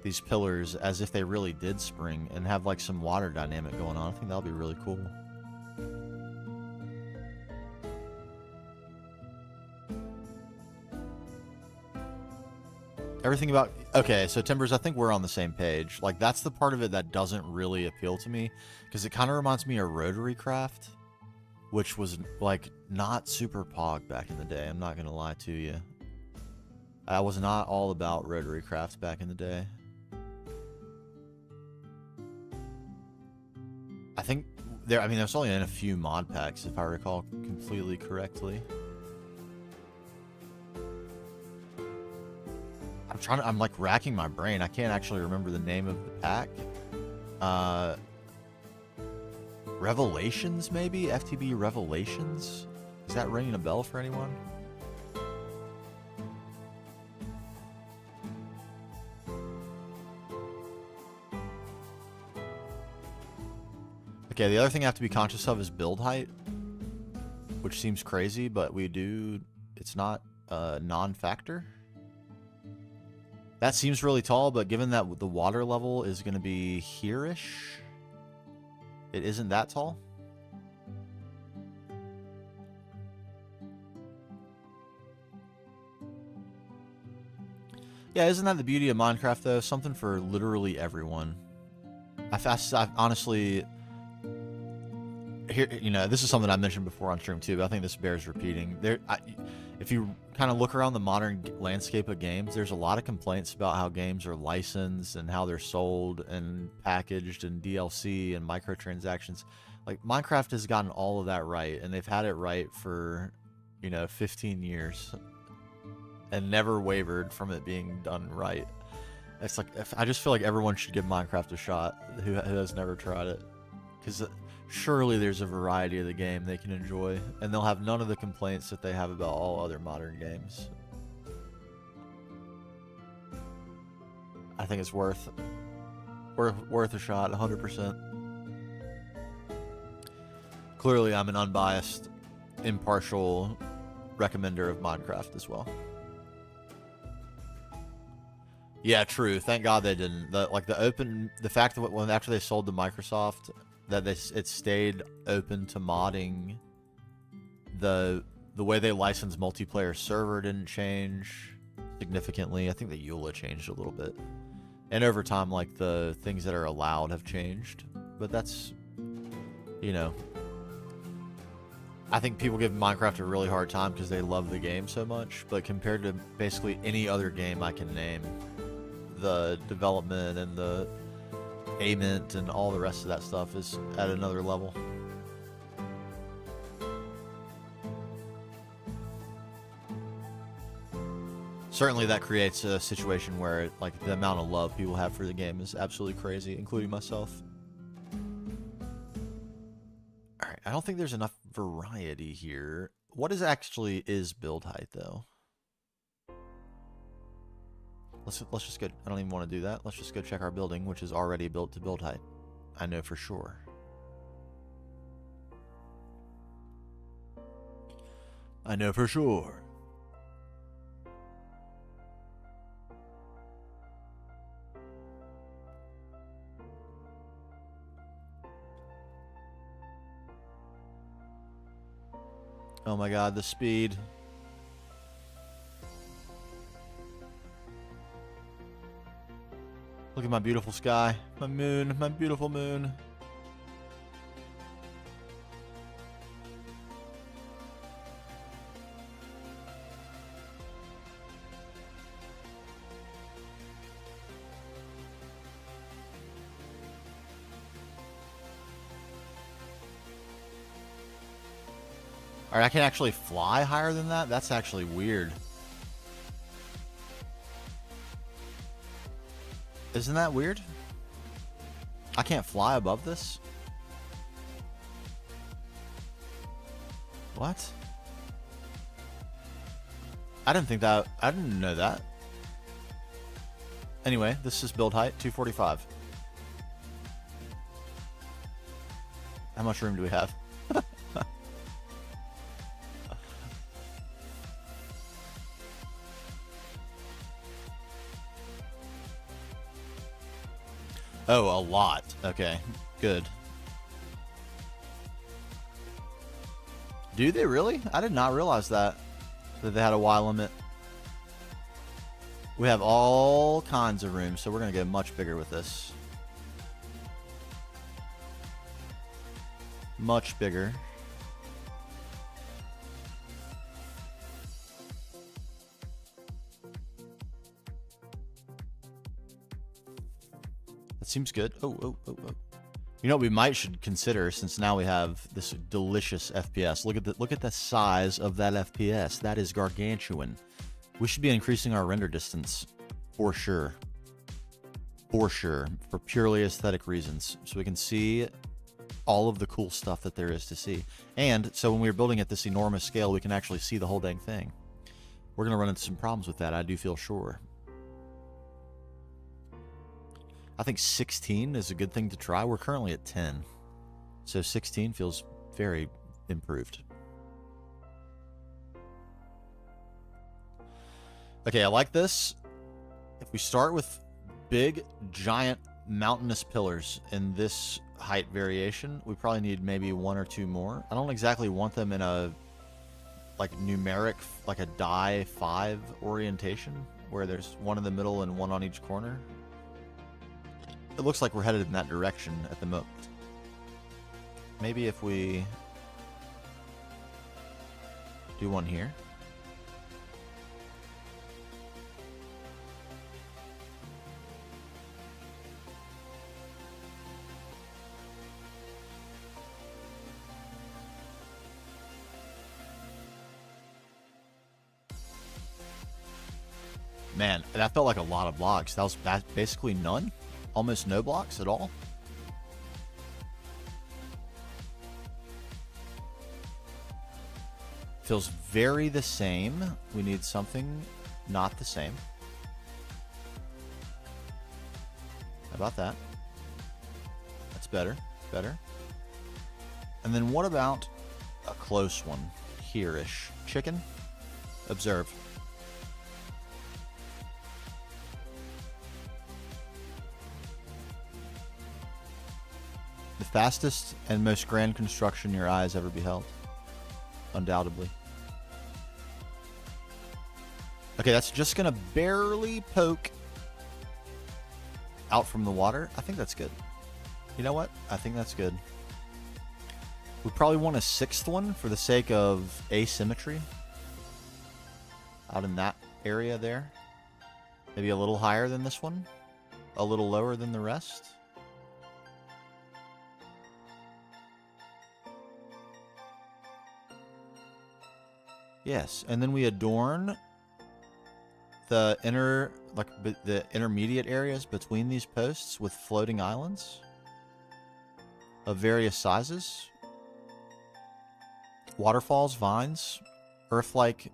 these pillars as if they really did spring and have, like, some water dynamic going on. I think that'll be really cool. Everything about... Okay, so Timbers, I think we're on the same page. Like, that's the part of it that doesn't really appeal to me, because it kind of reminds me of Rotary Craft, which was, like, not super pog back in the day. I'm not going to lie to you. I was not all about Rotary Craft back in the day. I think there... I mean, there's only in a few mod packs, if I recall completely correctly. I'm like racking my brain. I can't actually remember the name of the pack. Revelations, maybe? FTB Revelations? Is that ringing a bell for anyone? Okay, the other thing I have to be conscious of is build height, which seems crazy, but we do... It's not a non-factor. That seems really tall, but given that the water level is going to be here-ish, it isn't that tall. Yeah, isn't that the beauty of Minecraft, though? Something for literally everyone. I've honestly... Here, you know, this is something I mentioned before on stream, too, but I think this bears repeating. if you kind of look around the modern landscape of games, there's a lot of complaints about how games are licensed and how they're sold and packaged and DLC and microtransactions. Like, Minecraft has gotten all of that right, and they've had it right for, 15 years and never wavered from it being done right. It's like, I just feel like everyone should give Minecraft a shot who has never tried it, because surely there's a variety of the game they can enjoy, and they'll have none of the complaints that they have about all other modern games. I think it's worth a shot, 100%. Clearly, I'm an unbiased, impartial recommender of Minecraft as well. Yeah, true. Thank God they didn't. The fact that when after they sold to Microsoft, that it stayed open to modding. The way they licensed multiplayer server didn't change significantly. I think the EULA changed a little bit, and over time, like, the things that are allowed have changed. But that's, I think people give Minecraft a really hard time because they love the game so much. But compared to basically any other game I can name, the development and the payment and all the rest of that stuff is at another level. Certainly that creates a situation where, like, the amount of love people have for the game is absolutely crazy, including myself. Alright, I don't think there's enough variety here. What actually is build height, though? Let's just go. I don't even want to do that. Let's just go check our building, which is already built to build height. I know for sure. I know for sure. Oh my God, the speed. Look at my beautiful sky. My moon. My beautiful moon. Alright, I can actually fly higher than that? That's actually weird. Isn't that weird? I can't fly above this? What? I didn't know that. Anyway, this is build height, 245. How much room do we have? Oh, a lot. Okay, good. Do they really? I did not realize that they had a Y limit. We have all kinds of room, so we're going to get much bigger with this. Much bigger. Seems good. Oh. You know what we should consider, since now we have this delicious FPS. Look at the size of that FPS. That is gargantuan. We should be increasing our render distance for sure. For sure, for purely aesthetic reasons, so we can see all of the cool stuff that there is to see. And so when we're building at this enormous scale, we can actually see the whole dang thing. We're going to run into some problems with that, I do feel sure. I think 16 is a good thing to try. We're currently at 10. So 16 feels very improved. Okay, I like this. If we start with big, giant, mountainous pillars in this height variation, we probably need maybe one or two more. I don't exactly want them in a, like, numeric, like a die 5 orientation, where there's one in the middle and one on each corner. It looks like we're headed in that direction at the moment. Maybe if we do one here. Man, that felt like a lot of blocks. That was basically none. Almost no blocks at all. Feels very the same. We need something not the same. How about that? That's better. Better. And then what about a close one? Here-ish. Chicken? Observe. The fastest and most grand construction your eyes ever beheld. Undoubtedly. Okay, that's just gonna barely poke out from the water. I think that's good. You know what? I think that's good. We probably want a sixth one for the sake of asymmetry. Out in that area there. Maybe a little higher than this one. A little lower than the rest. Yes, and then we adorn the the intermediate areas between these posts with floating islands of various sizes. Waterfalls, vines, earth-like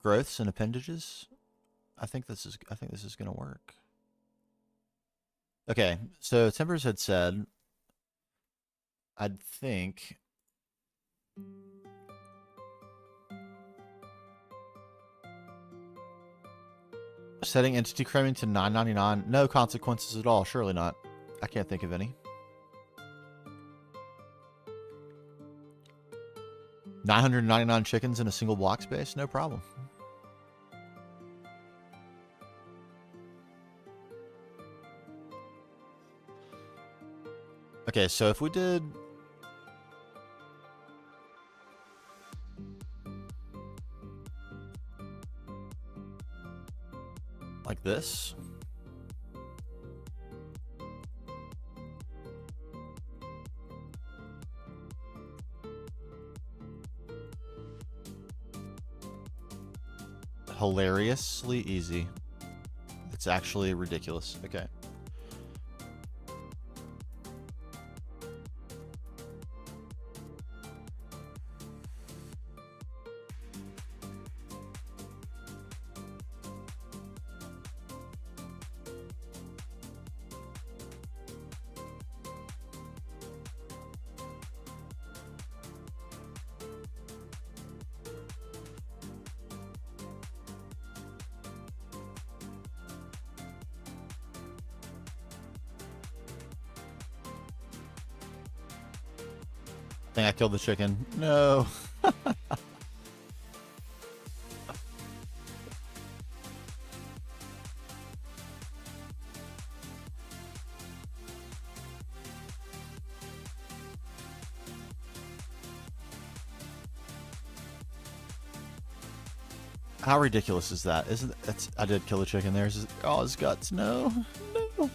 growths and appendages. I think this is going to work. Okay, so Timbers had said I'd think setting entity cramming to 999, no consequences at all. Surely not. I can't think of any. 999 chickens in a single block space? No problem. Okay, so if we did like this. Hilariously easy. It's actually ridiculous. Okay. I think I killed the chicken. No. How ridiculous is that? Isn't it? I did kill the chicken there. Oh, his guts. No. No.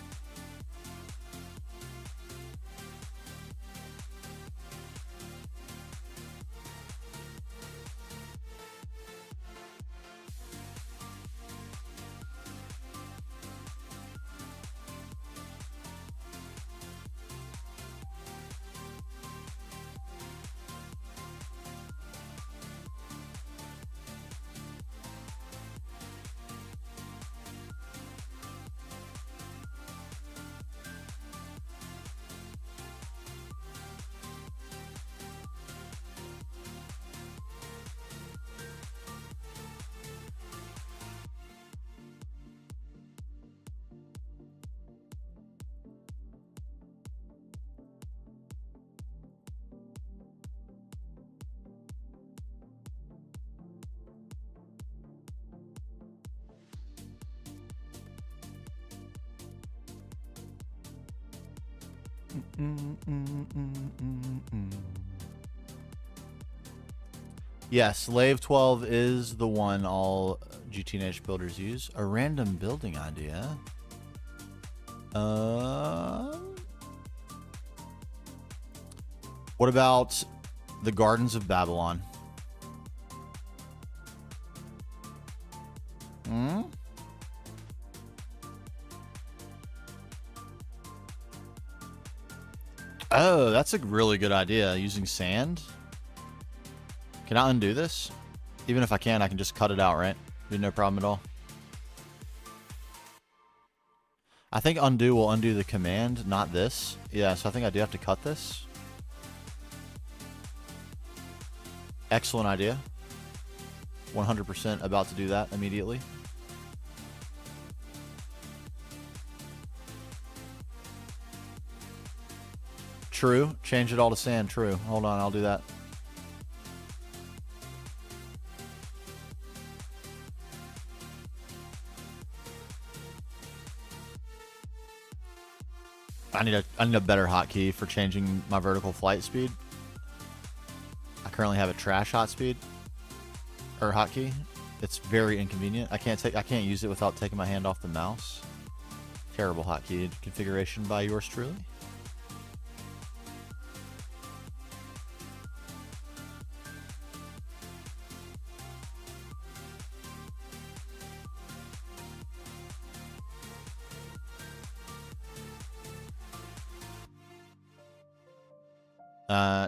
Yes, Lave 12 is the one all Gtnh builders use. A random building idea. What about the Gardens of Babylon? Hmm? Oh, that's a really good idea, using sand. Can I undo this? Even if I can, I can just cut it out, right? Be no problem at all. I think undo will undo the command, not this. Yeah, so I think I do have to cut this. Excellent idea. 100% about to do that immediately. True. Change it all to sand. True. Hold on, I'll do that. I need a better hotkey for changing my vertical flight speed. I currently have a trash hotkey. It's very inconvenient. I can't use it without taking my hand off the mouse. Terrible hotkey configuration by yours truly.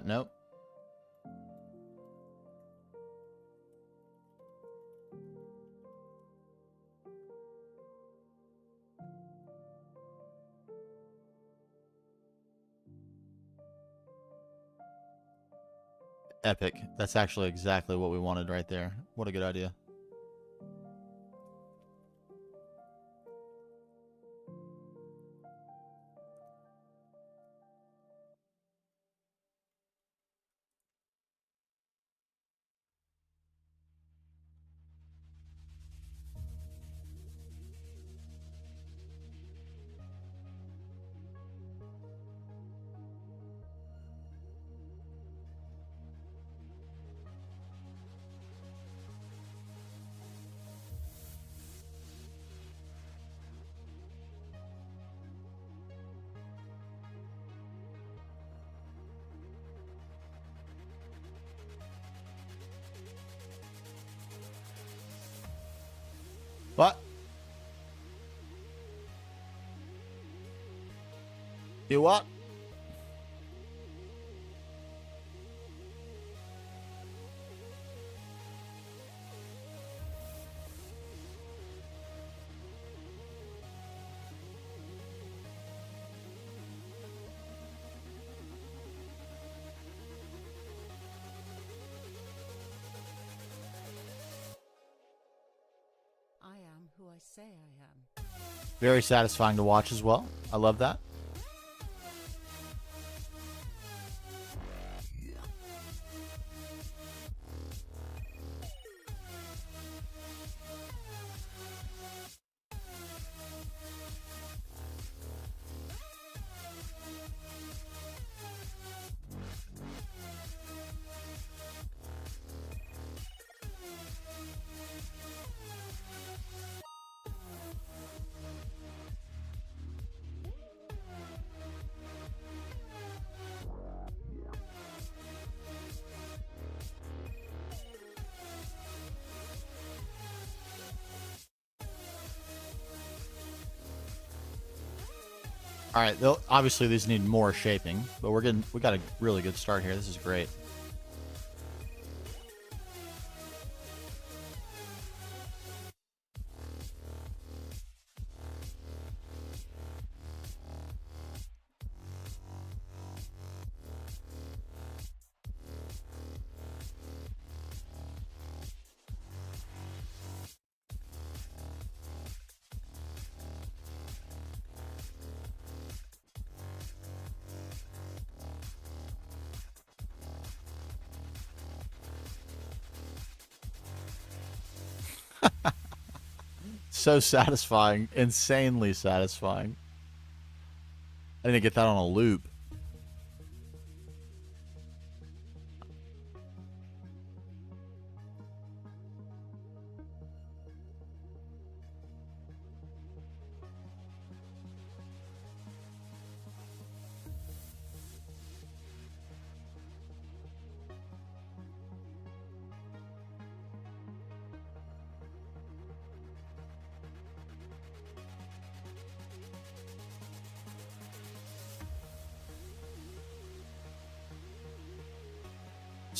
Nope. Epic. That's actually exactly what we wanted right there. What a good idea. What? You what? I am who I say I am. Very satisfying to watch as well. I love that. All right, obviously these need more shaping, but we got a really good start here. This is great. So satisfying, insanely satisfying. I need to get that on a loop.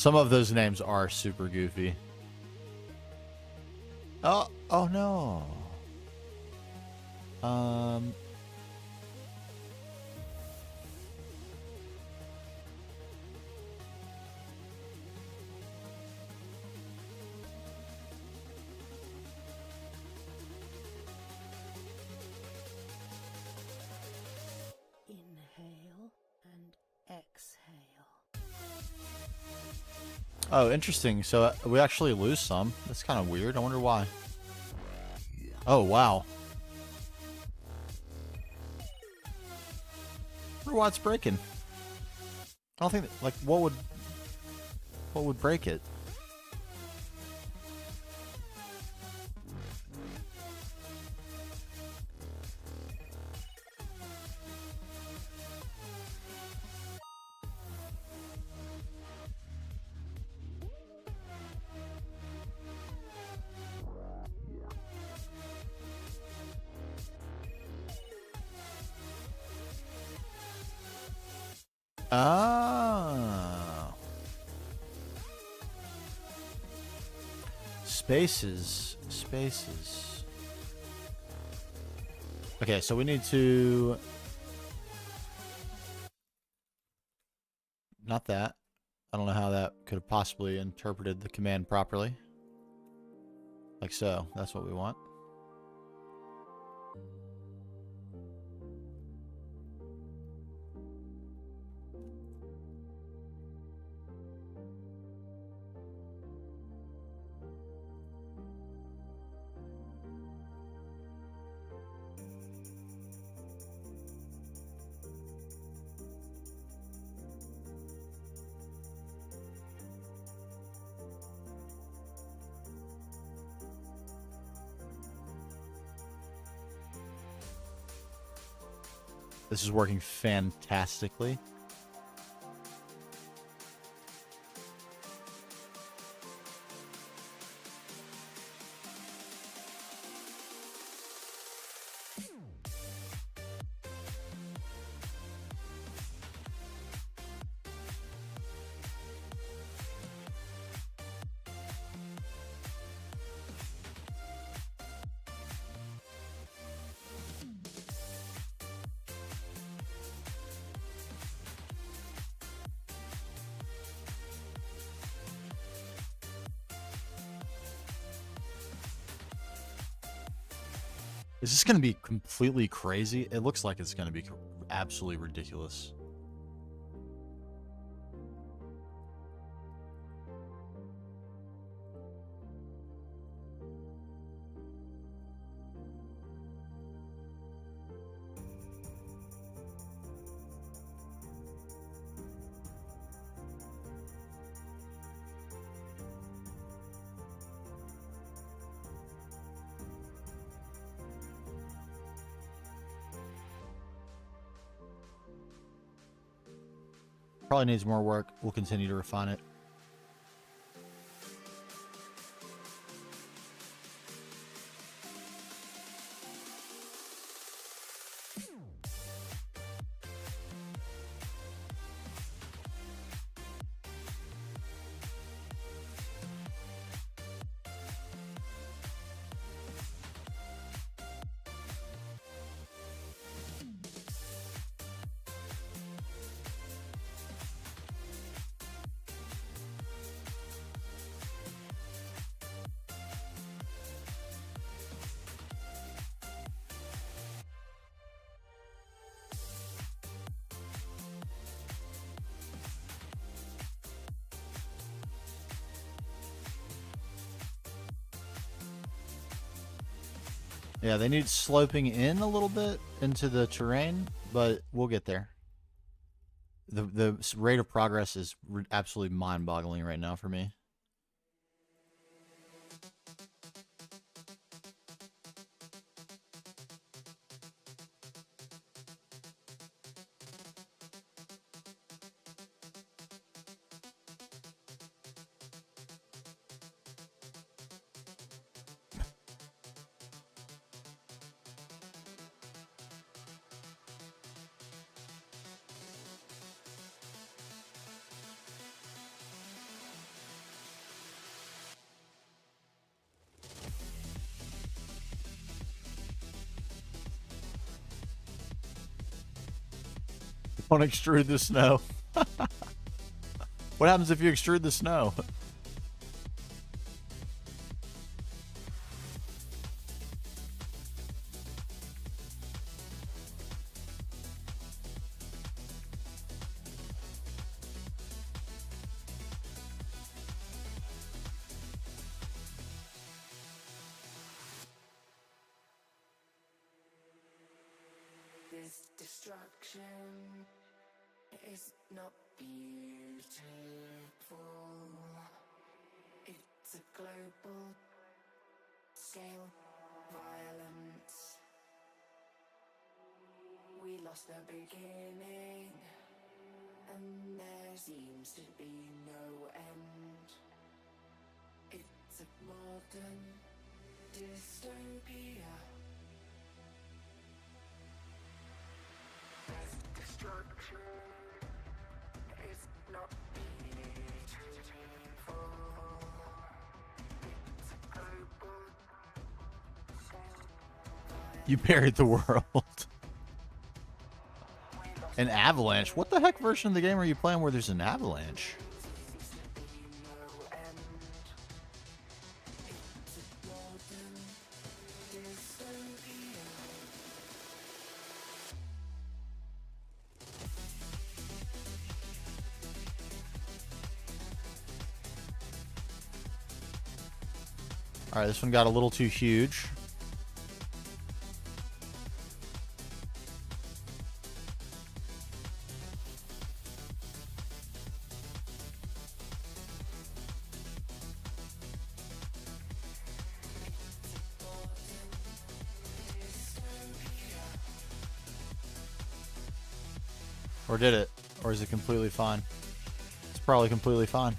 Some of those names are super goofy. Oh no. Inhale and exhale. Oh, interesting. So we actually lose some. That's kind of weird. I wonder why. Oh, wow. I wonder why it's breaking. I don't think that, like, what would break it? Ah. Spaces. Okay, so we need to... Not that. I don't know how that could have possibly interpreted the command properly. Like so. That's what we want. This is working fantastically. Is this going to be completely crazy? It looks like it's going to be absolutely ridiculous. Probably needs more work. We'll continue to refine it. Yeah, they need sloping in a little bit into the terrain, but we'll get there. The rate of progress is absolutely mind-boggling right now for me. Don't extrude the snow. What happens if you extrude the snow? This destruction is not beautiful. It's a global scale violence. We lost the beginning, and there seems to be no end. It's a modern dystopia. Destruction is not beautiful. It's a global scale. You buried the world. An avalanche? What the heck version of the game are you playing where there's an avalanche? Alright, this one got a little too huge. Or did it? Or is it completely fine? It's probably completely fine.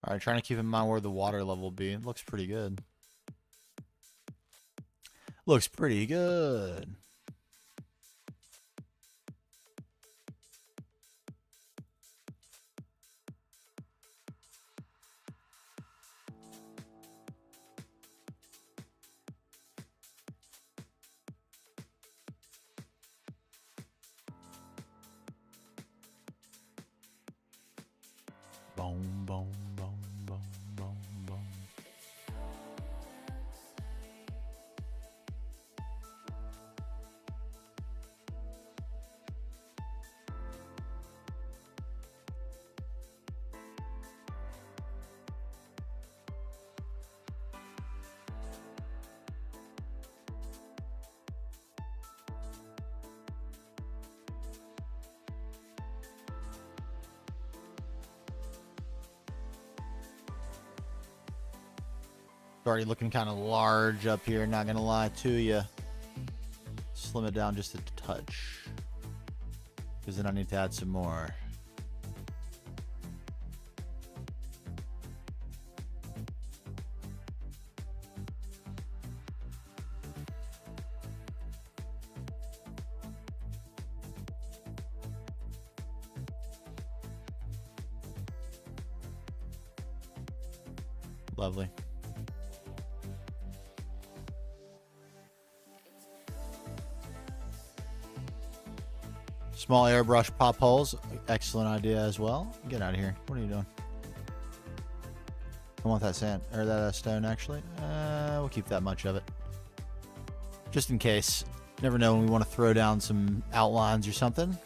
Alright, trying to keep in mind where the water level will be. It looks pretty good. Looks pretty good. Boom, boom, boom, boom, boom, boom. It's already looking kind of large up here, not gonna lie to you. Slim it down just a touch, because then I need to add some more. Lovely. Small airbrush pop holes. Excellent idea as well. Get out of here. What are you doing? I want that sand, or that stone actually. We'll keep that much of it. Just in case. Never know when we want to throw down some outlines or something.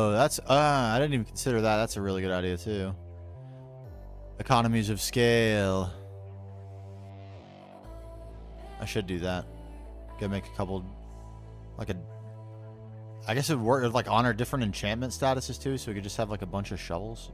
Oh, that's I didn't even consider that. That's a really good idea too. Economies of scale. I should do that. Gotta make a couple, like a. I guess it would work like honor different enchantment statuses too, so we could just have like a bunch of shovels.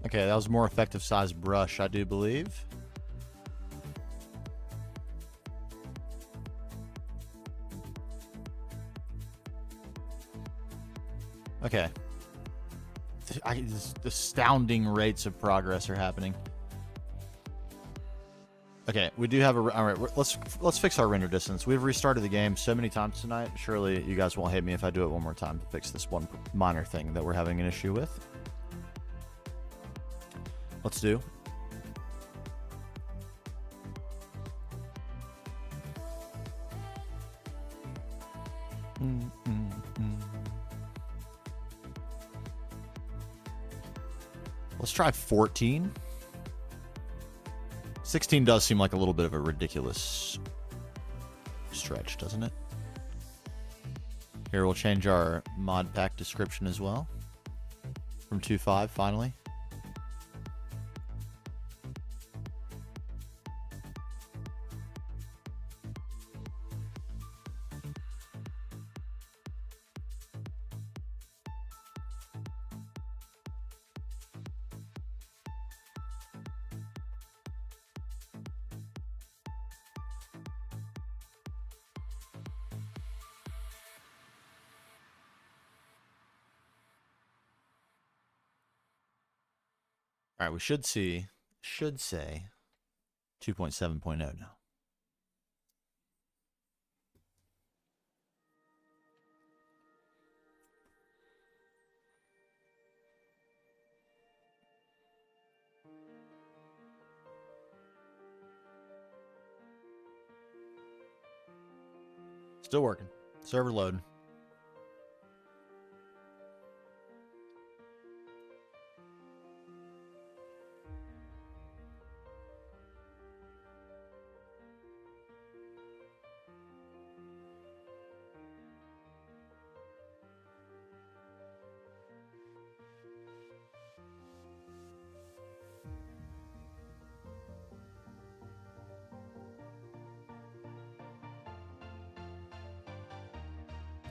Okay, that was a more effective size brush, I do believe. Okay. The astounding rates of progress are happening. Okay, we do have a. All right, let's fix our render distance. We've restarted the game so many times tonight. Surely you guys won't hate me if I do it one more time to fix this one minor thing that we're having an issue with. Let's do. Let's try 14. 16 does seem like a little bit of a ridiculous stretch, doesn't it? Here, we'll change our mod pack description as well. From 2.5, finally. All right, we should say 2.7.0 now. Still working. Server loading.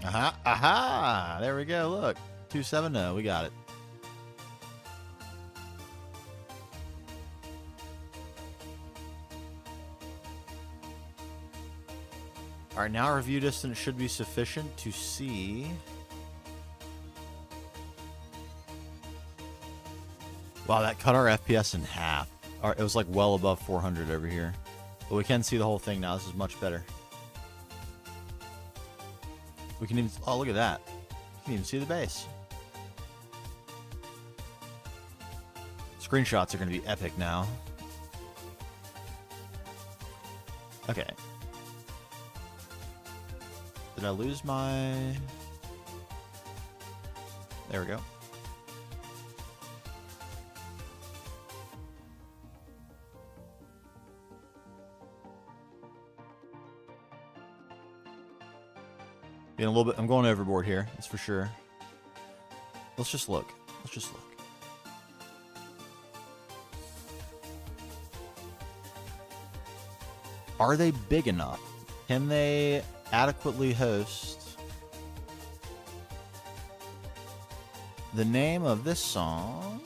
Aha, aha! There we go. Look, 2.7.0. We got it. All right, now our view distance should be sufficient to see. Wow, that cut our FPS in half. It was like well above 400 over here. But we can see the whole thing now. This is much better. We can even... Oh, look at that. You can even see the base. Screenshots are going to be epic now. Okay. Did I lose my... There we go. Getting a little bit... I'm going overboard here. That's for sure. Let's just look. Let's just look. Are they big enough? Can they adequately host the name of this song?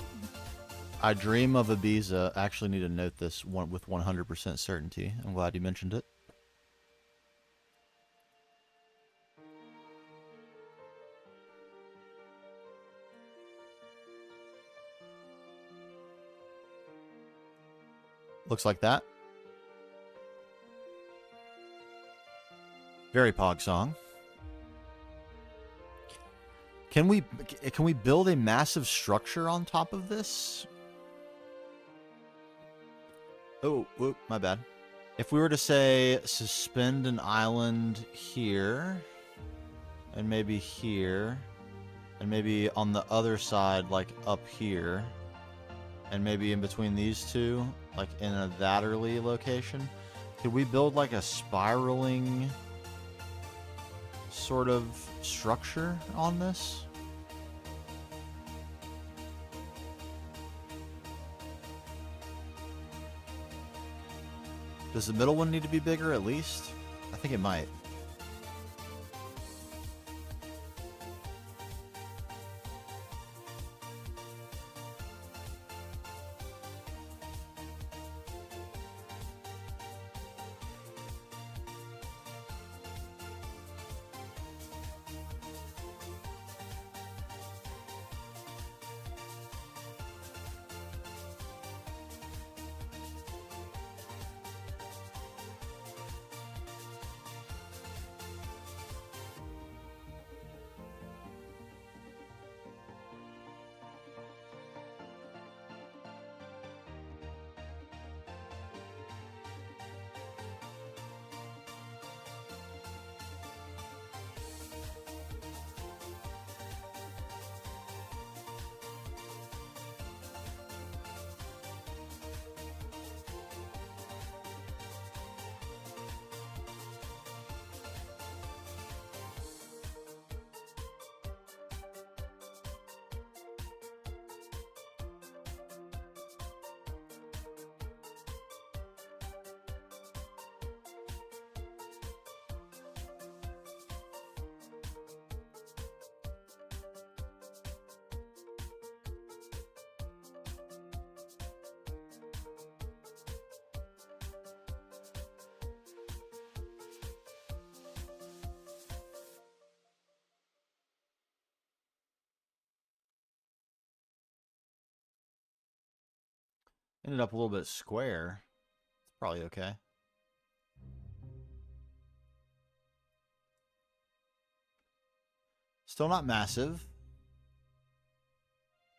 I Dream of Ibiza. I actually need to note this one with 100% certainty. I'm glad you mentioned it. Looks like that. Very Pog song. Can we build a massive structure on top of this? Oh, whoop, my bad. If we were to say suspend an island here, and maybe here, and maybe on the other side, like up here, and maybe in between these two, like in a that early location, could we build like a spiraling sort of structure on this? Does the middle one need to be bigger at least? I think it might. Ended up a little bit square. It's probably okay. Still not massive.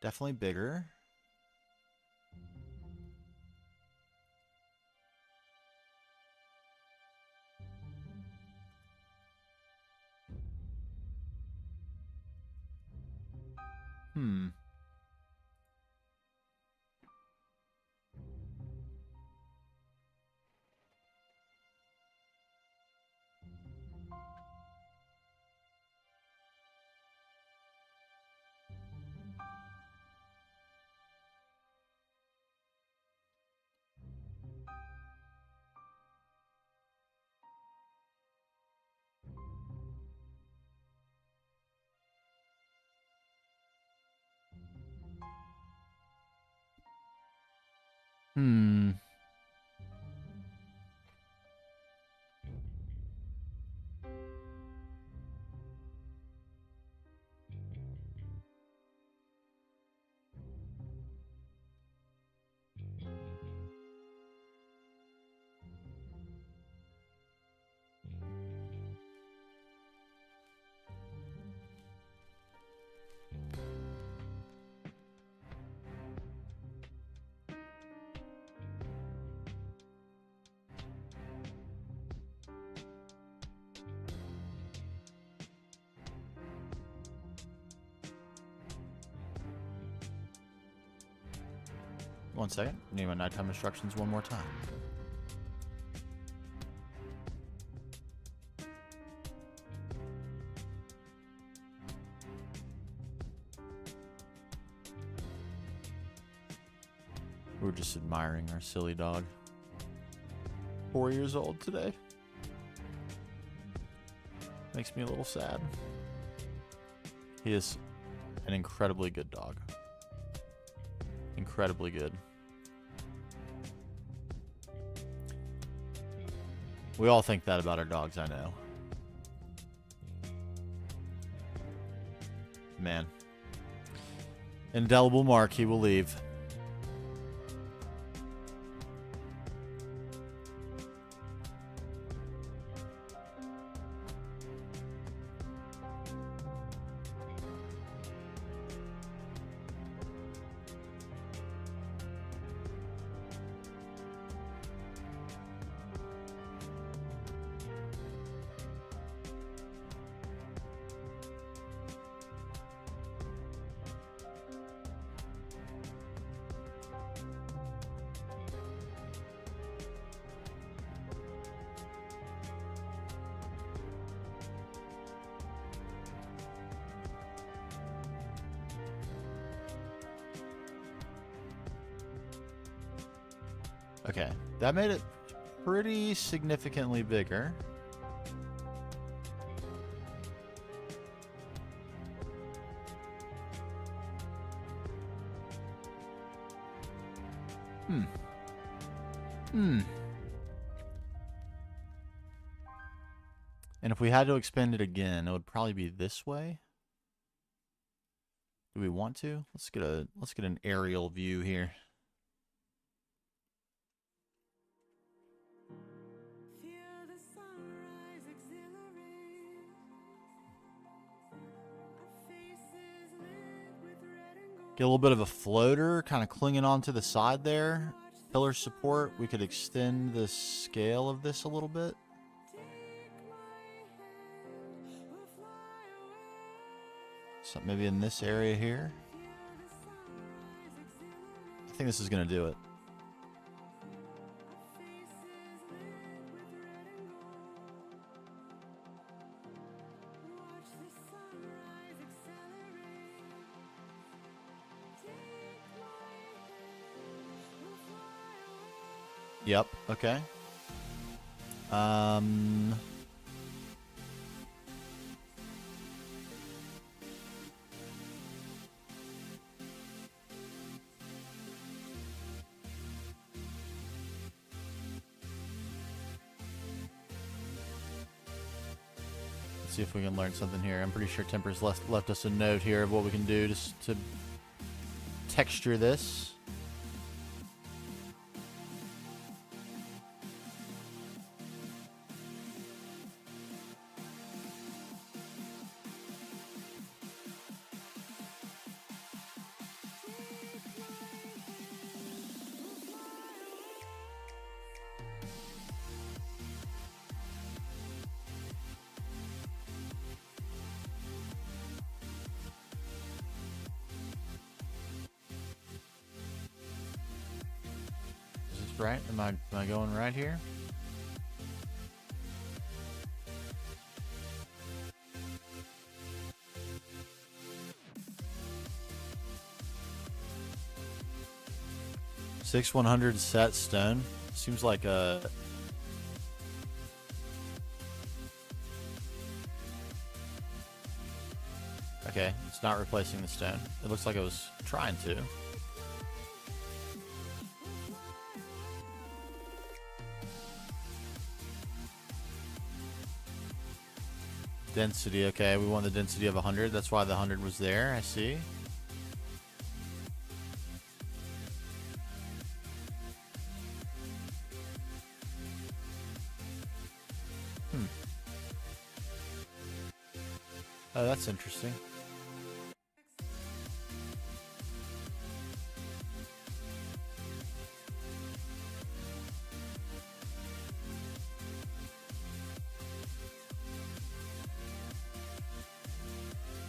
Definitely bigger. Hmm. Hmm. One second. Need my nighttime instructions one more time. We're just admiring our silly dog. 4 years old today. Makes me a little sad. He is an incredibly good dog. Incredibly good. We all think that about our dogs, I know. Man. Indelible mark he will leave. Okay, that made it pretty significantly bigger. And if we had to expand it again, it would probably be this way. Do we want to? Let's get an aerial view here. Get a little bit of a floater kind of clinging onto the side there. Pillar support. We could extend the scale of this a little bit. So maybe in this area here. I think this is going to do it. Yep, okay. See if we can learn something here. I'm pretty sure Temper's left us a note here of what we can do to texture this. Right? Am I going right here? Six 100 set stone. Seems like a okay. It's not replacing the stone. It looks like it was trying to. Density, okay, we want the density of 100. That's why the 100 was there, I see. Oh, that's interesting.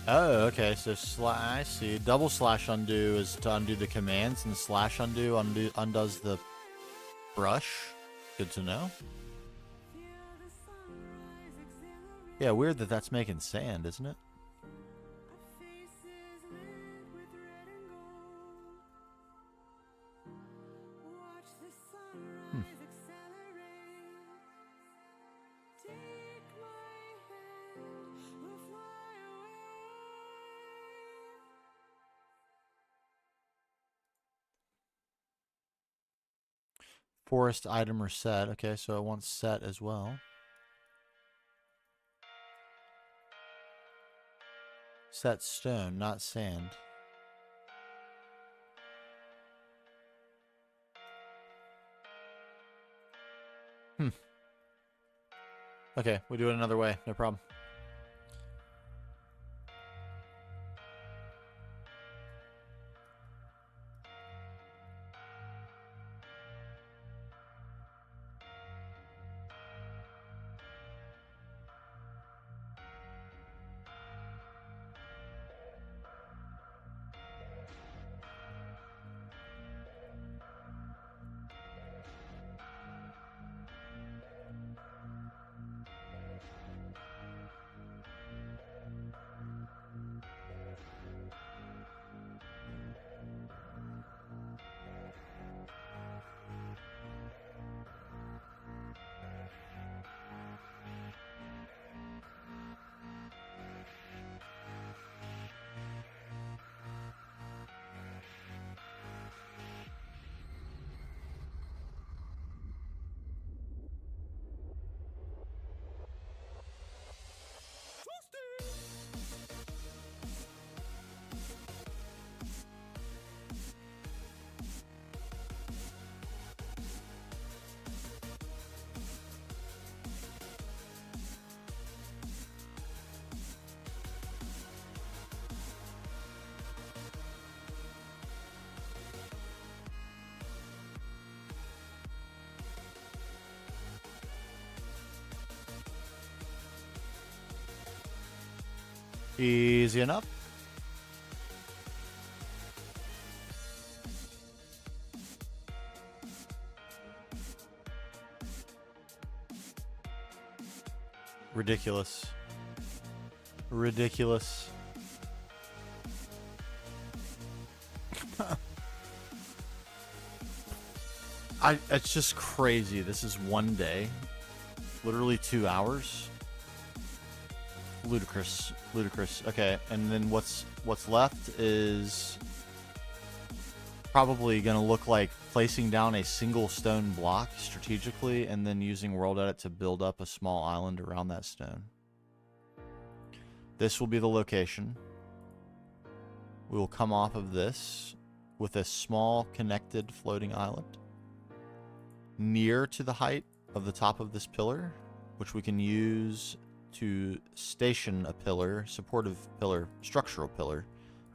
Oh, okay. So I see. Double slash undo is to undo the commands, and slash undo undoes the brush. Good to know. Yeah, weird that that's making sand, isn't it? Forest item or set. Okay, so it wants set as well. Set stone, not sand. Okay, we do it another way. No problem. Easy enough. Ridiculous. Ridiculous. It's just crazy. This is one day. Literally 2 hours. Ludicrous. Ludicrous. Okay, and then what's left is probably going to look like placing down a single stone block strategically and then using World Edit to build up a small island around that stone. This will be the location. We will come off of this with a small connected floating island near to the height of the top of this pillar, which we can use to station a pillar, supportive pillar, structural pillar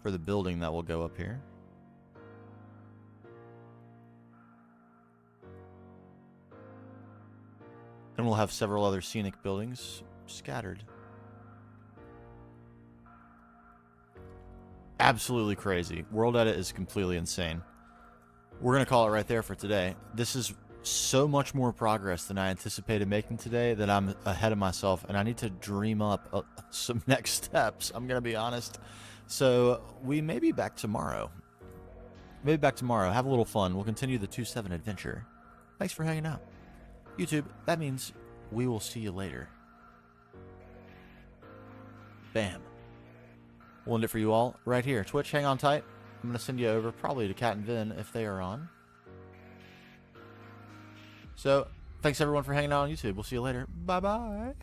for the building that will go up here. And we'll have several other scenic buildings scattered. Absolutely crazy. World Edit is completely insane. We're going to call it right there for today. This is so much more progress than I anticipated making today that I'm ahead of myself, and I need to dream up some next steps. I'm going to be honest. So we may be back tomorrow. Maybe back tomorrow. Have a little fun. We'll continue the 2-7 adventure. Thanks for hanging out. YouTube, that means we will see you later. Bam. We'll end it for you all right here. Twitch, hang on tight. I'm going to send you over probably to Cat and Vin if they are on. So, thanks everyone for hanging out on YouTube. We'll see you later. Bye-bye.